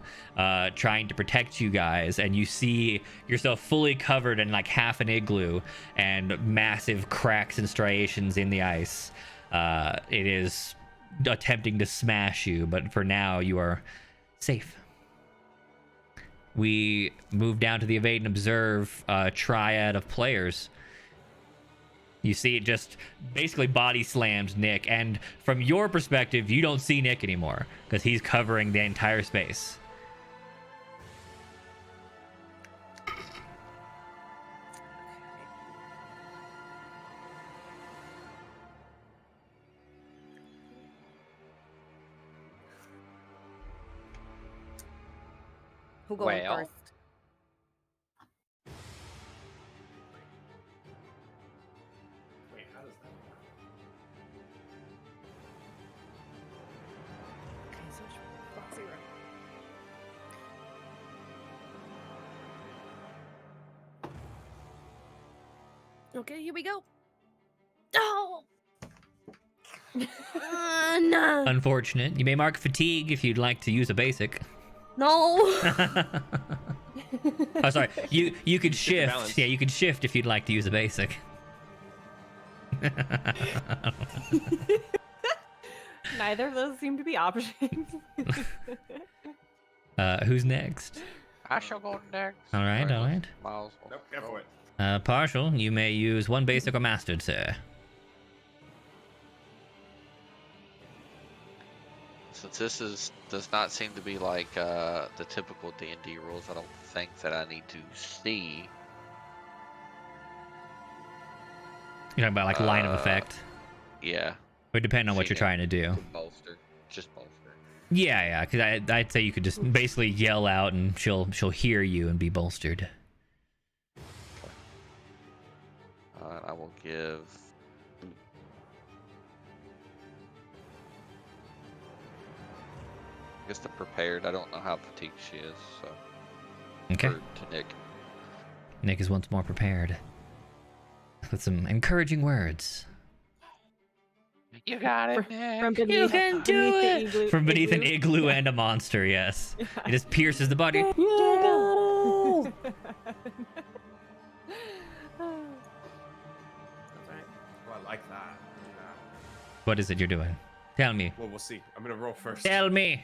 trying to protect you guys, and you see yourself fully covered in like half an igloo and massive cracks and striations in the ice. It is attempting to smash you, but for now you are safe. We move down to the evade and observe triad of players. You see it just basically body slams Nick, and from your perspective, you don't see Nick anymore because he's covering the entire space. Who going Well. first? Wait, how does that work? Okay, so which box are you on? Okay, here we go. Oh! No. Unfortunate. You may mark fatigue if you'd like to use a basic. No. Oh, sorry. You could shift. balance. Yeah, you could shift if you'd like to use a basic. Neither of those seem to be options. Who's next? I shall go next. All right, all right. Miles. Nope, go for it. Partial, you may use one basic or mastered, sir. Since this does not seem to be like the typical D&D rules, I don't think that I need to see. You're talking about like line of effect. Yeah. It would depend on what See you're it. trying to do. To bolster. Just bolster. Yeah, because I'd say you could just basically yell out and she'll hear you and be bolstered. I will give. I guess the prepared. I don't know how fatigued she is, so. Okay. Or to Nick. Nick is once more prepared with some encouraging words You got it, From Nick. beneath, can beneath do the it! igloo- from beneath an igloo and a monster. Yes, it just pierces the body. That's right. Oh, I like that. Yeah. What is it you're doing? Tell me. Well, we'll see. I'm gonna roll first. Tell me.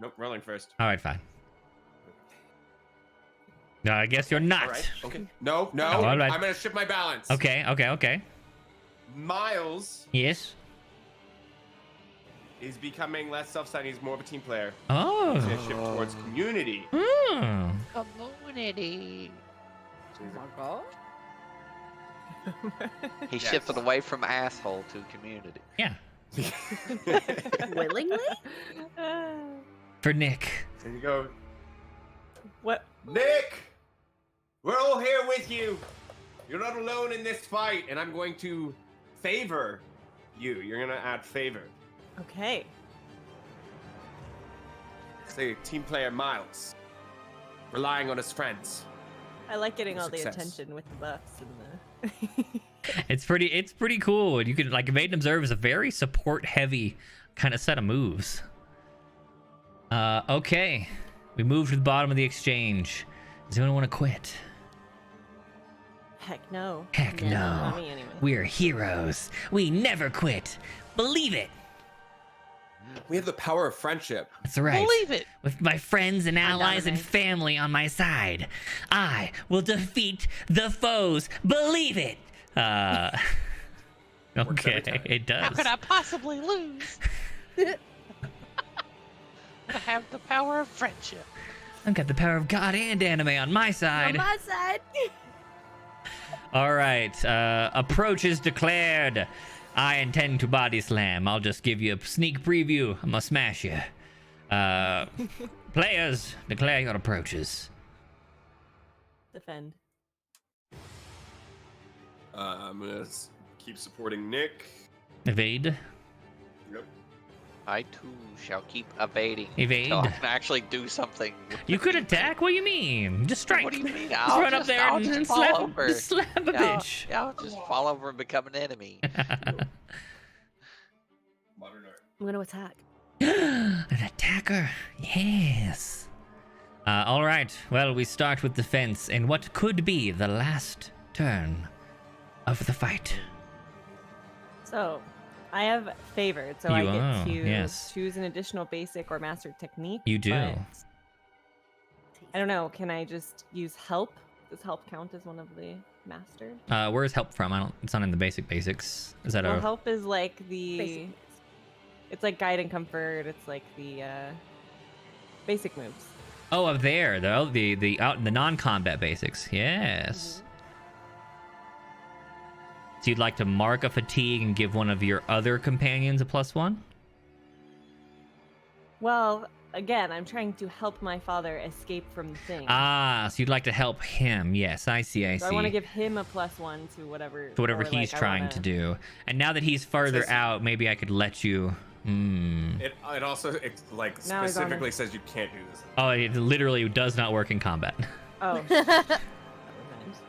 Nope, rolling first. All right, fine. No, I guess you're not. All right. Okay. No. Oh, all right. I'm gonna shift my balance. Okay. Miles Yes. is becoming less self-centered. He's more of a team player. Oh. He's gonna shift towards community. Hmm. Community. Oh my god. He Yes. shifted away from asshole to community. Yeah. Willingly? For Nick. There you go. What? Nick! We're all here with you. You're not alone in this fight, and I'm going to favor you. You're gonna add favor. Okay. Say team player Miles. Relying on his friends. I like getting all the Success. attention with the buffs and the. It's pretty cool. You can like Evade and Observe is a very support heavy kind of set of moves. Okay. We move to the bottom of the exchange. Does anyone want to quit? Heck no. Heck No, no. not me anyway. We're heroes. We never quit. Believe it. We have the power of friendship. That's right. Believe it. With my friends and allies and Anime. family on my side, I will defeat the foes. Believe it. Works every Okay, time. it does. How could I possibly lose? I have the power of friendship. I've got the power of God and anime on my side. On my side. All right, approach is declared. I intend to body slam. I'll just give you a sneak preview. I'm gonna smash you. Players, declare your approaches. Defend. I'm gonna keep supporting Nick. Evade. Yep. I too shall keep evading Evade. until I can actually do something. You could attack. What do you mean? Just strike. What do you mean? Just I'll run up there I'll and just fall slap, over. just slap a bitch. Yeah, I'll just fall over and become an enemy. Modern art. I'm gonna attack. An attacker. Yes. All right. Well, we start with defense in what could be the last turn of the fight. So, I have favored, so I You get are, to yes. choose an additional basic or master technique. You do. but I don't know. Can I just use help? Does help count as one of the masters? Where's help from? I don't. It's not in the basics. Is that Well, a? help is like the. Basic. It's like guide and comfort. It's like the basic moves. Oh, up there though. The out in the non-combat basics. Yes. So you'd like to mark a fatigue and give one of your other companions a +1? Well, again, I'm trying to help my father escape from the thing. Ah, so you'd like to help him. Yes, I see. I so see. I want to give him a +1 to whatever. to whatever or, he's like, I trying wanna- to do. And now that he's further Says- out, maybe I could let you. It also like Now he's on specifically it. says you can't do this. Oh, it literally does not work in combat. Oh. Never mind.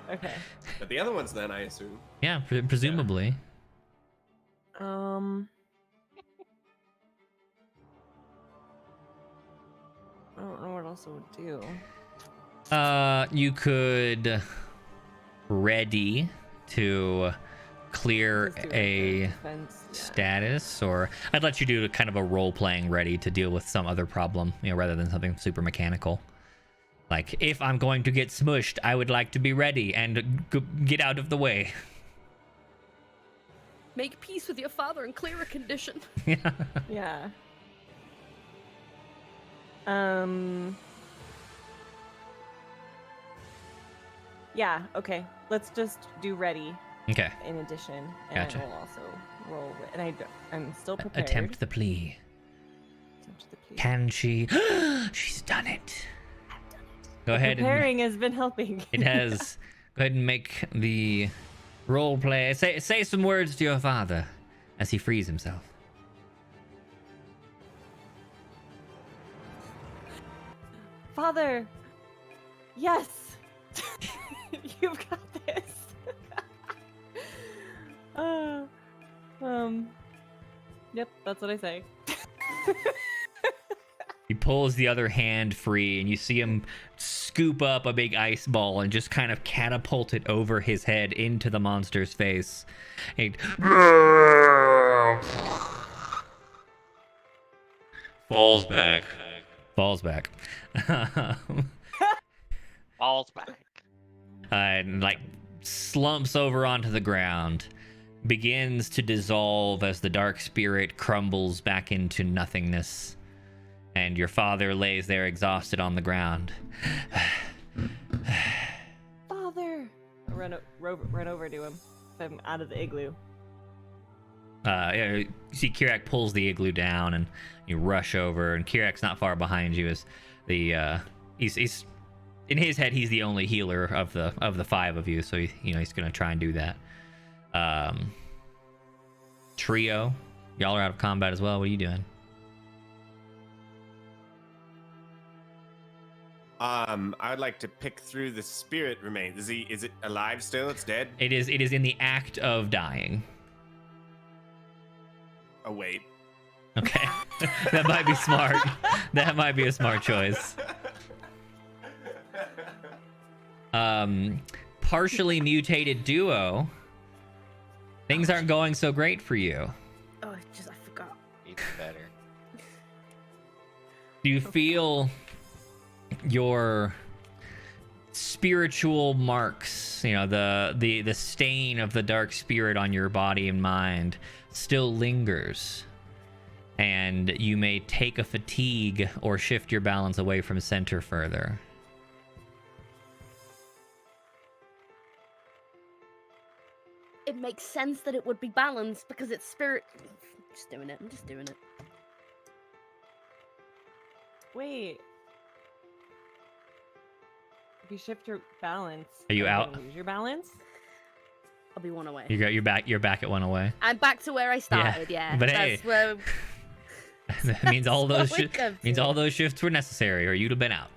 Okay. But the other ones, then I assume. Yeah, presumably. I don't know what else it would do. You could ready to clear Just do a defense, yeah. status, or I'd let you do kind of a role-playing ready to deal with some other problem, rather than something super mechanical. Like, if I'm going to get smushed, I would like to be ready and get out of the way. Make peace with your father and clear a condition. Yeah. Yeah, okay. Let's just do ready Okay. in addition. And Gotcha. we'll also roll. And I'm still prepared. Attempt the plea. Attempt the plea. Can she? She's done it. Go ahead. Preparing has been helping. It has. Go ahead and make the role play. Say some words to your father as he frees himself. Father! Yes! You've got this! Yep, that's what I say. He pulls the other hand free, and you see him scoop up a big ice ball and just kind of catapult it over his head into the monster's face. And Falls back. falls back. Falls back. And like slumps over onto the ground, begins to dissolve as the dark spirit crumbles back into nothingness, and your father lays there exhausted on the ground. Father! I run over to him. I'm out of the igloo. You see Kirak pulls the igloo down, and you rush over, and Kirak's not far behind you. As the he's in his head, he's the only healer of the five of you, so he's gonna try and do that. Trio, y'all are out of combat as well. What are you doing? I'd like to pick through the spirit remains. Is it alive still? It's dead? It is in the act of dying. Oh wait. Okay. That might be smart. That might be a smart choice. Partially mutated duo. Things aren't going so great for you. Oh, I forgot. Even better. Do you feel your spiritual marks, the stain of the dark spirit on your body and mind still lingers And you may take a fatigue or shift your balance away from center further. It makes sense that it would be balanced because it's spirit. I'm just doing it. Wait. If you shift your balance, Are you out? Lose your balance? I'll be one away. You're back. You're back at one away. I'm back to where I started. Yeah, But that's hey, where... that means all those That's what we come means to. all those shifts were necessary, or you'd have been out.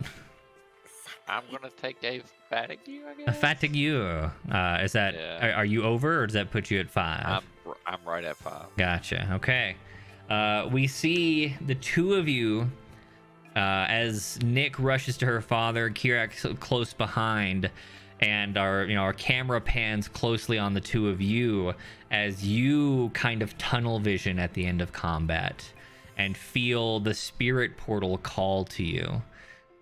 I'm gonna take a fatigue, I A guess. fatigue. Is that? Yeah. Are you over, or does that put you at 5? I'm right at 5. Gotcha. Okay. We see the two of you as Nick rushes to her father, Kirak close behind, and our camera pans closely on the two of you as you kind of tunnel vision at the end of combat and feel the spirit portal call to you,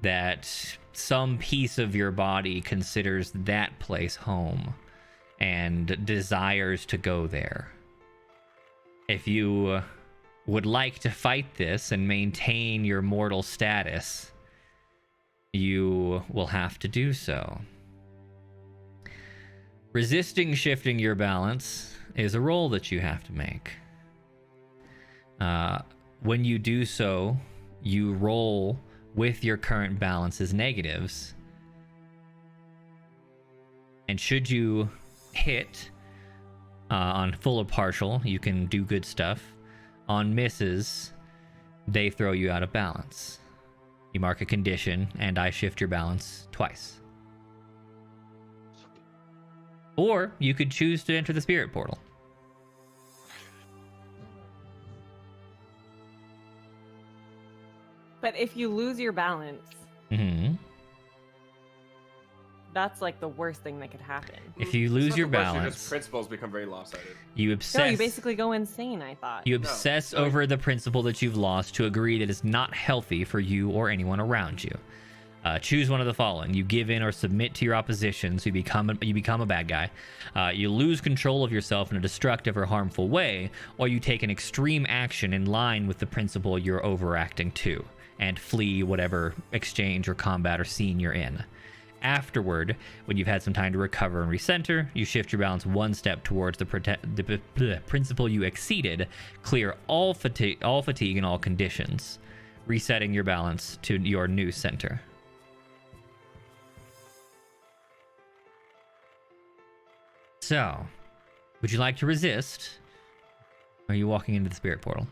that some piece of your body considers that place home and desires to go there. If you would like to fight this and maintain your mortal status, you will have to do so. Resisting shifting your balance is a roll that you have to make. When you do so, you roll with your current balance's negatives. And should you hit on full or partial, you can do good stuff. On misses, they throw you out of balance. You mark a condition, and I shift your balance twice. Or you could choose to enter the spirit portal. But if you lose your balance, Mm-hmm. that's like the worst thing that could happen. If you It's lose not your the worst, balance, just principles become very lopsided. you No, obsess. you basically go insane, I thought. You obsess No. over the principle that you've lost to agree that it's not healthy for you or anyone around you. Choose one of the following. You give in or submit to your opposition, so you become a bad guy. You lose control of yourself in a destructive or harmful way, or you take an extreme action in line with the principle you're overacting to, and flee whatever exchange or combat or scene you're in. Afterward, when you've had some time to recover and recenter, you shift your balance one step towards the principle you exceeded, clear all fatigue and all conditions, resetting your balance to your new center. So, would you like to resist? Or are you walking into the spirit portal?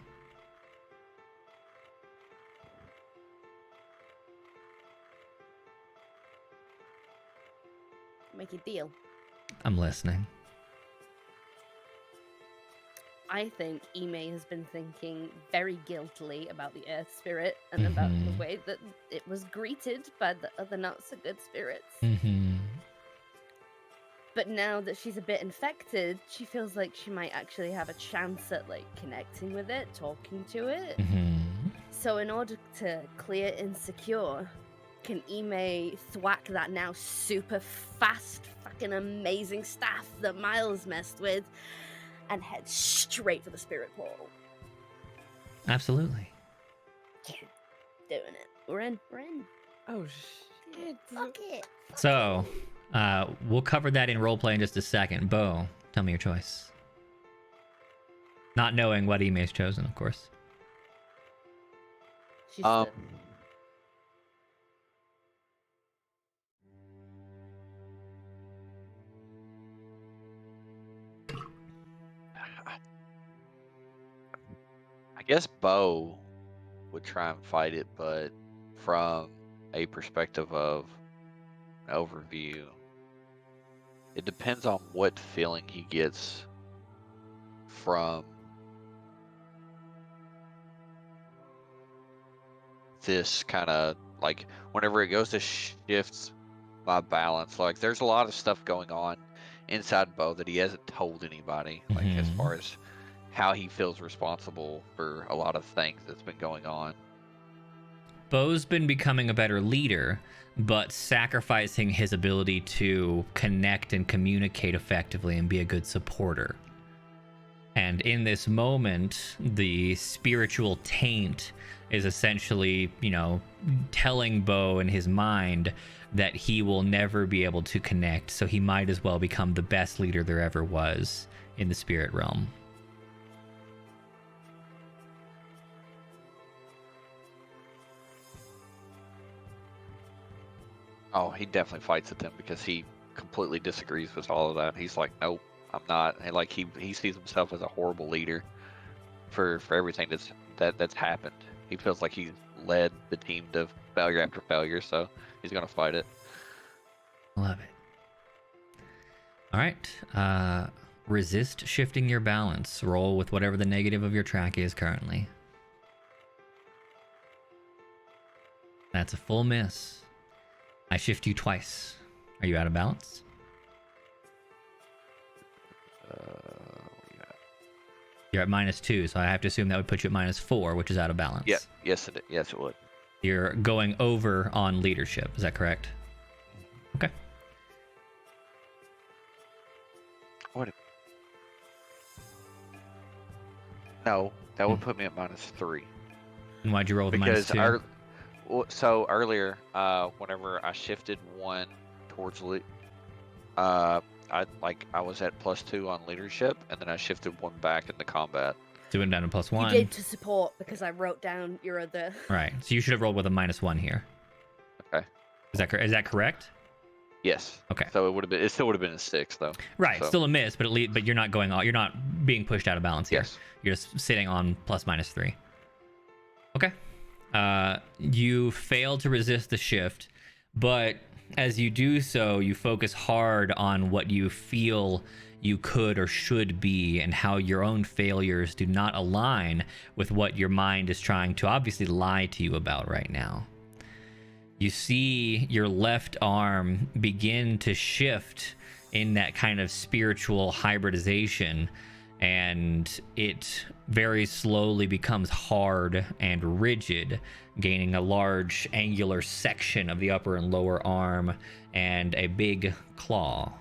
Make a deal. I'm listening. I think Imay has been thinking very guiltily about the Earth Spirit and about the Mhm. way that it was greeted by the other not-so-good spirits. Mm-hmm. But now that she's a bit infected, she feels like she might actually have a chance at, like, connecting with it, talking to it. Mm-hmm. So in order to clear Insecure, can Imay thwack that now super fast, fucking amazing staff that Miles messed with and head straight for the spirit portal? Absolutely. Yeah, doing it. We're in. Oh, shit. Fuck it. So, we'll cover that in roleplay in just a second. Bo, tell me your choice. Not knowing what Imay's chosen, of course. She's I guess Bo would try and fight it, but from a perspective of an overview, it depends on what feeling he gets from this kind of, like, whenever it goes to shifts my balance. Like, there's a lot of stuff going on inside Bo that he hasn't told anybody, like, as Mhm. far as how he feels responsible for a lot of things that's been going on. Bo's been becoming a better leader, but sacrificing his ability to connect and communicate effectively and be a good supporter. And in this moment, the spiritual taint is essentially, telling Bo in his mind that he will never be able to connect, so he might as well become the best leader there ever was in the spirit realm. Oh, he definitely fights at them because he completely disagrees with all of that. He's like, nope, I'm not. And like he sees himself as a horrible leader for everything that's happened. He feels like he's led the team to failure after failure, so he's gonna fight it. Love it. All right. Resist shifting your balance. Roll with whatever the negative of your track is currently. That's a full miss. I shift you twice. Are you out of balance? Yeah. You're at -2, so I have to assume that would put you at -4, which is out of balance. Yeah. Yes, it would. You're going over on leadership. Is that correct? Okay. What? No, that would put me at -3. And why'd you roll with Because -2? so earlier, whenever I shifted one towards I was at +2 on leadership, and then I shifted one back into combat. Doing down to +1. You did to support because I wrote down your other. Right. So you should have rolled with a -1 here. Okay. Is that correct? Yes. Okay. So it still would have been a 6 though. Right. So. Still a miss, but but you're not going all. You're not being pushed out of balance here. Yes. You're just sitting on +/-3. Okay. You fail to resist the shift, but as you do so, you focus hard on what you feel you could or should be and how your own failures do not align with what your mind is trying to obviously lie to you about right now. You see your left arm begin to shift in that kind of spiritual hybridization, and it very slowly becomes hard and rigid, gaining a large angular section of the upper and lower arm and a big claw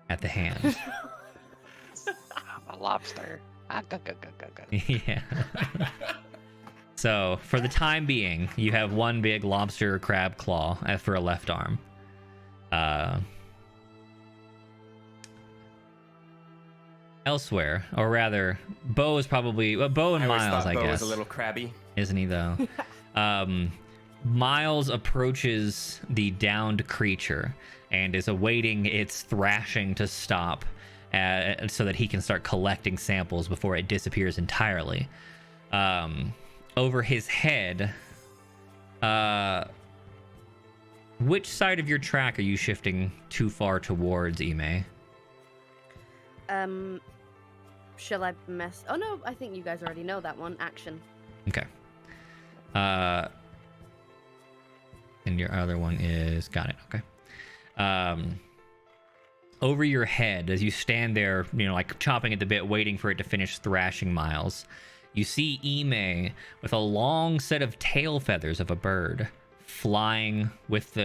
at the hand. I'm a lobster. Yeah. So, for the time being, you have one big lobster crab claw for a left arm. Elsewhere, or rather, Bo is probably Bo and Miles, I Bo guess. was a little crabby, isn't he though? Miles approaches the downed creature and is awaiting its thrashing to stop, so that he can start collecting samples before it disappears entirely. Over his head, which side of your track are you shifting too far towards, Imay? Shall I mess? Oh no, I think you guys already know that one. Action. Okay. And your other one is got it. Okay. Over your head, as you stand there, like chopping at the bit, waiting for it to finish thrashing Miles, you see Imay with a long set of tail feathers of a bird flying with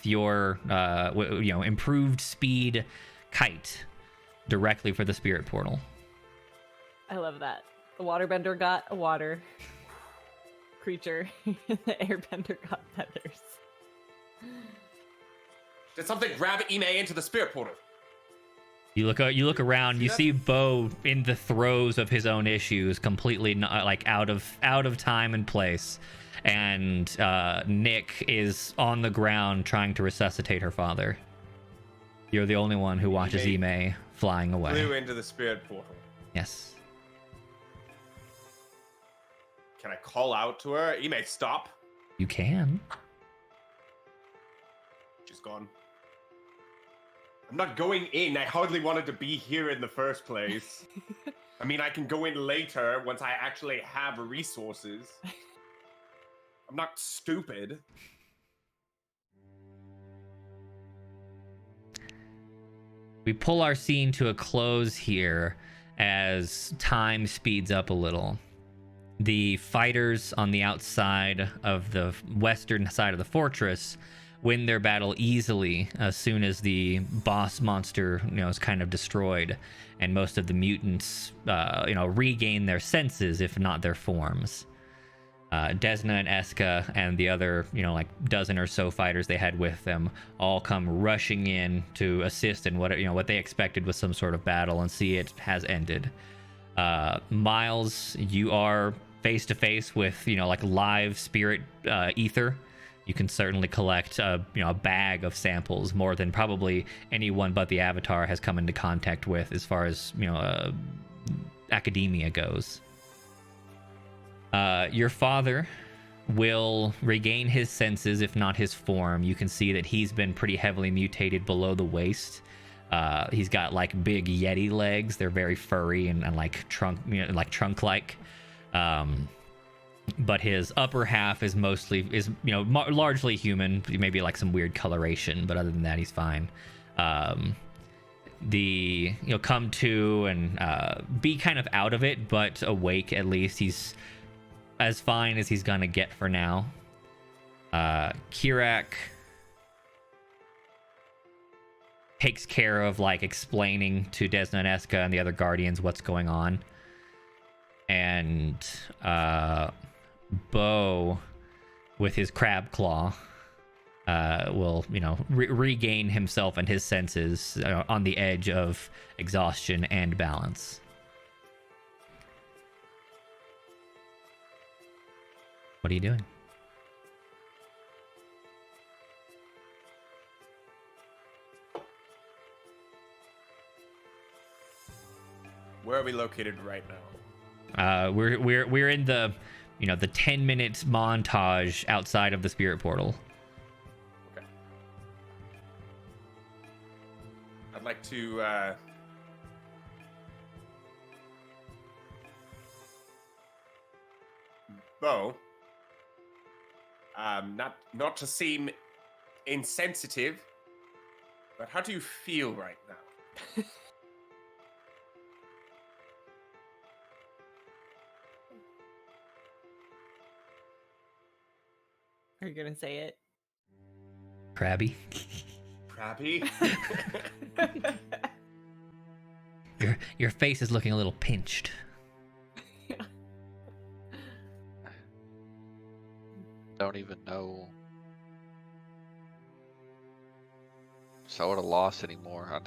your improved speed kite directly for the spirit portal. I love that. The waterbender got a water creature. The airbender got feathers. Did something grab Imay into the spirit portal? You look around. You see Bo in the throes of his own issues, completely out of time and place, and Nick is on the ground trying to resuscitate her father. You're the only one who watches Imay flying away. Flew into the spirit portal. Yes. Can I call out to her? Imay, stop. You can. She's gone. I'm not going in. I hardly wanted to be here in the first place. I mean, I can go in later once I actually have resources. I'm not stupid. We pull our scene to a close here as time speeds up a little. The fighters on the outside of the western side of the fortress win their battle easily as soon as the boss monster, is kind of destroyed, and most of the mutants, regain their senses, if not their forms. Desna and Eska and the other, dozen or so fighters they had with them all come rushing in to assist in what they expected was some sort of battle, and see it has ended. Miles, you are face to face with, live spirit ether. You can certainly collect a bag of samples, more than probably anyone but the Avatar has come into contact with as far as, academia goes. Your father will regain his senses, if not his form. You can see that he's been pretty heavily mutated below the waist. He's got like big Yeti legs. They're very furry and like trunk-like. But his upper half is largely human, maybe like some weird coloration, but other than that, he's fine. Come to and be kind of out of it, but awake at least. He's as fine as he's gonna get for now. Kirak takes care of explaining to Desna and Eska and the other guardians what's going on. And Bo, with his crab claw, will regain himself and his senses on the edge of exhaustion and balance. What are you doing? Where are we located right now? We're in the the 10-minute montage outside of the spirit portal. Okay. I'd like to Bo, not to seem insensitive, but how do you feel right now? Are you gonna say it? Crabby. Crabby? Your face is looking a little pinched. Don't even know. So at a loss anymore.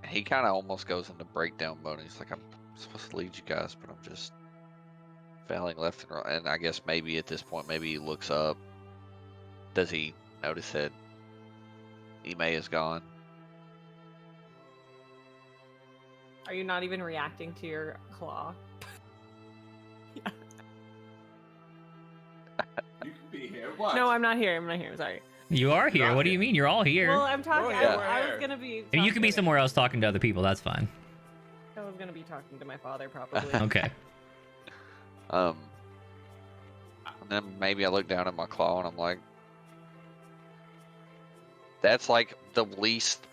He kind of almost goes into breakdown mode. He's like, I'm supposed to lead you guys, but I'm just failing left and right. And I guess maybe at this point, maybe he looks up. Does he notice that Imay is gone? Are you not even reacting to your claw? You can be here. What? No, I'm not here. I'm not here. Sorry. You are here. What do you mean? You're all here. Well, I'm talking. yeah, I was gonna be. And you can be somewhere else talking to other people. That's fine. I was gonna be talking to my father, probably. Okay. And then maybe I look down at my claw and I'm like, that's like the least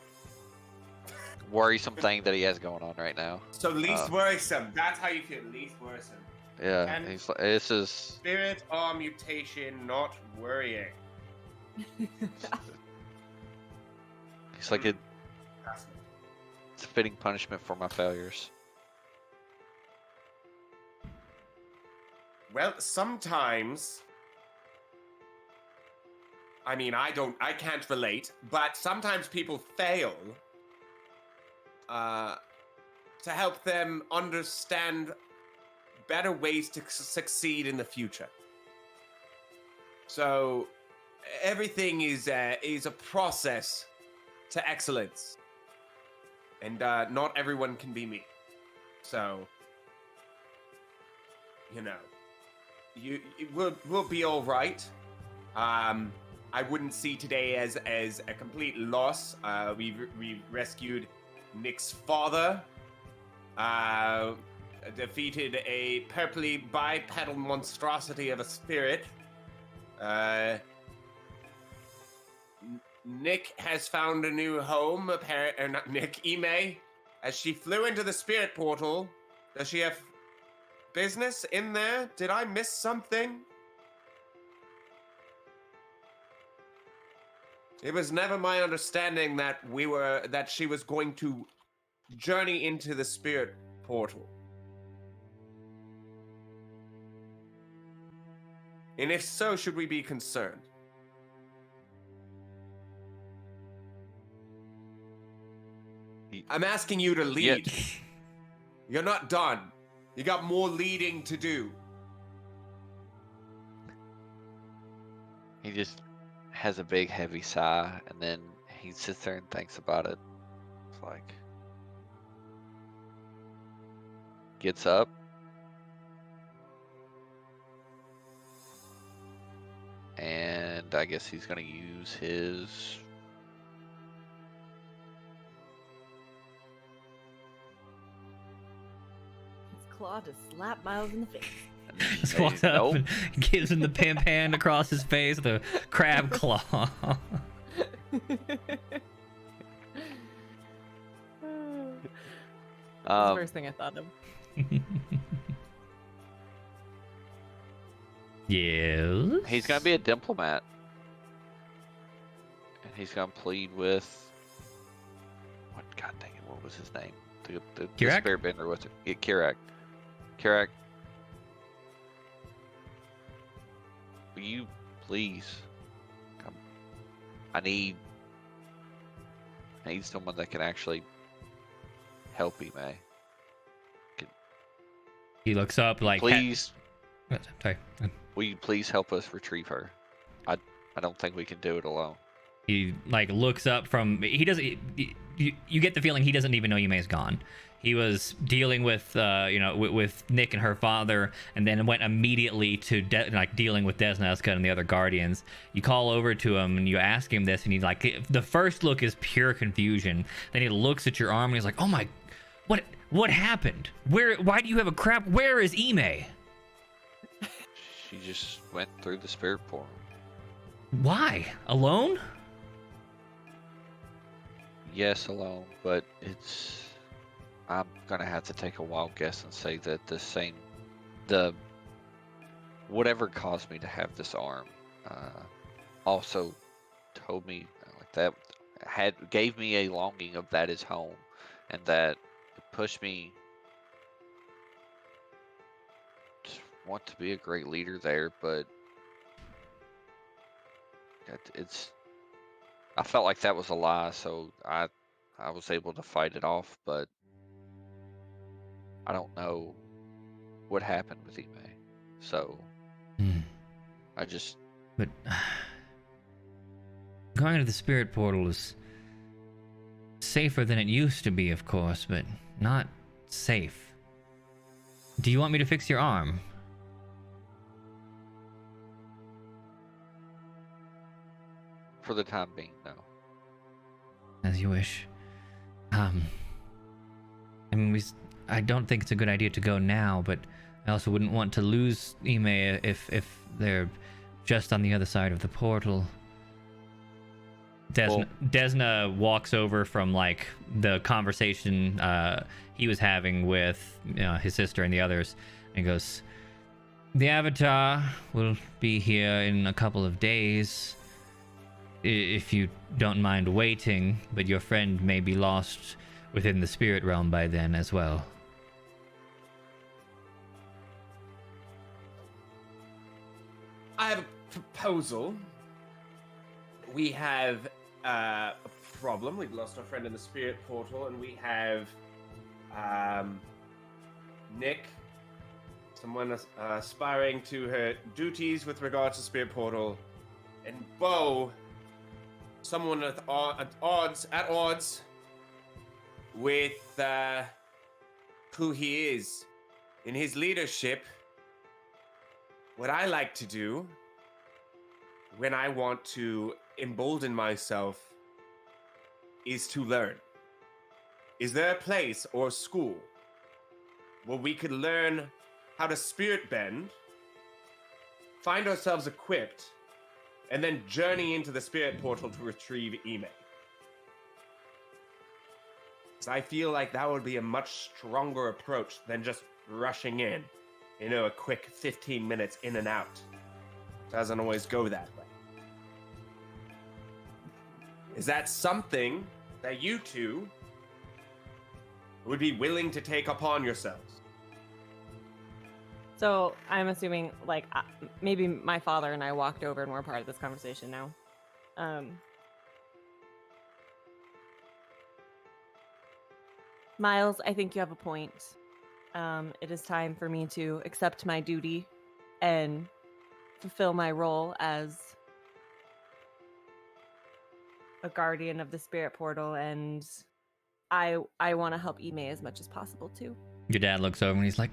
worrisome thing that he has going on right now. So least worrisome. That's how you feel. Least worrisome. Yeah, And he's like, this is spirit or mutation, not worrying. he's like it's a fitting punishment for my failures. Well, sometimes, I mean, I can't relate, but sometimes people fail to help them understand better ways to succeed in the future. So everything is a process to excellence, and not everyone can be me. So we'll be all right. I wouldn't see today as a complete loss. We've rescued Nick's father, defeated a purpley bipedal monstrosity of a spirit. Nick has found a new home, not Nick, Imay, as she flew into the spirit portal Does she have business in there? Did I miss something? It was never my understanding that she was going to journey into the spirit portal. And if so, should we be concerned? I'm asking you to lead. Yeah. You're not done. You got more leading to do. He just has a big heavy sigh, and then he sits there and thinks about it. It's like, gets up, and I guess he's gonna use his Claw to slap Miles in the face. Just walks up and gives him the pimp hand across his face with a crab claw. That's the first thing I thought of. Yes. He's gonna be a diplomat, and he's gonna plead with what? God dang it! What was his name? The Kirak? spirit bender with it. Yeah, Kirak. Kirak, will you please come? I need someone that can actually help Imay. He looks up like, Please, sorry. will you please help us retrieve her? I don't think we can do it alone. He like looks up from. He doesn't. You get the feeling he doesn't even know Yume's gone. He was dealing with, with Nick and her father, and then went immediately to dealing with Desnaska and the other guardians. You call over to him and you ask him this, and he's like, the first look is pure confusion. Then he looks at your arm and he's like, "Oh my, what happened? Why do you have a crap? Where is Imay?" She just went through the spirit portal. Why? Alone? Yes, alone, but I'm gonna have to take a wild guess and say that whatever caused me to have this arm, also told me like that gave me a longing of that is home, and that it pushed me to want to be a great leader there, but I felt like that was a lie, so I was able to fight it off, but I don't know what happened with Imay. So I just But going into the spirit portal is safer than it used to be, of course, but not safe. Do you want me to fix your arm? for the time being, no. As you wish. I mean, I don't think it's a good idea to go now, but I also wouldn't want to lose Imay if they're just on the other side of the portal. Desna walks over from like the conversation he was having with his sister and the others, and goes, "The Avatar will be here in a couple of days. If you don't mind waiting, but your friend may be lost within the spirit realm by then as well." I have a proposal. We have a problem. We've lost our friend in the spirit portal, and we have Nick, someone aspiring to her duties with regards to spirit portal, and Bo, someone at odds with who he is in his leadership. What I like to do when I want to embolden myself is to learn. Is there a place or school where we could learn how to spirit bend, find ourselves equipped, and then journey into the spirit portal to retrieve Imay? Because I feel like that would be a much stronger approach than just rushing in. You know, a quick 15 minutes in and out. Doesn't always go that way. Is that something that you two would be willing to take upon yourselves? So I'm assuming, like, maybe my father and I walked over and we're part of this conversation now. Miles, I think you have a point. It is time for me to accept my duty and fulfill my role as a guardian of the spirit portal, and I want to help Imay as much as possible too. Your dad looks over and he's like,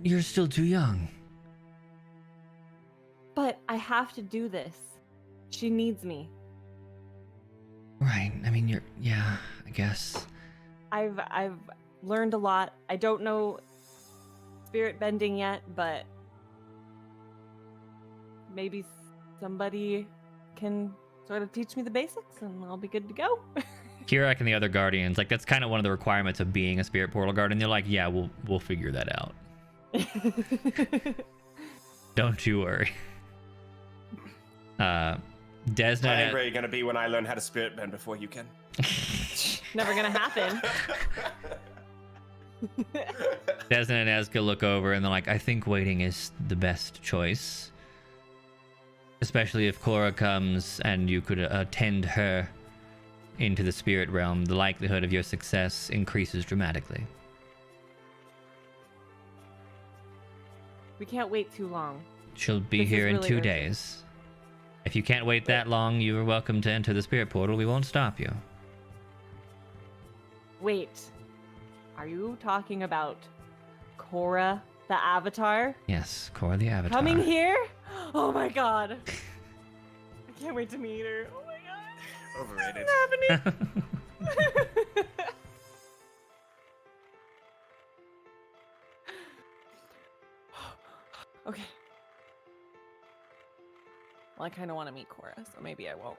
"You're still too young." But I have to do this. She needs me. Right. I mean, yeah, I guess. I've learned a lot. I don't know spirit bending yet, but maybe somebody can sort of teach me the basics and I'll be good to go. Kirak and the other guardians, like, that's kind of one of the requirements of being a spirit portal guardian. They're like, yeah, we'll figure that out. Don't you worry. Desna. How angry are you gonna be when I learn how to spirit bend before you can? Never gonna happen. Desna and Ezka look over and they're like, I think waiting is the best choice. Especially if Cora comes and you could attend her into the spirit realm, the likelihood of your success increases dramatically. We can't wait too long. She'll be This is here in really 2 urgent. days. If you can't wait that long, you are welcome to enter the spirit portal. We won't stop you. Wait. Are you talking about Cora the Avatar? Yes, Cora the Avatar. Coming here? Oh my god. I can't wait to meet her. Oh my god. Overrated. What's happening? Okay. Well, I kind of want to meet Cora, so maybe I won't.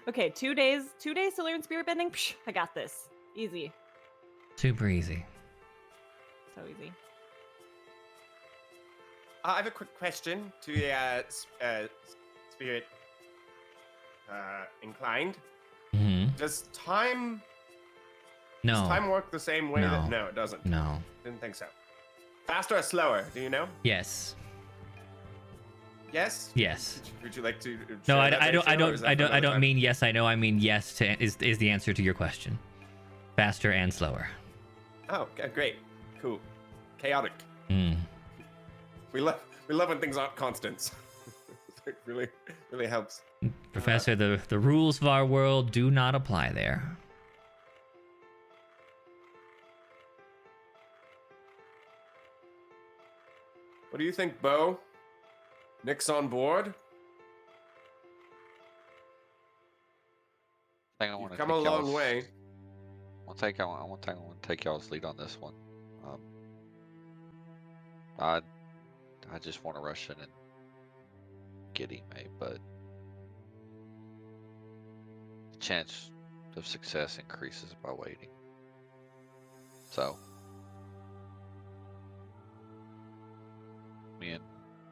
Okay, 2 days. 2 days to learn spirit bending. Psh, I got this. Easy. Super easy. So easy. I have a quick question to the spirit inclined. Mm-hmm. Does time No. work the same way? No. No, it doesn't. No. Didn't think so. Faster or slower? Do you know? Yes. Yes. Yes. Would you like to? No, share I that don't. ratio, or is that for I another don't time? mean yes. I know. I mean yes. Is the answer to your question? Faster and slower. Oh, okay, great, cool, chaotic. Mm. We love when things aren't constants. It really helps. Professor, the rules of our world do not apply there. What do you think, Bo? Nick's on board. I think I want You've to come a long way. I want to take y'all's lead on this one. I just want to rush in and get Imay, but the chance of success increases by waiting. So me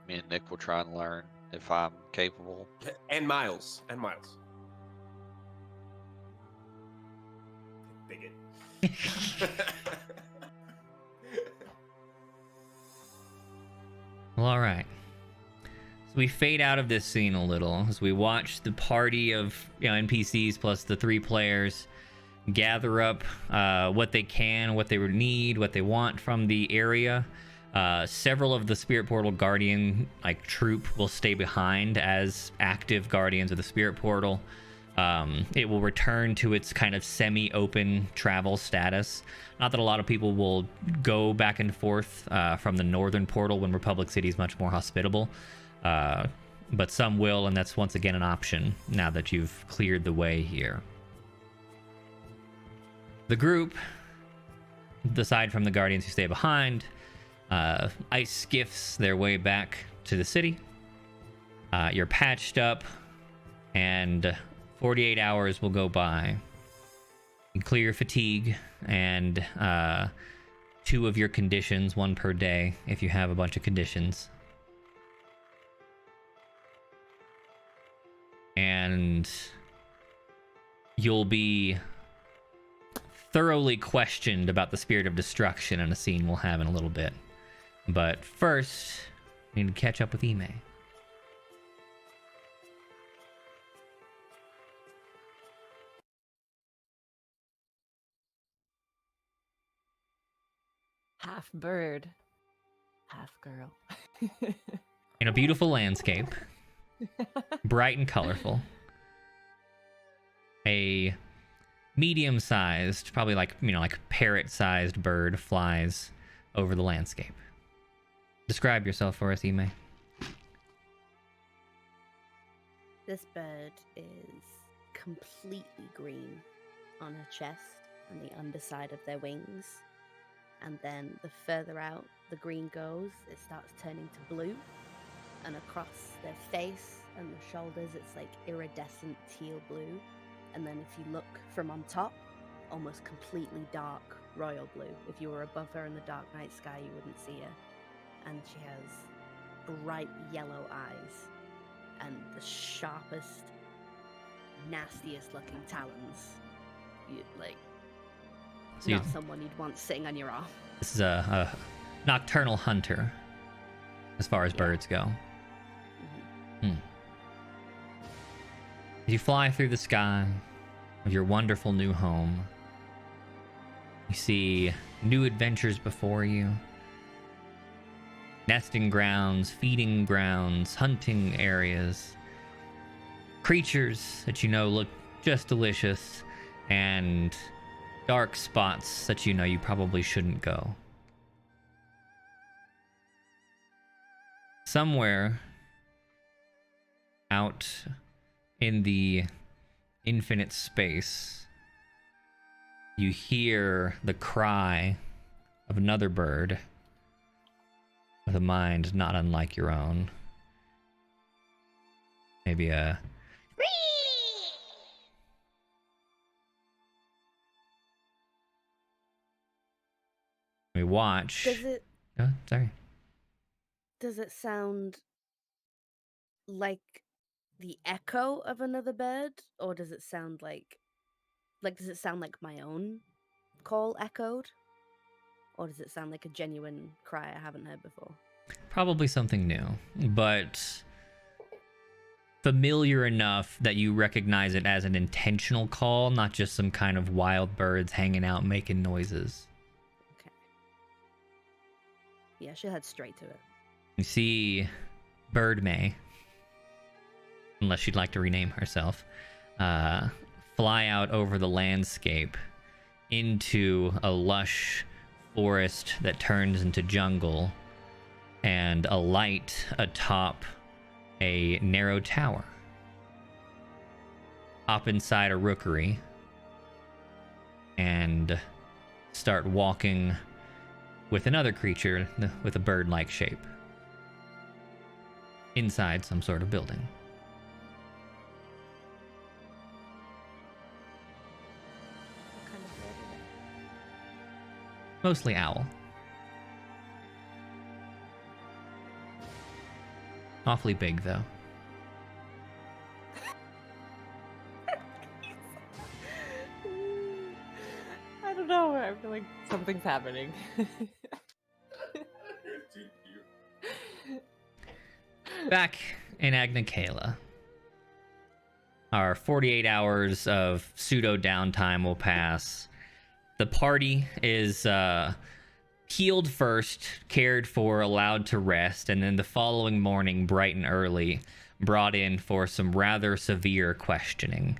and Nick will try and learn if I'm capable. And Miles. Bigot. Well, all right. So we fade out of this scene a little as we watch the party of NPCs plus the 3 players gather up what they can, what they would need, what they want from the area. Several of the Spirit Portal Guardian troop will stay behind as active guardians of the Spirit Portal. It will return to its kind of semi-open travel status. Not that a lot of people will go back and forth from the northern portal when Republic City is much more hospitable. But some will, and that's once again an option now that you've cleared the way here. The group, aside from the Guardians who stay behind, ice skiffs their way back to the city. You're patched up, and 48 hours will go by. You clear your fatigue and 2 of your conditions, 1 per day if you have a bunch of conditions. And you'll be thoroughly questioned about the spirit of destruction in a scene we'll have in a little bit. But first, we need to catch up with Imay. Half bird, half girl. In a beautiful landscape, bright and colorful, a medium-sized, probably like parrot-sized bird flies over the landscape. Describe yourself for us, Imay. This bird is completely green on her chest and the underside of their wings. And then the further out the green goes, it starts turning to blue. And across their face and the shoulders, it's like iridescent teal blue. And then if you look from on top, almost completely dark royal blue. If you were above her in the dark night sky, you wouldn't see her. And she has bright yellow eyes and the sharpest, nastiest looking talons. Not someone you'd want sitting on your arm. This is a nocturnal hunter, as far as birds go. Mm-hmm. As you fly through the sky of your wonderful new home, you see new adventures before you. Nesting grounds, feeding grounds, hunting areas. Creatures that you know look just delicious, and dark spots that you know you probably shouldn't go. Somewhere out in the infinite space, you hear the cry of another bird with a mind not unlike your own. Maybe a we watch. Does it? Oh, sorry. Does it sound like the echo of another bird, or does it sound like does it sound like my own call echoed, or does it sound like a genuine cry I haven't heard before? Probably something new, but familiar enough that you recognize it as an intentional call, not just some kind of wild birds hanging out making noises. Okay. Yeah, she'll head straight to it. You see Bird May, unless she'd like to rename herself, fly out over the landscape into a lush forest that turns into jungle, and alight atop a narrow tower. Hop inside a rookery and start walking with another creature with a bird-like shape inside some sort of building. What kind of bird is it? Mostly owl. Awfully big, though. I don't know. I feel like something's happening. Back in Agnicala, our 48 hours of pseudo downtime will pass. The party is healed first, cared for, allowed to rest, and then the following morning, bright and early, brought in for some rather severe questioning.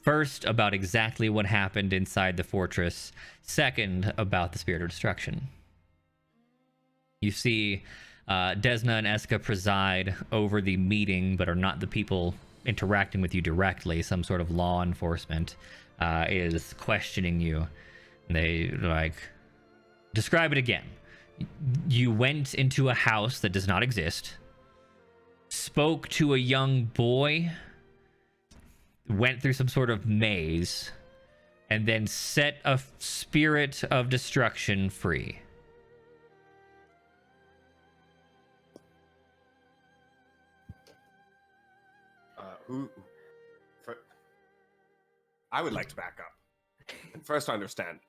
First, about exactly what happened inside the fortress. Second, about the spirit of destruction. You see Desna and Eska preside over the meeting, but are not the people interacting with you directly. Some sort of law enforcement is questioning you. They describe it again. You went into a house that does not exist, spoke to a young boy, went through some sort of maze, and then set a spirit of destruction free. I would like to back up and first understand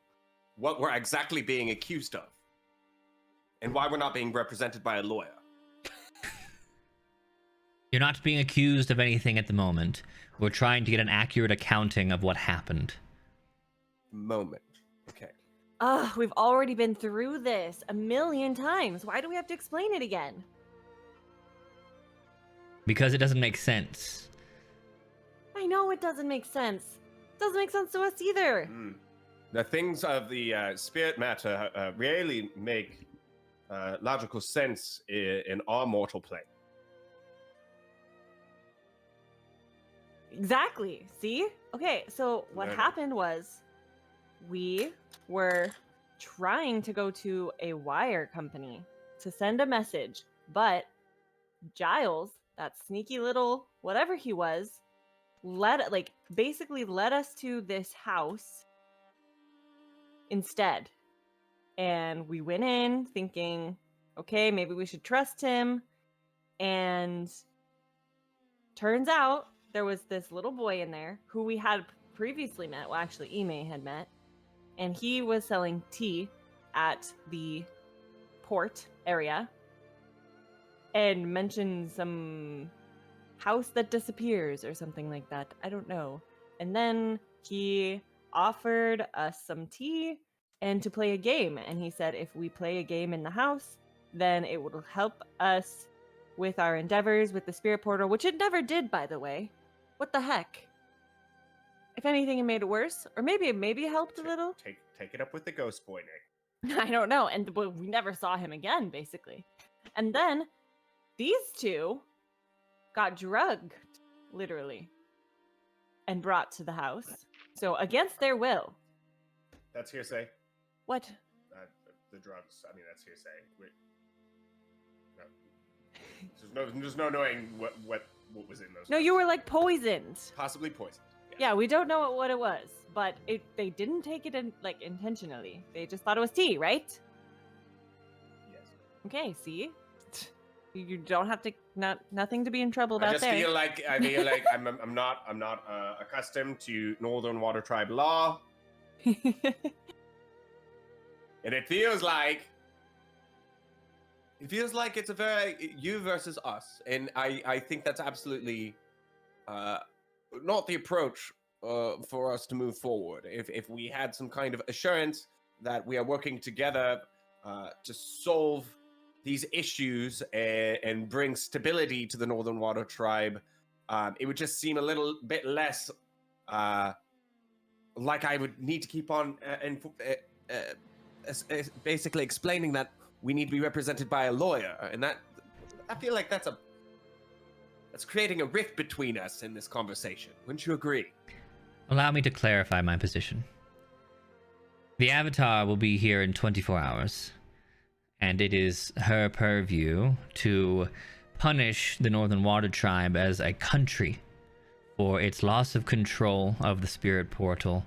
what we're exactly being accused of and why we're not being represented by a lawyer. You're not being accused of anything at the moment. We're trying to get an accurate accounting of what happened. Moment. Okay. Ugh, we've already been through this 1,000,000 times. Why do we have to explain it again? Because it doesn't make sense. I know it doesn't make sense. It doesn't make sense to us either. The things of the spirit matter really make logical sense in our mortal plane. Exactly. See? Okay, so what happened was we were trying to go to a wire company to send a message, but Giles, that sneaky little whatever he was, basically led us to this house instead. And we went in thinking, okay, maybe we should trust him. And turns out there was this little boy in there who we had previously met. Well, actually, Imay had met. And he was selling tea at the port area and mentioned some house that disappears or something like that. I don't know. And then he offered us some tea and to play a game. And he said if we play a game in the house, then it will help us with our endeavors with the spirit portal, which it never did, by the way. What the heck? If anything, it made it worse, or maybe it helped a little. Take it up with the ghost boy, Nick. I don't know, and we never saw him again, basically. And then these two got drugged, literally, and brought to the house. So against their will. That's hearsay. What? The drugs. I mean, that's hearsay. No. There's no knowing what was in those. No, you were like poisoned. Possibly poisoned. Yeah, we don't know what it was, but they didn't take it in intentionally. They just thought it was tea, right? Yes. Okay, see, you don't have to nothing to be in trouble about. I feel like I'm not accustomed to Northern Water Tribe law, and it feels like it's a very you versus us, and I think that's absolutely not the approach for us to move forward. If we had some kind of assurance that we are working together to solve these issues and bring stability to the Northern Water Tribe, it would just seem a little bit less like I would need to keep on basically explaining that we need to be represented by a lawyer, and that I feel like that's creating a rift between us in this conversation. Wouldn't you agree? Allow me to clarify my position. The Avatar will be here in 24 hours, and it is her purview to punish the Northern Water Tribe as a country for its loss of control of the spirit portal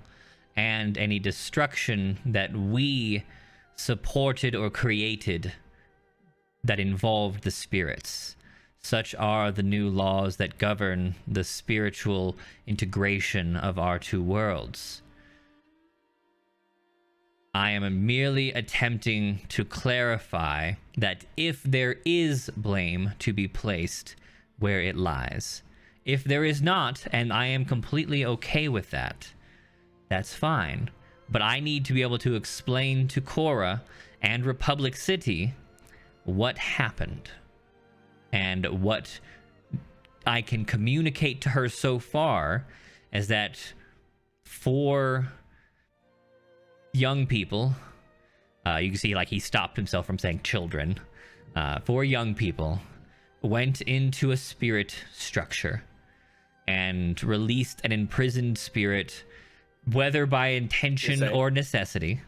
and any destruction that we supported or created that involved the spirits. Such are the new laws that govern the spiritual integration of our two worlds. I am merely attempting to clarify that if there is blame to be placed where it lies. If there is not, and I am completely okay with that, that's fine. But I need to be able to explain to Cora and Republic City what happened. And what I can communicate to her so far is that 4 young people, you can see like he stopped himself from saying children, 4 young people went into a spirit structure and released an imprisoned spirit, whether by intention or necessity.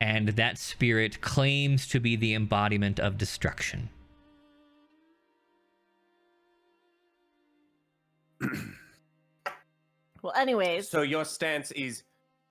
And that spirit claims to be the embodiment of destruction. Well, anyways. So your stance is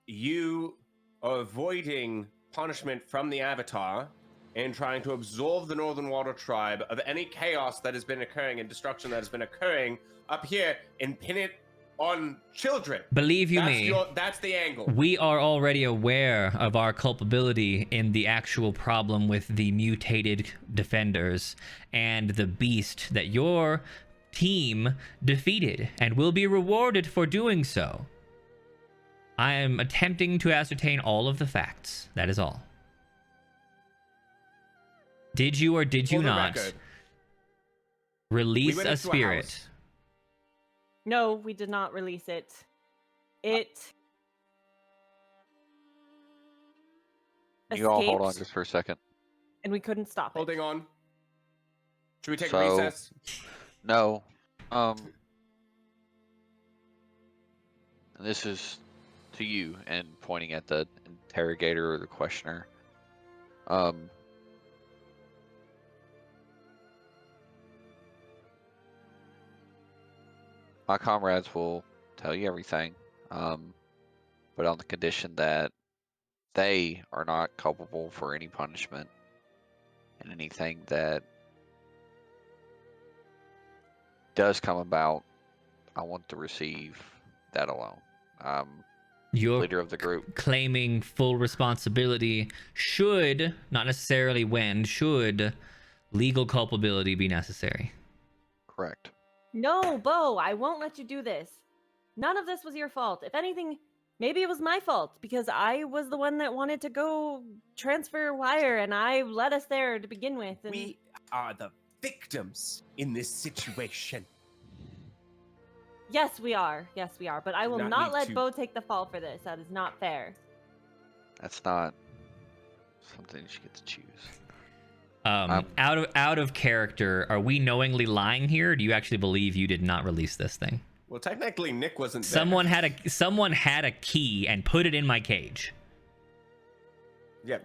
you are avoiding punishment from the Avatar and trying to absolve the Northern Water Tribe of any chaos that has been occurring and destruction that has been occurring up here and pin it on children. Believe you me, That's the angle. we are already aware of our culpability in the actual problem with the mutated defenders and the beast that your team defeated and will be rewarded for doing so. I am attempting to ascertain all of the facts. That is all. Did you or did you For the not record, release went a into spirit? house. No, we did not release it. It You all hold on escaped, just for a second. and we couldn't stop it. Holding on. Should we take So- a recess? No. And this is to you and pointing at the interrogator or the questioner. My comrades will tell you everything, but on the condition that they are not culpable for any punishment and anything that does come about, I want to receive that alone. You're Leader of the group. claiming full responsibility should, not necessarily when, should legal culpability be necessary. Correct. No, Bo, I won't let you do this. None of this was your fault. If anything, maybe it was my fault because I was the one that wanted to go transfer wire and I led us there to begin with. And We are the victims in this situation. yes, we are. Yes, we are. But I will Not not need let to- Bo take the fall for this. That is not fair. That's not something you should get to choose. Out of character, are we knowingly lying here? Or do you actually believe you did not release this thing? Well, technically, Nick wasn't there. Someone had a key and put it in my cage. Yeah,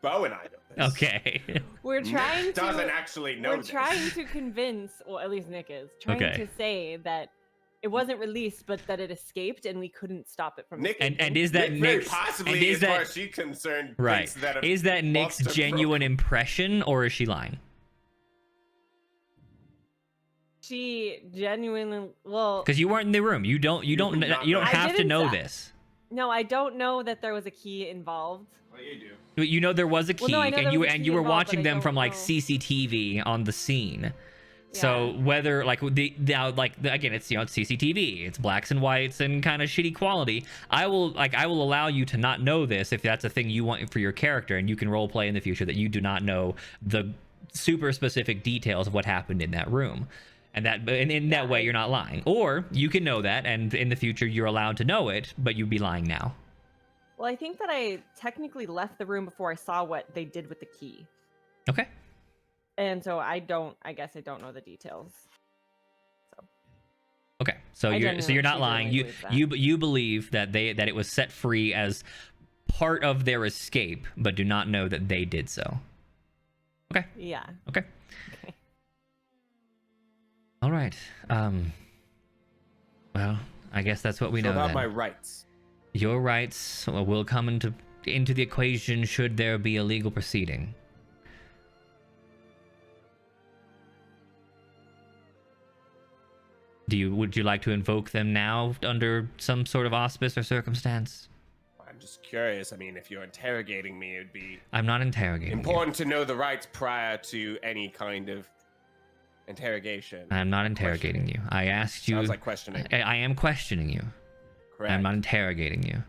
Bo and I know this. Okay. We're Nick trying to. doesn't actually know We're this. trying to convince, well, at least Nick is trying Okay. to say that it wasn't released, but that it escaped, and we couldn't stop it from Nick- escaping. And is that Nick very Nick's possibly, and is as that far as she's concerned, right? thinks that a Is that Nick's monster genuine broke- impression, or is she lying? She genuinely, well, Because you weren't in the room. You don't would not you don't know. I have to didn't know sa- this. no, I don't know that there was a key involved. Well, you do. You know there was a key, Well, no, I know and there you was a and key you were involved, watching but I them from don't like know. CCTV on the scene. So whether like again, it's it's CCTV, it's blacks and whites and kind of shitty quality. I will allow you to not know this if that's a thing you want for your character, and you can role play in the future that you do not know the super specific details of what happened in that room. And in that way, you're not lying. Or you can know that, and in the future, you're allowed to know it, but you'd be lying now. Well, I think that I technically left the room before I saw what they did with the key. Okay. And so I guess I don't know the details. Okay. So I you're genuinely not lying. You believe that. you believe that it was set free as part of their escape, but do not know that they did so. Okay. Yeah. Okay. Okay. All right. Well, I guess that's what we So know about then. my rights. Your rights will come into the equation should there be a legal proceeding. Would you like to invoke them now under some sort of auspice or circumstance? I'm just curious. I mean, if you're interrogating me, it'd be I'm not interrogating important to know the rights prior to any kind of interrogation. you. I'm not interrogating you. I asked you. Sounds like questioning. I am questioning you. Correct. I'm not interrogating you.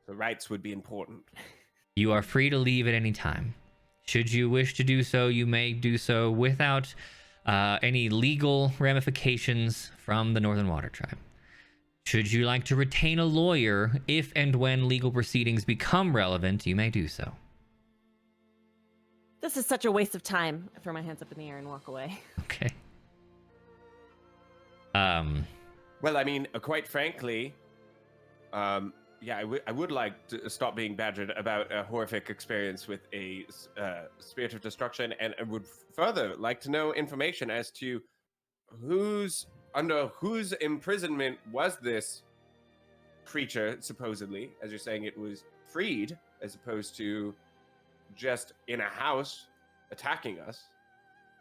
The rights would be important. You are free to leave at any time. Should you wish to do so, you may do so without any legal ramifications from the Northern Water Tribe. Should you like to retain a lawyer if and when legal proceedings become relevant, you may do so. This is such a waste of time. I throw my hands up in the air and walk away. Okay. Well, I mean, quite frankly, yeah, I would like to stop being badgered about a horrific experience with a spirit of destruction, and I would further like to know information as to under whose imprisonment was this creature, supposedly, as you're saying, it was freed as opposed to just in a house attacking us.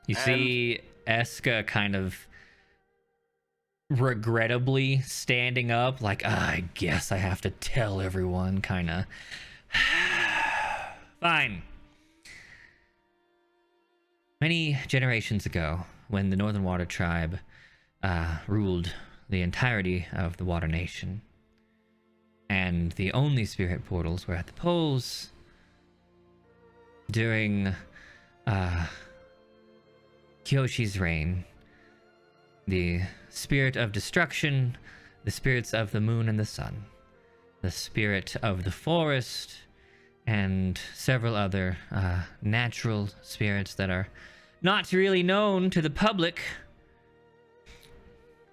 You And- see Eska kind of regrettably standing up, like, I guess I have to tell everyone, kind of. Fine. Many generations ago, when the Northern Water Tribe ruled the entirety of the Water Nation, and the only spirit portals were at the poles, during Kyoshi's reign, the spirit of destruction, the spirits of the moon and the sun, the spirit of the forest, and several other natural spirits that are not really known to the public,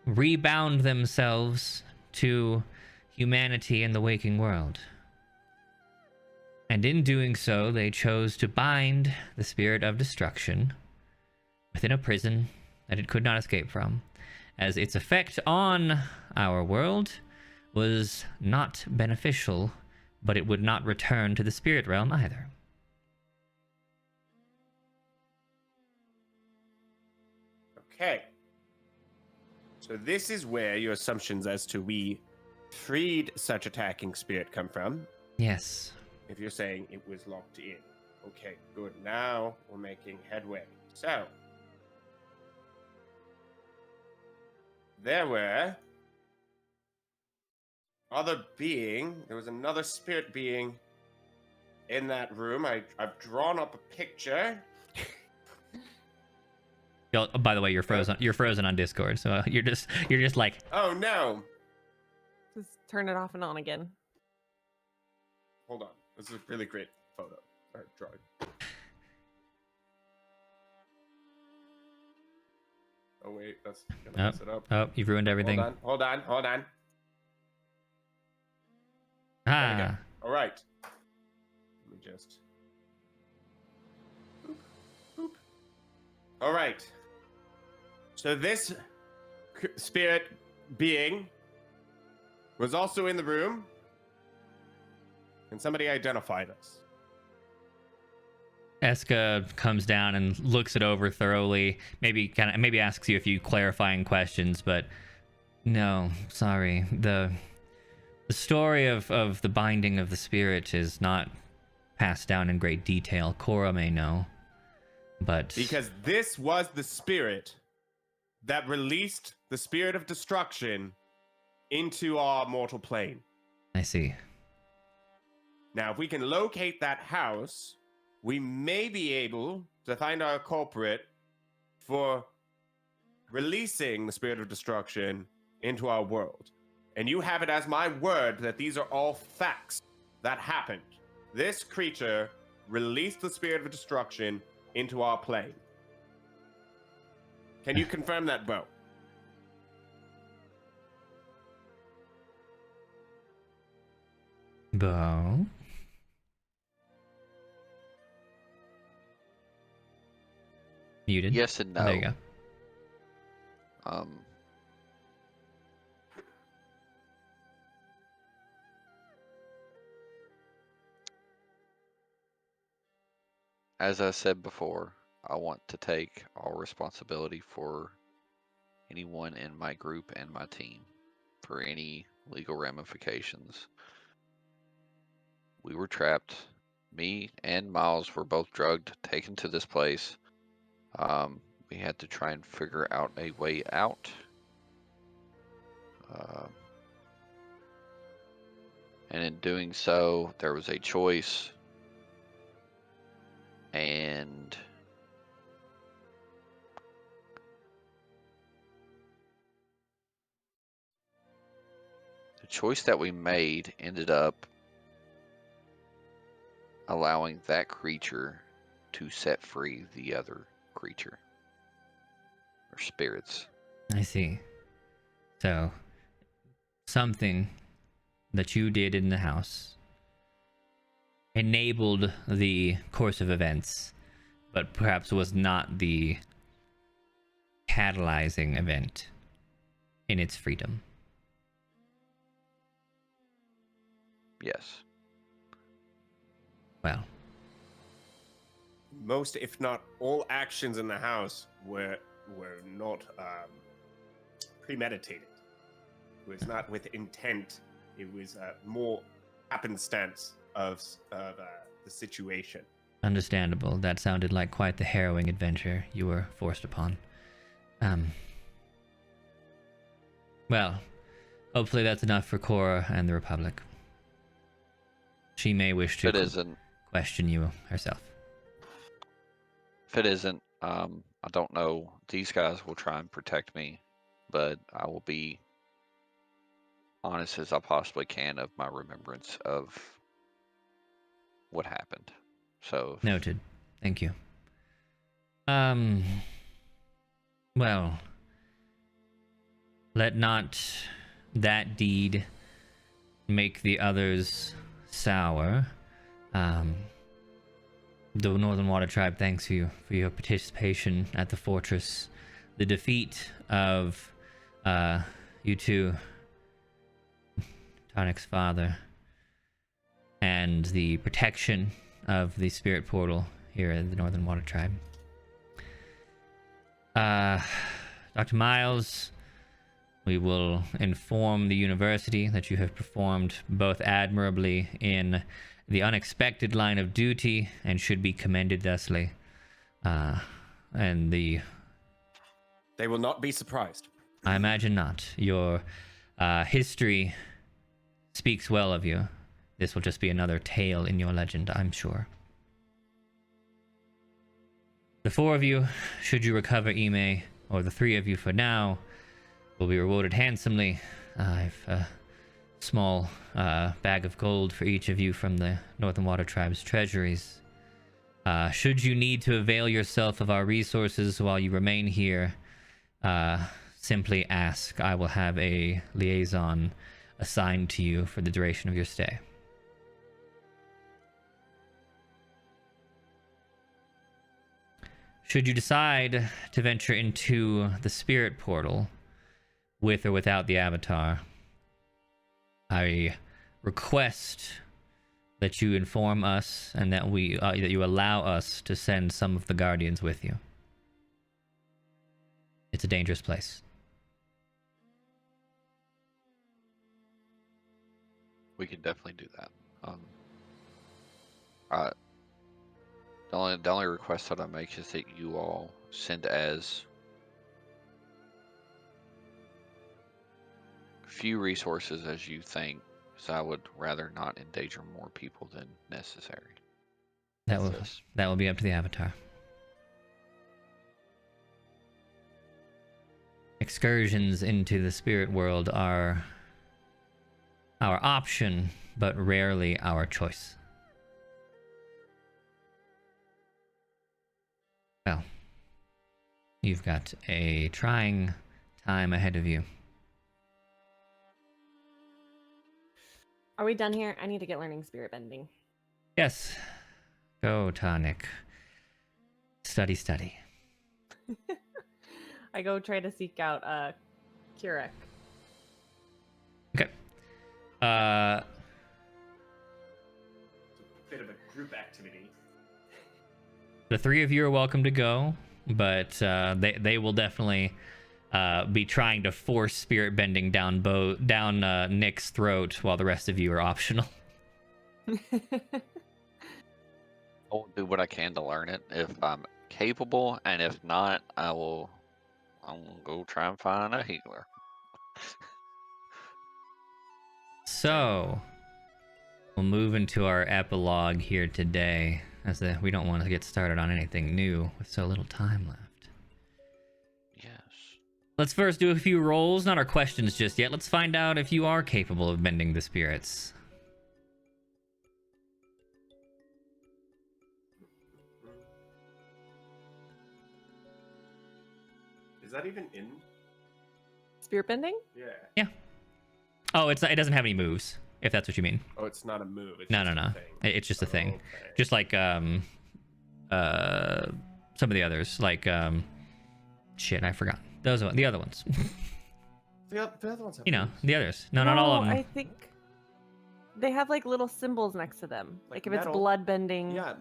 rebound themselves to humanity in the waking world. And in doing so, they chose to bind the spirit of destruction within a prison that it could not escape from, as its effect on our world was not beneficial, but it would not return to the spirit realm either. Okay. So this is where your assumptions as to we freed such attacking spirit come from. Yes. If you're saying it was locked in. Okay, good. Now we're making headway. So, there were there was another spirit being in that room. I've drawn up a picture. Oh, by the way, you're frozen. You're frozen on Discord, so you're just like, Oh no! Just turn it off and on again. Hold on. This is a really great photo. Or drawing. Oh wait, that's gonna mess it up. oh, you've ruined everything. Hold on. Ah, All right. Let me just. Boop. All right. So this spirit being was also in the room, and somebody identified us. Eska comes down and looks it over thoroughly. Maybe asks you a few clarifying questions, but no, sorry. The story of the binding of the spirit is not passed down in great detail. Korra may know, but Because this was the spirit that released the spirit of destruction into our mortal plane. I see. Now, if we can locate that house, we may be able to find our culprit for releasing the spirit of destruction into our world. And you have it as my word that these are all facts that happened. This creature released the spirit of destruction into our plane. Can you confirm that, Bo? Bo. Muted. Yes and no. There you go. As I said before, I want to take all responsibility for anyone in my group and my team for any legal ramifications. We were trapped. Me and Miles were both drugged, taken to this place. We had to try and figure out a way out. And in doing so, there was a choice. And the choice that we made ended up allowing that creature to set free the other creature. Or spirits. I see. So, something that you did in the house enabled the course of events, but perhaps was not the catalyzing event in its freedom. Yes. Well, Most, if not all, actions in the house were not premeditated. It was not with intent. It was more happenstance of the situation. understandable. That sounded like quite the harrowing adventure you were forced upon. Well, hopefully that's enough for Cora and the Republic. She may wish to If it isn't, question you herself. if it isn't, I don't know. These guys will try and protect me, but I will be honest as I possibly can of my remembrance of what happened. So Noted. Thank you. Well, let not that deed make the others sour. The Northern Water Tribe thanks you for your participation at the fortress. The defeat of you two, Tarniq's father, and the protection of the spirit portal here at the Northern Water Tribe. Dr. Miles, we will inform the university that you have performed both admirably in the unexpected line of duty and should be commended thusly. And They will not be surprised. I imagine not. Your history speaks well of you. This will just be another tale in your legend, I'm sure. The four of you, should you recover Imay, or the three of you for now, will be rewarded handsomely. I've a small bag of gold for each of you from the Northern Water Tribe's treasuries. Should you need to avail yourself of our resources while you remain here, simply ask. I will have a liaison assigned to you for the duration of your stay. Should you decide to venture into the spirit portal, with or without the avatar, I request that you inform us and that that you allow us to send some of the guardians with you. It's a dangerous place. we can definitely do that. The only request that I make is that you all send as few resources as you think, because I would rather not endanger more people than necessary. That will be up to the avatar. Excursions into the spirit world are our option, but rarely our choice. Well, you've got a trying time ahead of you. Are we done here? I need to get learning spirit bending. Yes. Go, Tarniq. Study, study. I go try to seek out Kurek. Okay. It's a bit of a group activity. The three of you are welcome to go, but they will definitely be trying to force spirit bending down Nick's throat, while the rest of you are optional. I'll do what I can to learn it if I'm capable, and if not, I'm gonna go try and find a healer. So, we'll move into our epilogue here today, as we don't want to get started on anything new with so little time left. Yes. Let's first do a few rolls, not our questions just yet. Let's find out if you are capable of bending the spirits. Is that even in? Spirit bending? Yeah. Yeah. Oh, it doesn't have any moves, if that's what you mean. Oh, it's not a move. It's No. just a thing. It's just a thing. Okay. Just like some of the others, like shit, I forgot. The other ones. The other ones have You know, moves. the others. No, not all of them. I think They have like little symbols next to them. Like if it's metal. blood bending. Yeah,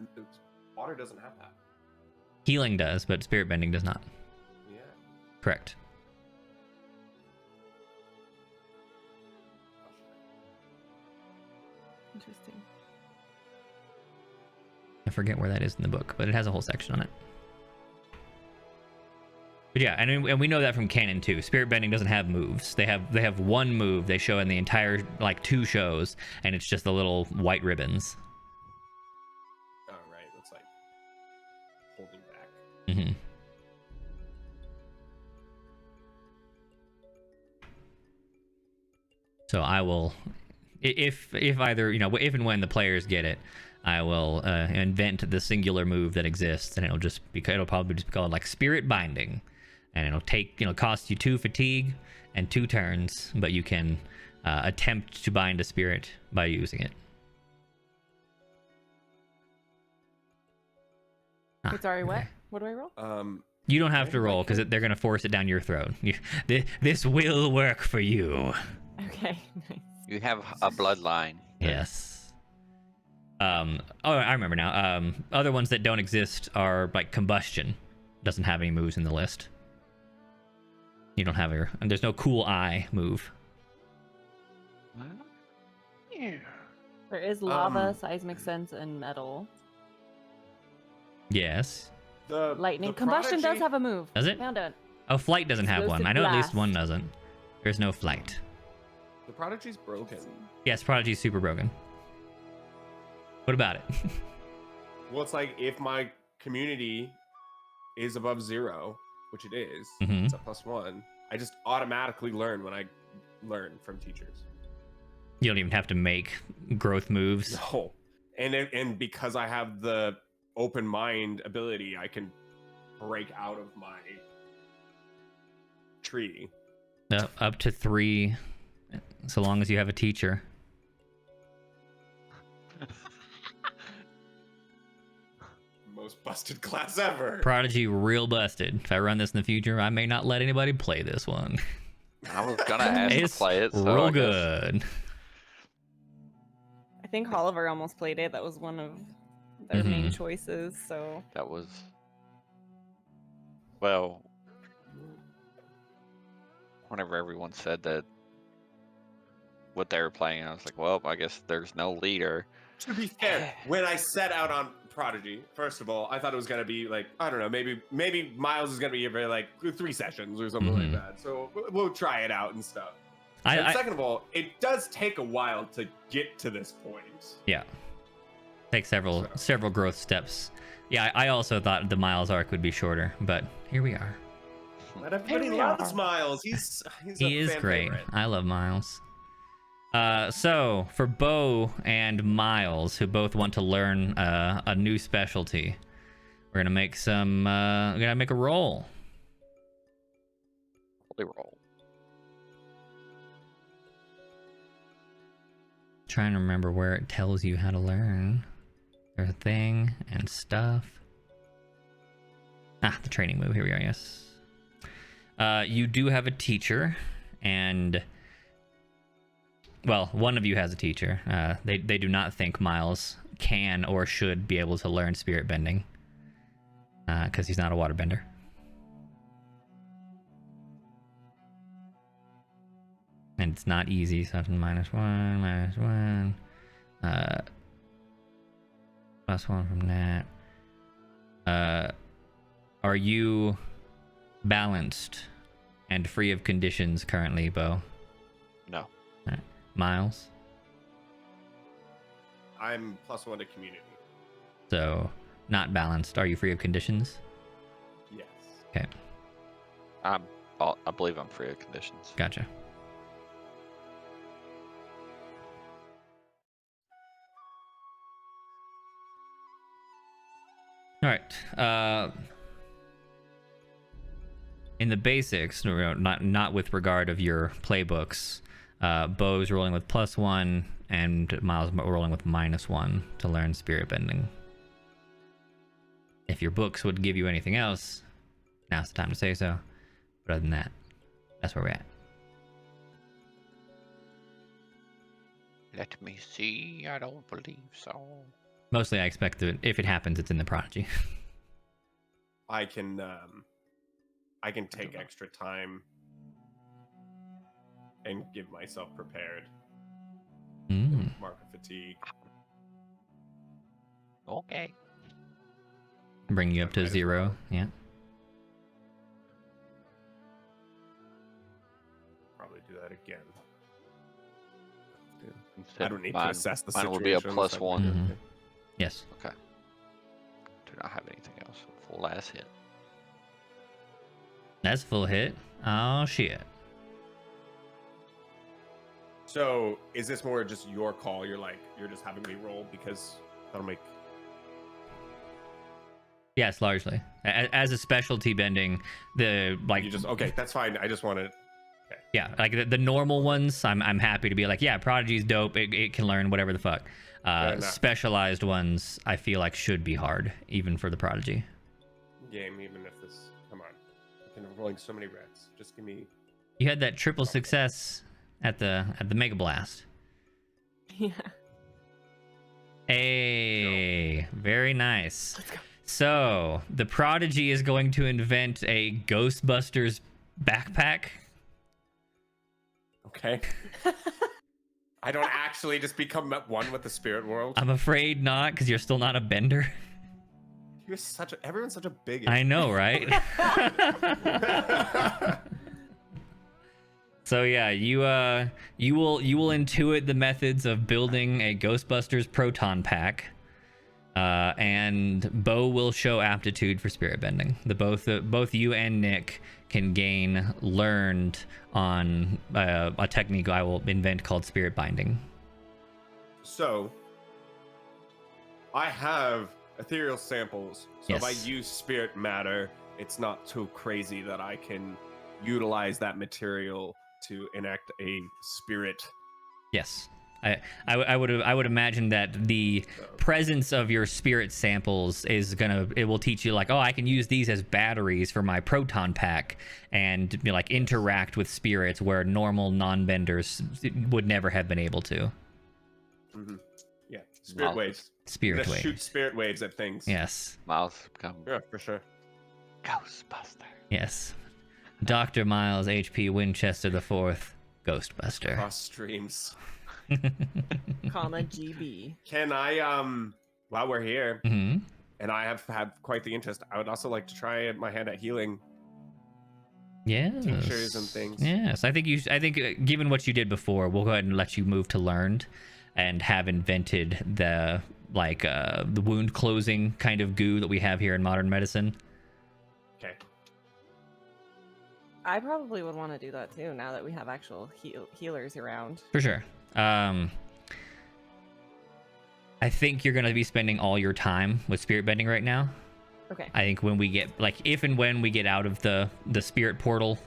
water doesn't have that. Healing does, but spirit bending does not. Yeah. Correct. Interesting. I forget where that is in the book, but it has a whole section on it. But yeah, and we know that from canon too. Spirit bending doesn't have moves. They have one move they show in the entire like 2 shows, and it's just the little white ribbons. Oh right, that's like holding back. Mm-hmm. So I will, if either, you know, if and when the players get it, I will invent the singular move that exists, and it'll probably just be called like Spirit Binding, and it'll take, you know, cost you 2 fatigue and 2 turns, but you can attempt to bind a spirit by using it. Wait, sorry, what? Okay. What do I roll? You don't have to roll because they're gonna force it down your throat. This will work for you. Okay, nice. You have a bloodline. Yes. Oh, I remember now. Other ones that don't exist are like combustion. Doesn't have any moves in the list. You don't have and there's no cool eye move. Yeah. There is lava, seismic sense, and metal. Yes. Lightning. The Combustion Prodigy- does have a move. Does it? Found it. Oh, flight doesn't have one. Explosive I know at least blast. one doesn't. There's no flight. The Prodigy's broken. Yes, Prodigy's super broken. What about it? Well, it's like if my community is above 0, which it is, Mhm. it's a +1. I just automatically learn when I learn from teachers. You don't even have to make growth moves. No, and because I have the open mind ability, I can break out of my tree. Up to 3, so long as you have a teacher. Most busted class ever. Prodigy real busted. If I run this in the future, I may not let anybody play this one. I was gonna ask to It's play it. So real I guess- good. I think Holliver almost played it. That was one of their main Mhm. choices. So That was. Well, whenever everyone said that what they were playing, I was like, well, I guess there's no leader. To be fair, when I set out on Prodigy, first of all, I thought it was gonna be like, I don't know, maybe Miles is gonna be here like 3 sessions or something Mhm. like that. So we'll try it out and stuff. I- And I- second of all, it does take a while to get to this point. Yeah. Take several growth steps. Yeah, I also thought the Miles arc would be shorter, but here we are. But everybody Here we loves are. Miles. He's He a is fan great. favorite. I love Miles. So for Bo and Miles, who both want to learn a new specialty, we're gonna make a roll. Holy roll. Trying to remember where it tells you how to learn. There's a thing and stuff. The training move. Here we are. Yes. You do have a teacher, and well, one of you has a teacher. They do not think Miles can or should be able to learn spirit bending, because he's not a waterbender. And it's not easy, so it's -1, +1 from that. Are you balanced and free of conditions currently, Bo? No. Miles? I'm +1 to community. So, not balanced. Are you free of conditions? Yes. Okay, I believe I'm free of conditions. gotcha. All right. In the basics, not with regard of your playbooks, Bo's rolling with +1 and Miles rolling with -1 to learn spirit bending. If your books would give you anything else, now's the time to say so. But other than that, that's where we're at. Let me see. I don't believe so. Mostly, I expect that if it happens, it's in the Prodigy. I can take extra time and give myself prepared. Mark of fatigue. Okay. Bring you up to Might as 0. well. Yeah. Probably do that again. Instead I don't need mine, to assess the mine situation. will be a so I plus can do 1. anything. Yes. Okay. Do not have anything else. Full ass hit. That's full hit. Oh shit. So, is this more just your call? You're just having me roll because that'll make. Yes, largely. As a specialty bending, the like. You just okay. That's fine. I just wanted. Okay. Yeah, like the normal ones, I'm happy to be like, yeah, Prodigy's dope. It can learn whatever the fuck. enough. Specialized ones, I feel like should be hard, even for the Prodigy. Game, even if this. Come on. I've been rolling so many reds. Just give me. You had that triple success at the Mega Blast. Yeah. Hey, very nice. Let's go. So the Prodigy is going to invent a Ghostbusters backpack. Okay. I don't actually just become at one with the spirit world. I'm afraid not, because you're still not a bender. You're everyone's such a bigot. I know, right? So yeah, you will intuit the methods of building a Ghostbusters proton pack, and Bo will show aptitude for spirit bending. Both you and Nick can gain learned on a technique I will invent called spirit binding. So, I have ethereal samples. So if I Yes. use spirit matter, it's not too crazy that I can utilize that material to enact a spirit. Yes. I would imagine that the presence of your spirit samples it will teach you like, oh, I can use these as batteries for my proton pack and like interact with spirits where normal non-benders would never have been able to. Mm-hmm. Yeah, spirit Wow. waves. Spirit Just waves. shoot spirit waves at things. Yes. Miles become Yeah, for sure. Ghostbuster. Yes. Dr. Miles H.P. Winchester IV, Ghostbuster. Cross streams. Comma GB. Can I while we're here Hmm. and I have had quite the interest, I would also like to try my hand at healing. Yes. Tinctures and things. Yes, I think given what you did before, we'll go ahead and let you move to learned, and have invented the wound closing kind of goo that we have here in modern medicine. Okay. I probably would want to do that too now that we have actual healers around. For sure. I think you're gonna be spending all your time with spirit bending right now. Okay. I think when we get if and when we get out of the spirit portal,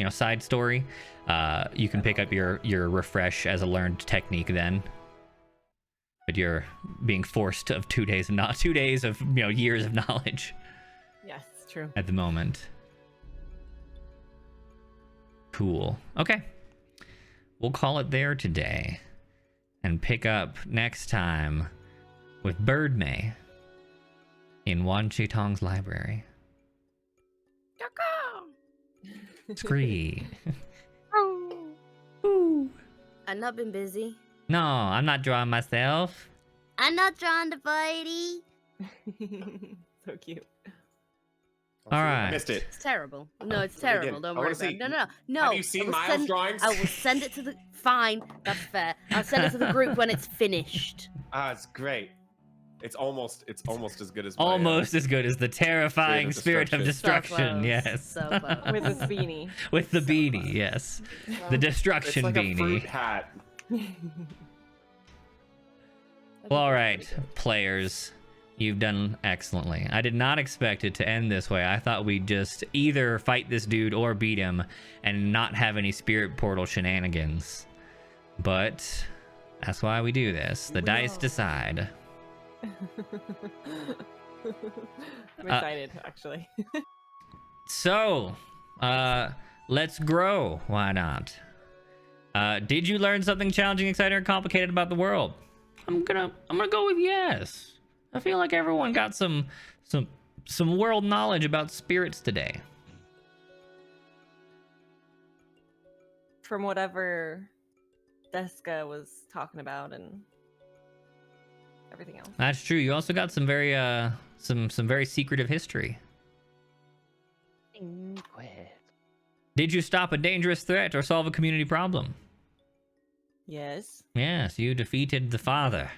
side story, you can pick up your refresh as a learned technique then. But you're being forced of 2 days of not 2 days of years of knowledge Yes, true. at the moment. Cool. Okay. We'll call it there today, and pick up next time with Birdmay in Wan Chi Tong's library. Scree. Ooh. I've not been busy. No, I'm not drawing myself. I'm not drawn to Bitey. So cute. All right. I missed it. It's terrible. No, it's Again, terrible. Don't I worry wanna about see- it. No. Have you seen I will Miles' send- drawings? I will send it to the. Fine, that's fair. I'll send it to the group when it's finished. It's great. It's almost as good as Almost as good as the terrifying spirit of Destruction. destruction. So close, Yes. So close. With this beanie. With the beanie. Yes. The It's destruction like a beanie. fruit hat. Well, all right, players, you've done excellently. I did not expect it to end this way. I thought we'd just either fight this dude or beat him and not have any spirit portal shenanigans. But that's why we do this. The dice decide. I'm excited, actually. So, let's grow. Why not? Did you learn something challenging, exciting, or complicated about the world? I'm gonna go with yes. I feel like everyone got some world knowledge about spirits today. From whatever Deska was talking about and everything else. That's true. You also got some very some very secretive history. Did you stop a dangerous threat or solve a community problem? Yes. Yes, you defeated the father.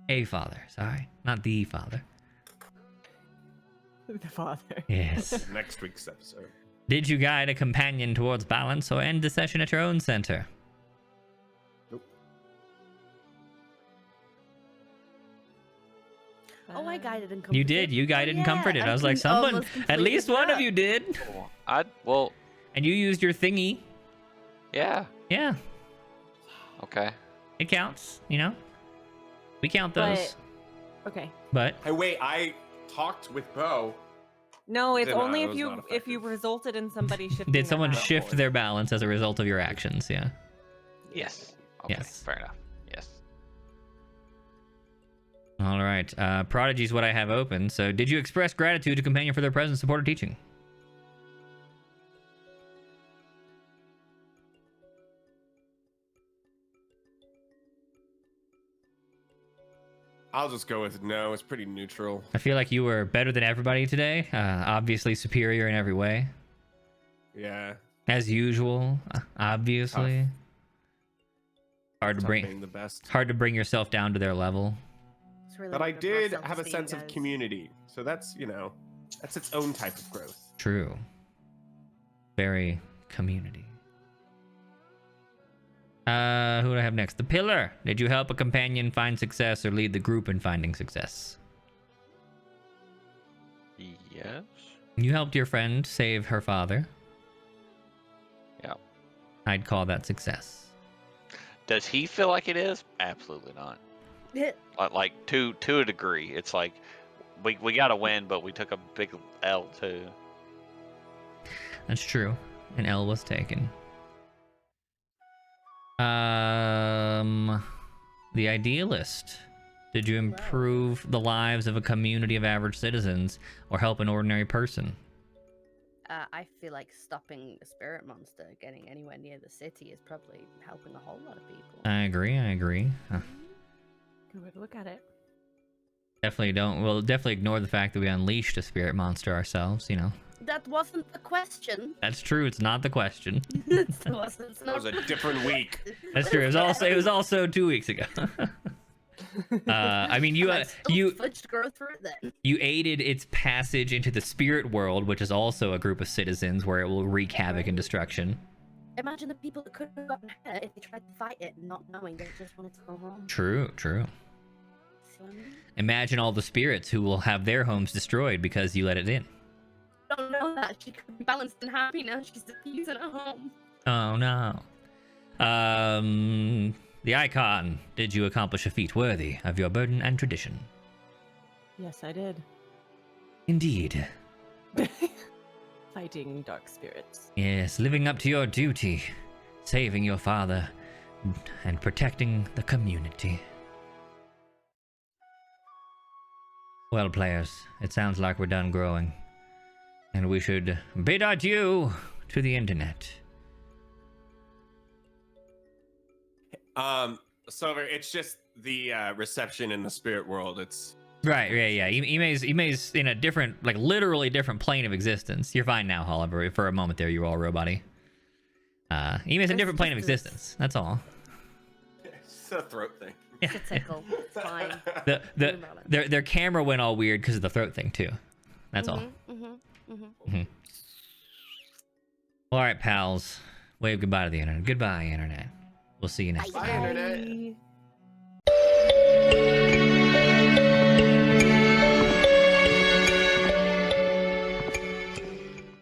A father, sorry, not the father. The father. Yes. Next week's episode. Did you guide a companion towards balance or end the session at your own center? Nope. Oh, I guided and comforted. You did. You guided and Yeah, comforted. I was like, can someone, almost at completely least one of forgot. you did. Well, And you used your thingy. yeah. Yeah, Okay. it counts. You know, we count those. Okay. But Hey, wait, I talked with Bo. No, it's Did not, only it if was you not if you effective. resulted in somebody shifting. did their someone balance. shift their balance as a result of your actions? Yeah. Yes. Okay. Yes. Fair enough. Yes. All right. Prodigy is what I have open. So, did you express gratitude to companion for their presence, support, or teaching? I'll just go with no. It's pretty neutral. I feel like you were better than everybody today. Obviously superior in every way, Yeah. as usual. Obviously. Hard to Tough bring. being the best. Hard to bring yourself down to their level. It's really But I good for our did have a self-esteem, sense of guys. community. So that's, that's its own type of growth. True. Very community. Who do I have next? The Pillar. Did you help a companion find success or lead the group in finding success? Yes. You helped your friend save her father. Yeah. I'd call that success. Does he feel like it is? Absolutely not. Like to a degree. It's like we got to win, but we took a big L too. That's true. An L was taken. The Idealist. Did you improve the lives of a community of average citizens or help an ordinary person? I feel like stopping the spirit monster getting anywhere near the city is probably helping a whole lot of people. I agree. Good way to look at it. We'll definitely ignore the fact that we unleashed a spirit monster ourselves, That wasn't the question. That's true, it's not the question. It's not- That was a different week. That's true. It was also 2 weeks ago. I mean, I still you fudged grow through it then. you aided its passage into the spirit world, which is also a group of citizens where it will wreak havoc and destruction. Imagine the people that could have gotten hurt if they tried to fight it, not knowing they just wanted to go home. True. See what I mean? Imagine all the spirits who will have their homes destroyed because you let it in. Don't know that she could be balanced and happy now. She's using her home. Oh no. The Icon. Did you accomplish a feat worthy of your burden and tradition? Yes, I did. Indeed. Fighting dark spirits. Yes, living up to your duty, saving your father, and protecting the community. Well, players, it sounds like we're done growing. And we should bid adieu to the internet. So it's just the reception in the spirit world. It's Right, yeah. Imay's in a different, like literally different plane of existence. You're fine now, Holliver. For a moment there, you were all robot-y. Imay's in a different plane of existence. That's all. it's a throat thing. It's a tickle. It's fine. Their camera went all weird because of the throat thing too. That's all. All right, pals. Wave goodbye to the internet. Goodbye, internet. We'll see you next Bye, time. internet.